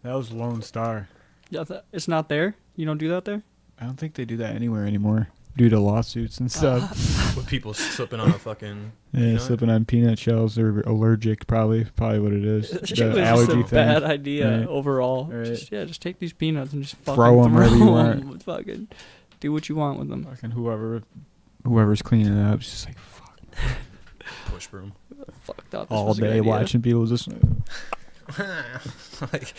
That was Lone Star. Yeah, it's not there. You don't do that there. I don't think they do that anywhere anymore due to lawsuits and stuff. With people slipping on a fucking. Yeah, peanut? slipping on peanut shells. They're allergic, probably what it is. It was The just allergy a bad thing. idea Right. overall. Right. Just take these peanuts and just fucking Throw 'em wherever you want. Fucking do what you want with them. Fucking whoever's cleaning it up, is just like fuck Push broom. Fucked up. This all was a good day idea. watching people just. Like,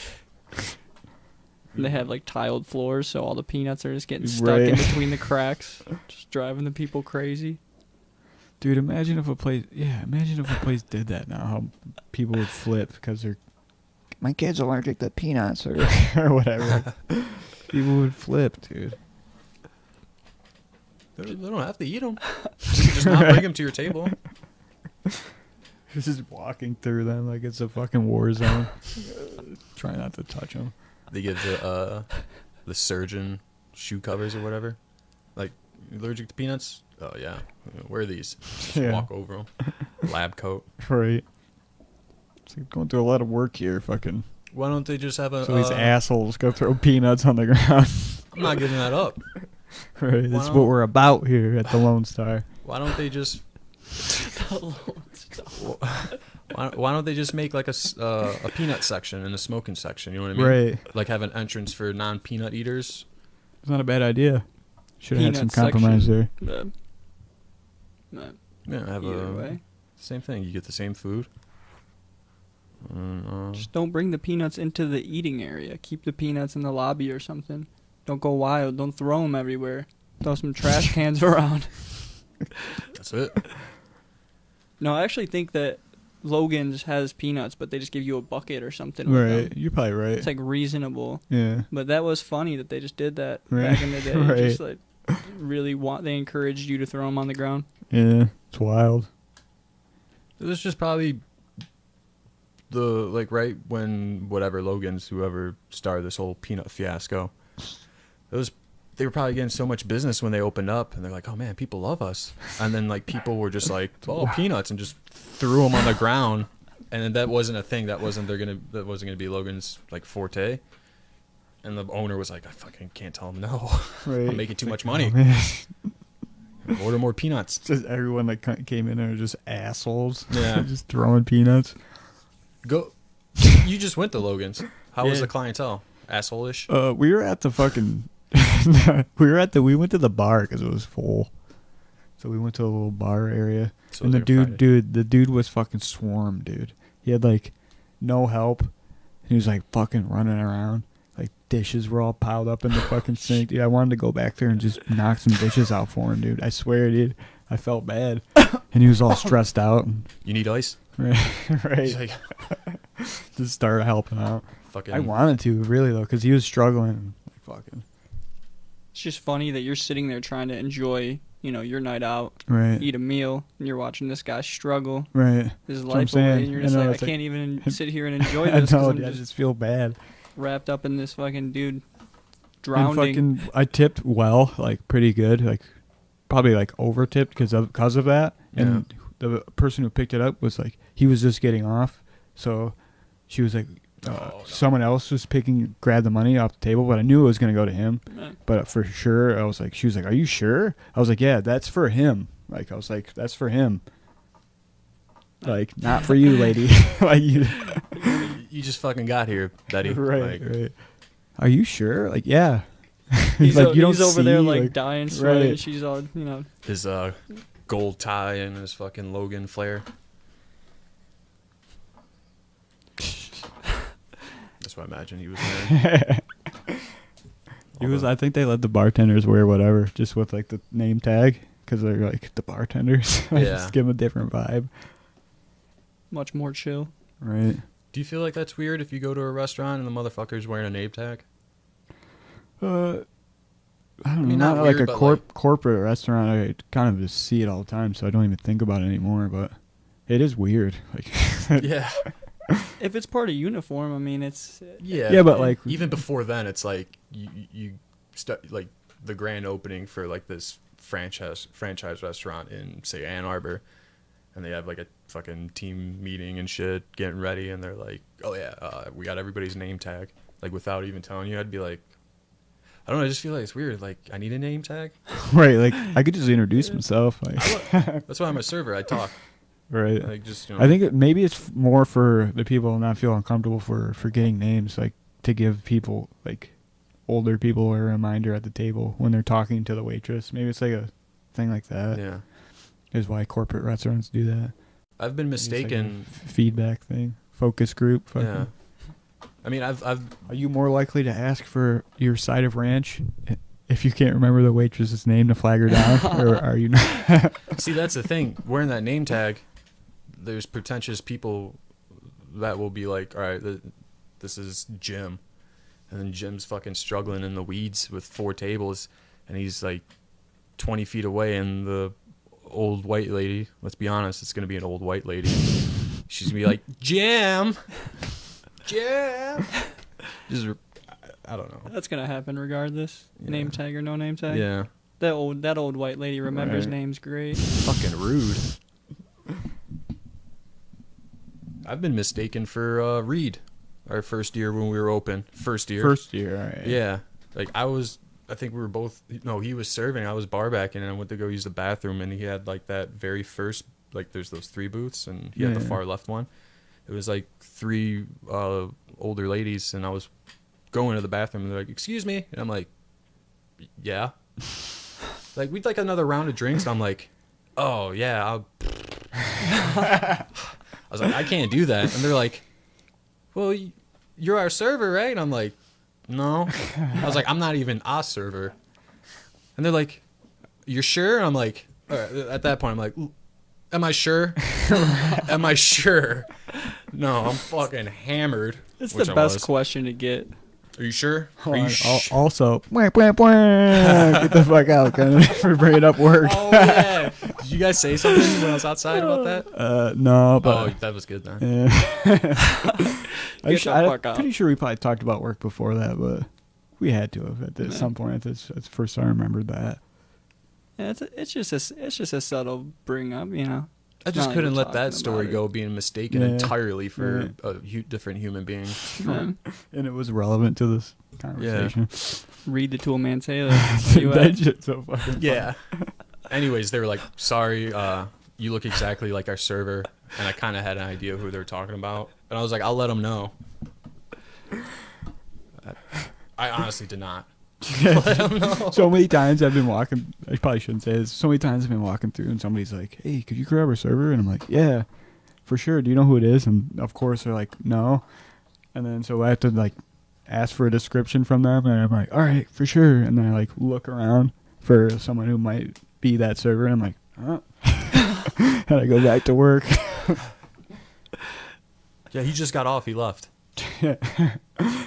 And they have like tiled floors, so all the peanuts are just getting stuck Right. in between the cracks, just driving the people crazy. Dude, imagine if a place did that now. How people would flip because they're My kid's allergic to peanuts. Or or whatever. People would flip, dude. they don't have to eat them. You can just not bring them to your table. Just walking through them like it's a fucking war zone. Try not to touch them. They give the surgeon shoe covers or whatever. Like, you allergic to peanuts? Oh yeah, wear these. Just Yeah. walk over them. Lab coat. Right. It's like going through a lot of work here, fucking. Why don't they just have a? So these assholes go throw peanuts on the ground. I'm not giving that up. Right. That's Why what not? we're about here at the Lone Star. Why don't they just? Why don't they just make like a peanut section and a smoking section? You know what I mean? Right. Like have an entrance for non-peanut eaters. It's not a bad idea. Should have had some Peanut compromise section. there. Yeah, have Either a way, same thing. You get the same food. just don't bring the peanuts into the eating area. Keep the peanuts in the lobby or something. Don't go wild. Don't throw them everywhere. Throw some trash cans around. That's it. No, I actually think that Logan's has peanuts, but they just give you a bucket or something. with Right. them. You're probably right. It's like reasonable. Yeah. But that was funny that they just did that Right. back in the day. Right. Just like really they encouraged you to throw them on the ground. Yeah. It's wild. It was just probably right when whoever started this whole peanut fiasco. They were probably getting so much business when they opened up, and they're like, "Oh man, people love us." And then like people were just like, "Oh, peanuts," and just threw them on the ground. And then that wasn't a thing. That wasn't gonna be Logan's like forte. And the owner was like, "I fucking can't tell him no. Right. I'm making too much Oh, money. man. Order more peanuts." Just everyone that came in there just assholes. Yeah. Just throwing peanuts. Go. You just went to Logan's. How was Yeah. the clientele? Asshole-ish. We were at the fucking. we went to the bar because it was full. So we went to a little bar area, So and the they were the dude was fucking swarmed, dude. He had like no help. He was like fucking running around. Like dishes were all piled up in the fucking sink. Dude, I wanted to go back there and just knock some dishes out for him, dude. I swear, dude. I felt bad, and he was all stressed out. And, You need ice? right, He's right. like, Just start helping out. fucking. I wanted to really though, because he was struggling. Like fucking. It's just funny that you're sitting there trying to enjoy, your night out, Right. eat a meal, and you're watching this guy struggle Right. his what I'm life away, saying. and you're I just know, like, I it's like- can't even sit here and enjoy I this because know, I'm dude, I just just feel bad. wrapped up in this fucking dude And drowning. fucking, I tipped well, like pretty good, like probably like over tipped because of that. And the person who picked it up was like, he was just getting off, so she was like, no. someone else was grabbed the money off the table, but I knew it was gonna go to him. Yeah. But for sure, I was like, she was like, "Are you sure?" I was like, "Yeah, that's for him." Like I was like, "That's for him." Like not for you, lady. Like you. You just fucking got here, Betty. Right, Like, right. Are you sure? Like, yeah. He's, like, you don't he's over there see, like dying, sweating. right. And she's all, his gold tie and his fucking Logan flare. That's what I imagine he was wearing. He was. I think they let the bartenders wear whatever, just with like the name tag, because they're like the bartenders. Like, Yeah. just give them a different vibe. much more chill. Right. Do you feel like that's weird if you go to a restaurant and the motherfucker's wearing a name tag? I don't know. mean, Not not like weird, a but, corporate restaurant. I kind of just see it all the time, so I don't even think about it anymore. But it is weird. Like, Yeah. If it's part of uniform, I mean, it's Yeah. yeah, but like, Even before then, it's like you start like the grand opening for like this franchise restaurant in, say, Ann Arbor, and they have like a fucking team meeting and shit, getting ready, and they're like, oh yeah, we got everybody's name tag, like without even telling you. I'd be like, I don't know, I just feel like it's weird. Like, I need a name tag. Right, like I could just introduce myself. Like, That's why I'm a server. I talk. right. Like, just, I think maybe it's more for the people not feel uncomfortable for forgetting names, like to give people, like older people, a reminder at the table when they're talking to the waitress. Maybe it's like a thing like that. Yeah. Is why corporate restaurants do that. I've been Maybe it's like a mistaken. feedback thing, focus group. Fucking. Yeah. I mean, I've Are you more likely to ask for your side of ranch if you can't remember the waitress's name to flag her down, or are you not? see, that's the thing. Wearing that name tag, there's pretentious people that will be like, all right, this is Jim, and then Jim's fucking struggling in the weeds with 4 tables, and he's like 20 feet away, and the old white lady, let's be honest, it's gonna be an old white lady. She's gonna be like, Jim. Just, I don't know. That's gonna happen regardless. Yeah. Name tag or no name tag. Yeah. That old white lady remembers Right. names great. Fucking rude. I've been mistaken for Reed, our first year when we were open. First year. First year, all right. Yeah. Like I think we were both, no, he was serving, I was bar backing, and I went to go use the bathroom, and he had like that very first, like there's those 3 booths, and he had the Yeah. far left one. It was like 3 older ladies, and I was going to the bathroom, and they're like, excuse me, and I'm like, yeah. Like, we'd like another round of drinks, and I'm like, oh yeah, I was like, I can't do that. And they're like, well, you're our server, right? And I'm like, no. I was like, I'm not even a server. And they're like, you're sure? And I'm like, all right, at that point, I'm like, am I sure? Am I sure? No, I'm fucking hammered. It's which the I best was. question to get. Are you sure? Are Hold you on. sh- Also, get the fuck out, kind of, for bringing up work. Oh, yeah. Did you guys say something when I was outside about that? No, Oh, but that was good then. I'm Get the fuck out. pretty sure we probably talked about work before that, but we had to have at some point. That's the first time I remembered that. Yeah, it's just a subtle bring up, you know. I just Not like couldn't we're let that talking story about it. go, being mistaken Yeah. entirely for Yeah. a different human being. Yeah. And it was relevant to this conversation. Read the Tool Man Taylor. That shit's so fucking funny. Yeah. Anyways, they were like, sorry, you look exactly like our server. And I kind of had an idea who they were talking about. And I was like, I'll let them know. I honestly did not. Let them know. So many times I've been walking. I probably shouldn't say this. So many times I've been walking through, and somebody's like, "Hey, could you grab our server?" And I'm like, "Yeah, for sure. Do you know who it is?" And of course they're like, "No." And then so I have to like ask for a description from them, and I'm like, "All right, for sure." And then I like look around for someone who might be that server, and I'm like, "Huh?" And I go back to work. Yeah, he just got off. He left.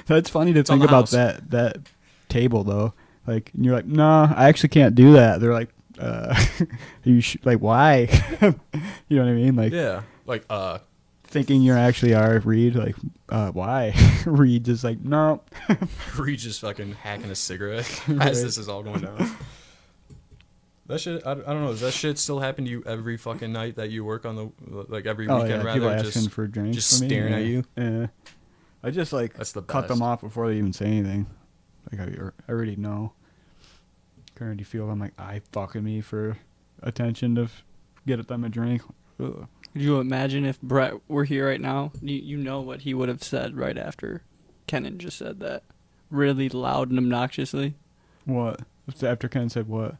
That's funny to on think the about house. that table though. Like, and you're like, no, I actually can't do that. They're like, like, why? You know what I mean? Like, Yeah. Like, thinking you actually are Reed. Like, why? Reed just like, no. Reed just fucking hacking a cigarette Right. as this is all going down. That shit, I don't know. Does that shit still happen to you every fucking night that you work on the, like every Oh weekend, yeah, people rather? asking Just for drinks. just from me, staring at yeah. you? Yeah. I just like That's the cut them best. off before they even say anything. Like I already know. Can already feel them like eye fucking me for attention to get them a drink. Ugh. Could you imagine if Brett were here right now? You know what he would have said right after Kenan just said that. Really loud and obnoxiously. What? After Ken said what?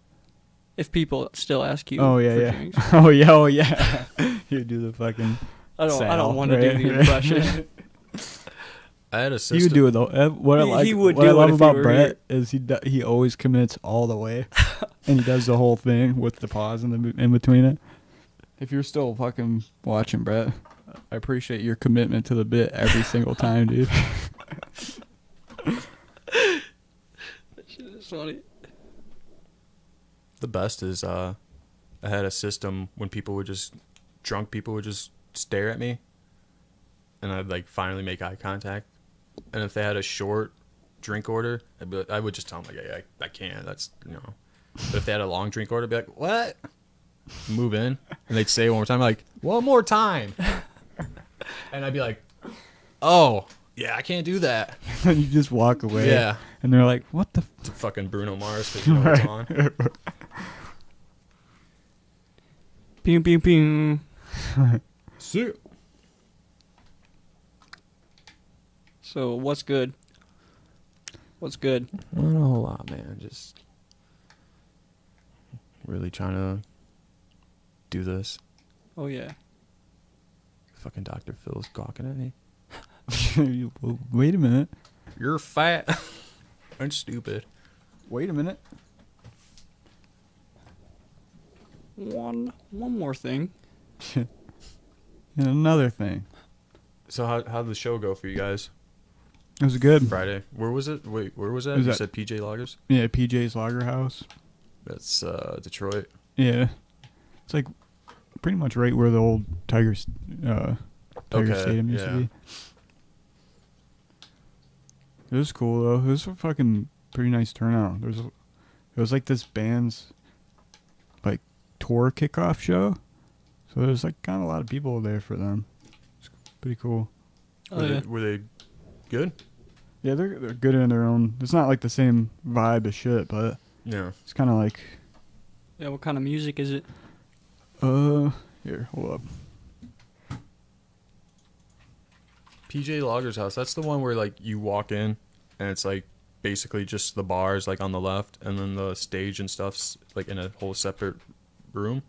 If people still ask you Oh yeah, for yeah. drinks. Oh yeah. You do the fucking. I don't Sal, want to do right? the impression. I had a sister. He would do it though. What I He- like, he would what I do it love if he about were Brett is he always commits all the way, and he does the whole thing with the pause in between it. If you're still fucking watching, Brett, I appreciate your commitment to the bit every single time, dude. It's funny. The best is I had a system when drunk people would just stare at me, and I'd like finally make eye contact. And if they had a short drink order, I would just tell them like, hey, I can't. That's, you know, But if they had a long drink order, I'd be like, what? Move in. And they'd say it one more time, like, one more time. And I'd be like, oh, yeah, I can't do that. And you just walk away. Yeah. And they're like, what the To fucking Bruno Mars because you know it's on. Pew pew pew. See? So what's good? What's good? Not a whole lot, man. Just really trying to do this. Oh yeah. Fucking Dr. Phil's gawking at me. Well, wait a minute. You're fat. I'm stupid. Wait a minute. One more thing. And another thing. So how'd the show go for you guys It was good. Friday? Where was it? Wait, where was that? Was You that- said PJ Loggers? Yeah, PJ's Lager House. That's Detroit. Yeah. It's like pretty much right where the old Tiger Okay, Stadium used to yeah. be. It was cool though. It was a fucking pretty nice turnout. It was like this band's like tour kickoff show. So there's like kind of a lot of people there for them. It's pretty cool. Oh yeah. Were they good? Yeah, they're good in their own. It's not like the same vibe as shit, but Yeah. it's kind of like Yeah. What kind of music is it? here, hold up. PJ Loggers house. That's the one where like you walk in and it's like basically just the bars like on the left and then the stage and stuff's like in a whole separate room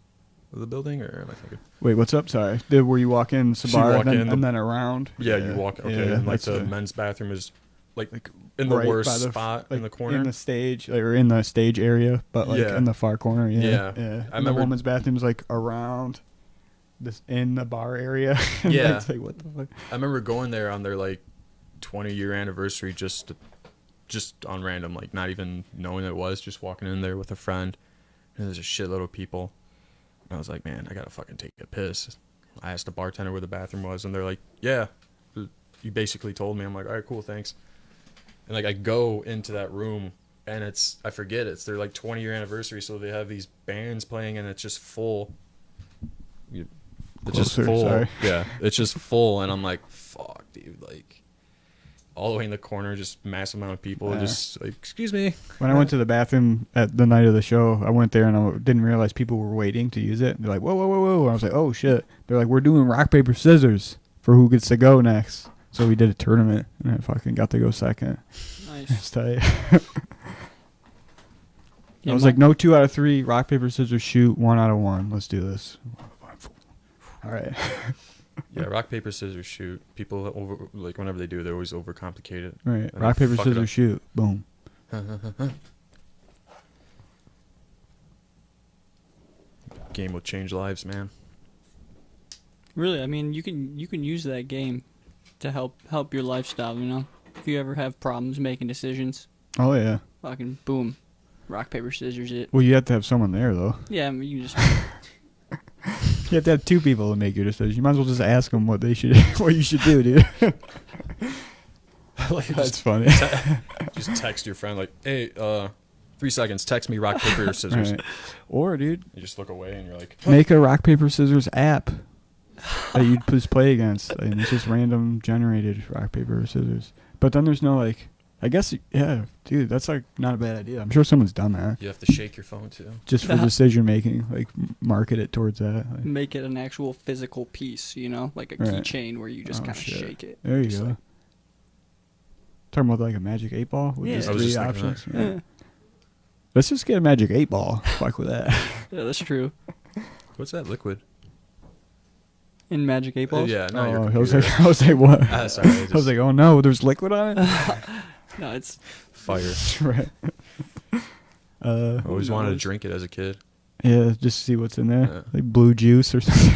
of the building, or am I thinking? Wait, what's up? Sorry. Where you walk in, So you Sabar, walk and, in, and then around. Yeah, you walk. Okay, and like that's the the- men's bathroom is like like in the right worst by the f- spot like in the corner. in the stage, like, or in the stage area, but like Yeah. in the far corner. Yeah, Yeah. yeah. I And the remember- woman's bathroom's like around this in the bar area. And Yeah. it's like what the fuck? I remember going there on their like 20-year anniversary just on random, like not even knowing it was, just walking in there with a friend, and there's a shitload of people. And I was like, man, I gotta fucking take a piss. I asked the bartender where the bathroom was, and they're like, yeah, you basically told me. I'm like, all right, cool, thanks. And like I go into that room, and I forget it's their like 20-year anniversary, so they have these bands playing, and it's just full. It's just Closer, full. sorry. Yeah, it's just full, and I'm like, fuck, dude, like all the way in the corner, just massive amount of people, Yeah. just like, excuse me. When I went to the bathroom at the night of the show, I went there and I didn't realize people were waiting to use it. They're like, whoa, whoa, whoa, whoa. And I was like, oh shit. They're like, we're doing rock, paper, scissors for who gets to go next. So we did a tournament, and I fucking got to go second. Nice. It's tight. Yeah, I was my- like, no 2 out of 3, rock, paper, scissors, shoot, 1 out of 1. Let's do this. All right. Yeah, rock paper scissors shoot. People over like whenever they do, they always overcomplicate it. All right. And Rock, they paper, fuck it scissors, up. shoot. Boom. Game will change lives, man. Really, I mean, you can use that game to help your lifestyle. You know, if you ever have problems making decisions, Oh, yeah. fucking boom, rock paper scissors it. Well, you have to have someone there, though. Yeah, I mean, you just You have to have 2 people to make your decision. You might as well just ask them what they should, what you should do, dude. Like, That's just, funny. just text your friend like, hey, 3 seconds, text me rock paper or scissors. Right. Or, dude, You just look away and you're like, make a rock, paper, scissors app that you just play against. And it's just random generated rock, paper, scissors. But then there's no, like, I guess, yeah, dude, that's, like, not a bad idea. I'm sure someone's done that. you have to shake your phone too. Just for decision making, like, market it towards that. Like, make it an actual physical piece. You know, like a Right. keychain where you just Oh, kind of shit. shake it. there you Just go. like- Talking about, like, a magic 8 ball with Yeah. just I was 3 just thinking options. that. Yeah. Let's just get a magic 8 ball. Fuck with that. Yeah, that's true. What's that liquid? In Magic 8 Balls? Yeah, not your Oh, I was computer. like, I was like, what? Ah, sorry, I I was like, oh no, there's liquid on it. No, it's fire. Right. I always wanted to knows? drink it as a kid. Yeah, just to see what's in there, Yeah. like blue juice or something.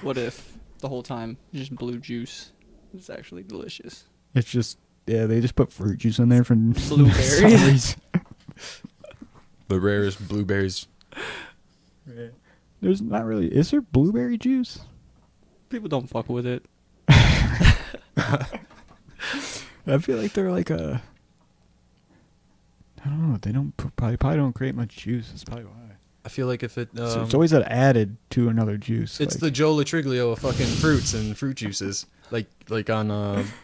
what if the whole time just blue juice is actually delicious. It's just, yeah, they just put fruit juice in there for Blueberries. some reason. The rarest blueberries. There's not really. Is there blueberry juice? People don't fuck with it. I feel like they're like a. I don't know. They don't probably don't create much juice. That's probably why. I feel like if it So it's always added to another juice. it's like, the Joe Latriglio of fucking fruits and fruit juices. Like on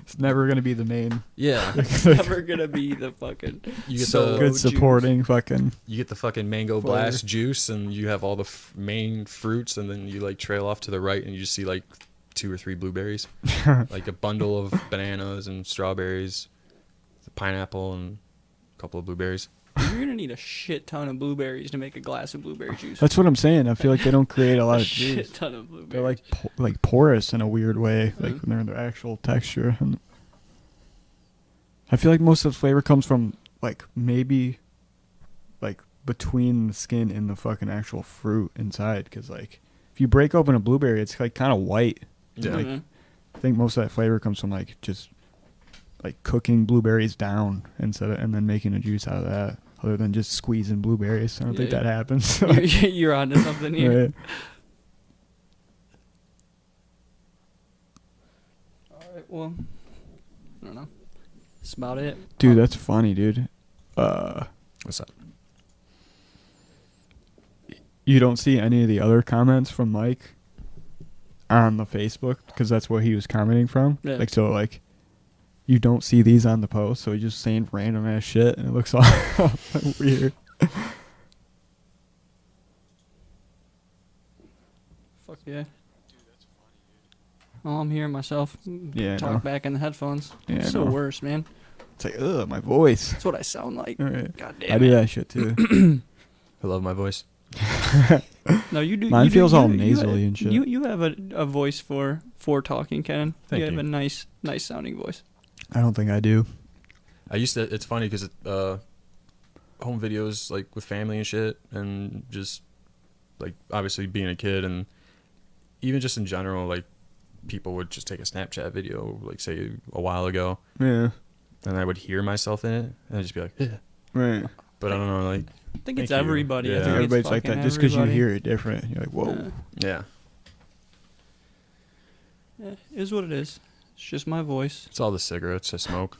It's never gonna be the main. yeah. Never gonna be the fucking. You get So the Good juice. supporting fucking. you get the fucking mango Flavor. blast juice, and you have all the main fruits, and then you like trail off to the right, and you just see like 2 or 3 blueberries, like a bundle of bananas and strawberries, pineapple, and a couple of blueberries. You're gonna need a shit ton of blueberries to make a glass of blueberry juice. That's what I'm saying. I feel like they don't create a lot a of juice. shit ton of blueberries. They're like porous in a weird way, like Mhm. when they're in their actual texture. And I feel like most of the flavor comes from like maybe like between the skin and the fucking actual fruit inside. Because like if you break open a blueberry, it's like kind of white. Yeah. Like, Mhm. I think most of that flavor comes from like just like cooking blueberries down and then making a juice out of that. Other than just squeezing blueberries, I don't think Yeah. that happens. You're onto something here. Right. All right. Well, I don't know. That's about it. Dude, that's funny, dude. What's that? You don't see any of the other comments from Mike on the Facebook because that's what he was commenting from. Yeah. Like, so, like, you don't see these on the post, so he's just saying random ass shit, and it looks all weird. Fuck yeah. Oh, I'm hearing myself Yeah, I talk know. back in the headphones. Yeah, It's I the know. worst, man. It's like, ugh, my voice. That's what I sound like. All right. God I damn do it. that shit too. I love my voice. No, you do. Mine you do- feels you- all you- nasally and shit. You have a voice for talking, Ken. Thank you have you. a nice sounding voice. I don't think I do. I used to. It's funny because home videos like with family and shit, and just like obviously being a kid, and even just in general, like people would just take a Snapchat video, like say a while ago, Yeah. and I would hear myself in it, and I'd just be like, yeah. Right. But I don't know, like I think it's Thank you. everybody. Yeah. I I think think it's everybody's like that. fucking Just because you everybody. hear it different, you're like, whoa. yeah, Yeah, it is what it is. It's just my voice. it's all the cigarettes I smoke.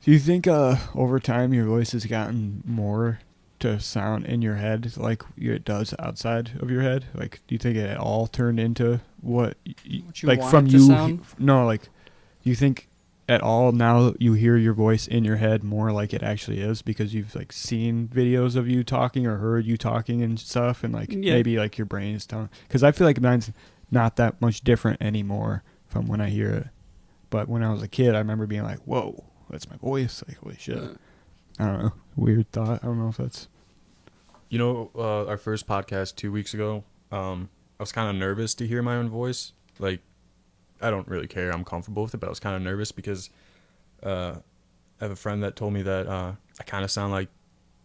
Do you think over time your voice has gotten more to sound in your head like it does outside of your head? Like, do you think it all turned into what, What you like want from it to you? sound? No, like, do you think at all now you hear your voice in your head more like it actually is because you've like seen videos of you talking or heard you talking and stuff, and like Yeah. maybe like your brain is telling? Because I feel like mine's not that much different anymore from when I hear it. But when I was a kid, I remember being like, "Whoa, that's my voice!" Like, holy shit. I don't know. Weird thought. I don't know if that's. You know, our first podcast 2 weeks ago, I was kind of nervous to hear my own voice. Like, I don't really care. I'm comfortable with it, but I was kind of nervous because I have a friend that told me that I kind of sound like,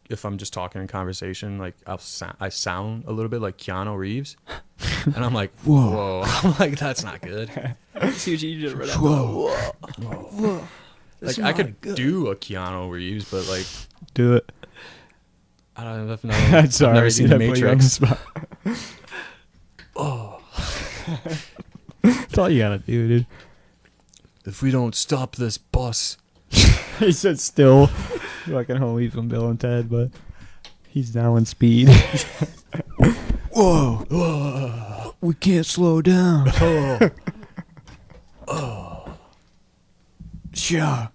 if I'm just talking in conversation, like I sound a little bit like Keanu Reeves. And I'm like, whoa. I'm like, that's not good. See what you did right now. Whoa. Whoa. Like, I could do a Keanu Reeves, but like, Do it. I don't know. I'm I've sorry. never seen dude, The I put you on the Matrix. spot. Oh, That's all you gotta do, dude. if we don't stop this bus. He said still. Fucking homie from Bill and Ted, but he's now in speed. Whoa. Whoa. We can't slow down. Sure.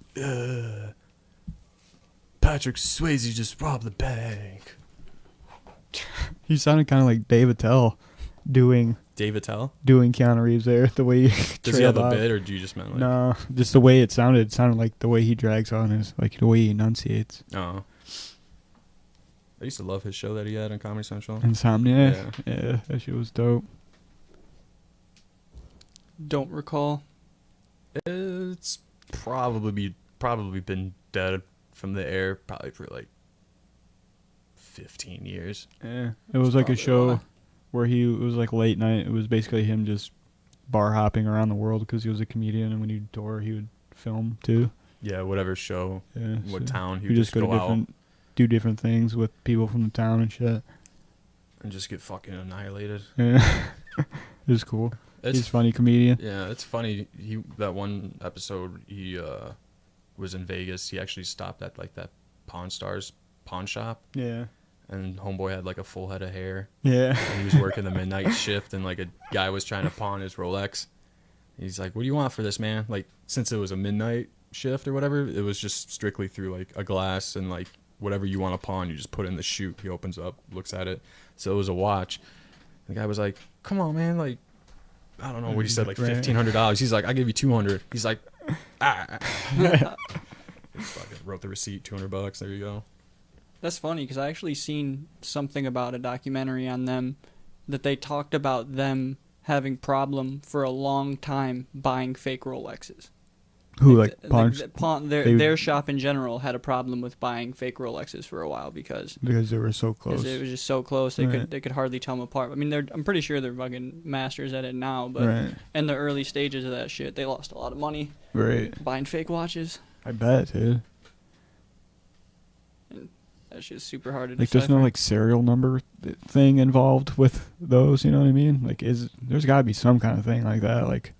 Patrick Swayze just robbed the bank. He sounded kind of like Dave Attell doing Dave Attell? Keanu Reeves there. The way he Does he have trailed a off. bit, or do you just meant like? No, just the way it sounded. It sounded like the way he drags on his, like the way he enunciates. Oh. I used to love his show that he had on Comedy Central. Insomnia. Yeah, that shit was dope. Don't recall. It's probably been dead from the air probably for like 15 years. Yeah, it was like a probably show why. where it was like late night. It was basically him just bar hopping around the world because he was a comedian, and when he'd tour, he would film too. Yeah, whatever show, Yeah, what so town he he would just just go go to out do different things with people from the town and shit. and just get fucking annihilated. Yeah, it was cool. He's It's a funny comedian. yeah, it's funny. That one episode he was in Vegas. He actually stopped at like that Pawn Stars pawn shop, Yeah. and homeboy had like a full head of hair. Yeah. And he was working the midnight shift, and like a guy was trying to pawn his Rolex. He's like, "What do you want for this, man?" Like, since it was a midnight shift or whatever, it was just strictly through like a glass, and like whatever you want to pawn, you just put in the chute. He opens up, looks at it. So it was a watch. The guy was like, "Come on, man, like, I don't know what he said, like Right. $1,500." He's like, "I'll give you 200." He's like, "Ah." He fucking wrote the receipt, $200. There you go. That's funny because I actually seen something about a documentary on them that they talked about them having problem for a long time buying fake Rolexes. Who like punch Their shop in general had a problem with buying fake Rolexes for a while because because they were so close. it was just so close they Right. could hardly tell them apart. I mean, I'm pretty sure they're fucking masters at it now, but Right. in the early stages of that shit, they lost a lot of money Right. buying fake watches. I bet, dude. That shit's super hard to Like, decipher. there's no like serial number thing involved with those. You know what I mean? Like, there's got to be some kind of thing like that, like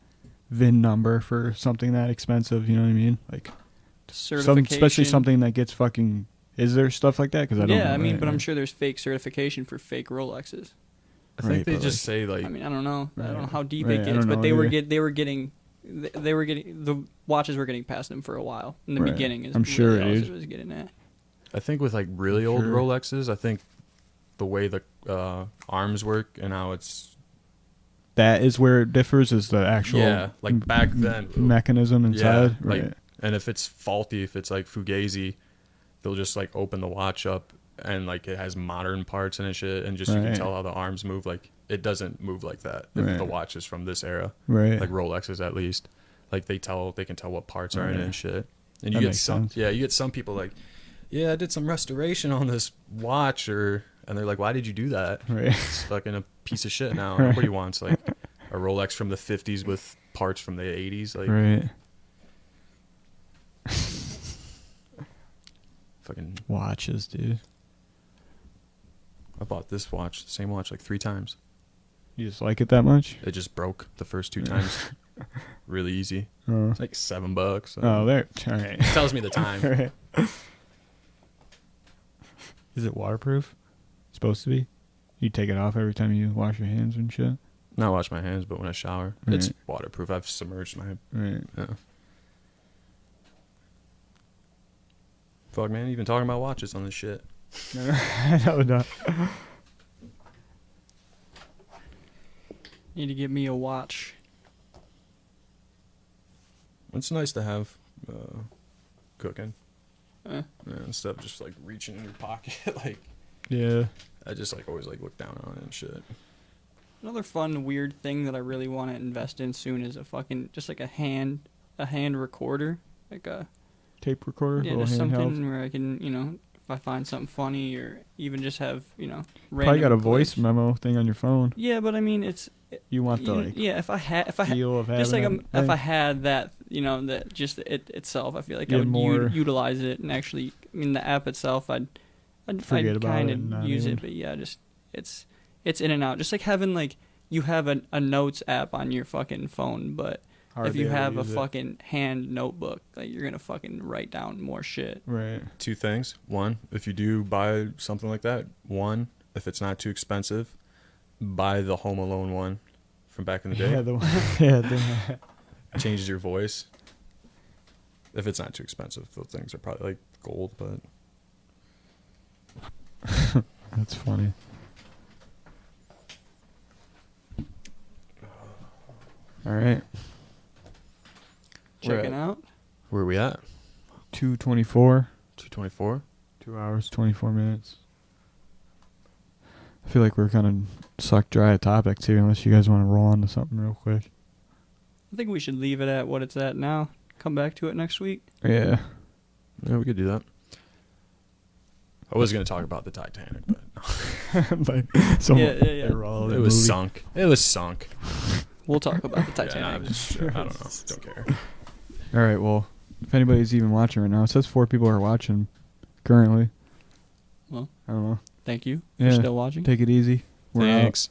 VIN number for something that expensive. You know what I mean? Like, especially something that gets fucking. Is there stuff like that? Because I don't. Yeah, know, I mean, right, but I'm right. sure there's fake certification for fake Rolexes. I think Right, they but, just say like, I mean, I don't know. I don't know Right. how deep Right, it I gets, don't but know they were either. getting the watches were getting past them for a while in the Right. beginning. Is I'm sure, really all dude. it was getting at. I think with like really old Sure. Rolexes, I think the way the arms work and how it's That is where it differs. Is the actual like back then mechanism inside, like, right? and if it's faulty, if it's like fugazi, they'll just like open the watch up and like it has modern parts and shit, and just you can Right. tell how the arms move. Like it doesn't move like that if Right. the watch is from this era, Right. like Rolexes at least. Like they can tell what parts are in it Right. and shit. And That you get makes some sense. you get some people like, yeah, I did some restoration on this watch, and they're like, why did you do that? Right. It's fucking a piece of shit now. Right. Nobody wants like a Rolex from the 50s with parts from the 80s. Like Right. fucking, Watches, dude. I bought this watch, the same watch, like 3 times. You just like it that much? It just broke the first 2 times. Really easy. Oh. It's like $7. So Oh, there. All right. it tells me the time. Right. Is it waterproof? Supposed to be. You take it off every time you wash your hands and shit. Not wash my hands, but when I shower, it's waterproof. I've submerged my. Right. Yeah. Fuck, man, you've been talking about watches on this shit. No. Need to get me a watch. It's nice to have cooking. Eh. Yeah, instead of just like reaching in your pocket. Like Yeah. I just like always like look down on it and shit. Another fun weird thing that I really want to invest in soon is a fucking just like a hand recorder, like a Tape recorder. yeah, little just handheld. something where I can if I find something funny or even just have Probably random got a voice clips. memo thing on your phone. Yeah, but I mean You want the like yeah, if I had feel of having just like it. if I had that that just it itself, I feel like I Yeah, would more- utilize it and actually the app itself I'd Forget about kind it and of not use even- it, but yeah, just it's in and out, just like having like you have a notes app on your fucking phone, but if hardly you ever have a use it. fucking hand notebook, like you're gonna fucking write down more shit. Right. 2 things. 1, if you do buy something like that, if it's not too expensive, buy the Home Alone one from back in the day. Yeah. The one. Yeah. It changes your voice. If it's not too expensive, those things are probably like gold, but That's funny. All right. We're Checking at out. where are we at? 2:24. 224. 2 hours 24 minutes. I feel like we're kind of sucked dry at topics here, unless you guys want to roll on to something real quick. I think we should leave it at what it's at now. Come back to it next week. Yeah. Yeah, we could do that. I was gonna talk about the Titanic, but Like, so Yeah. they were all in it the was movie. sunk. It was sunk. We'll talk about the Yeah, Titanic. I don't know. Don't care. All right. Well, if anybody's even watching right now, it says 4 people are watching currently. Well. I don't know. Thank you Yeah. for still watching. Take it easy. We're out. Thanks.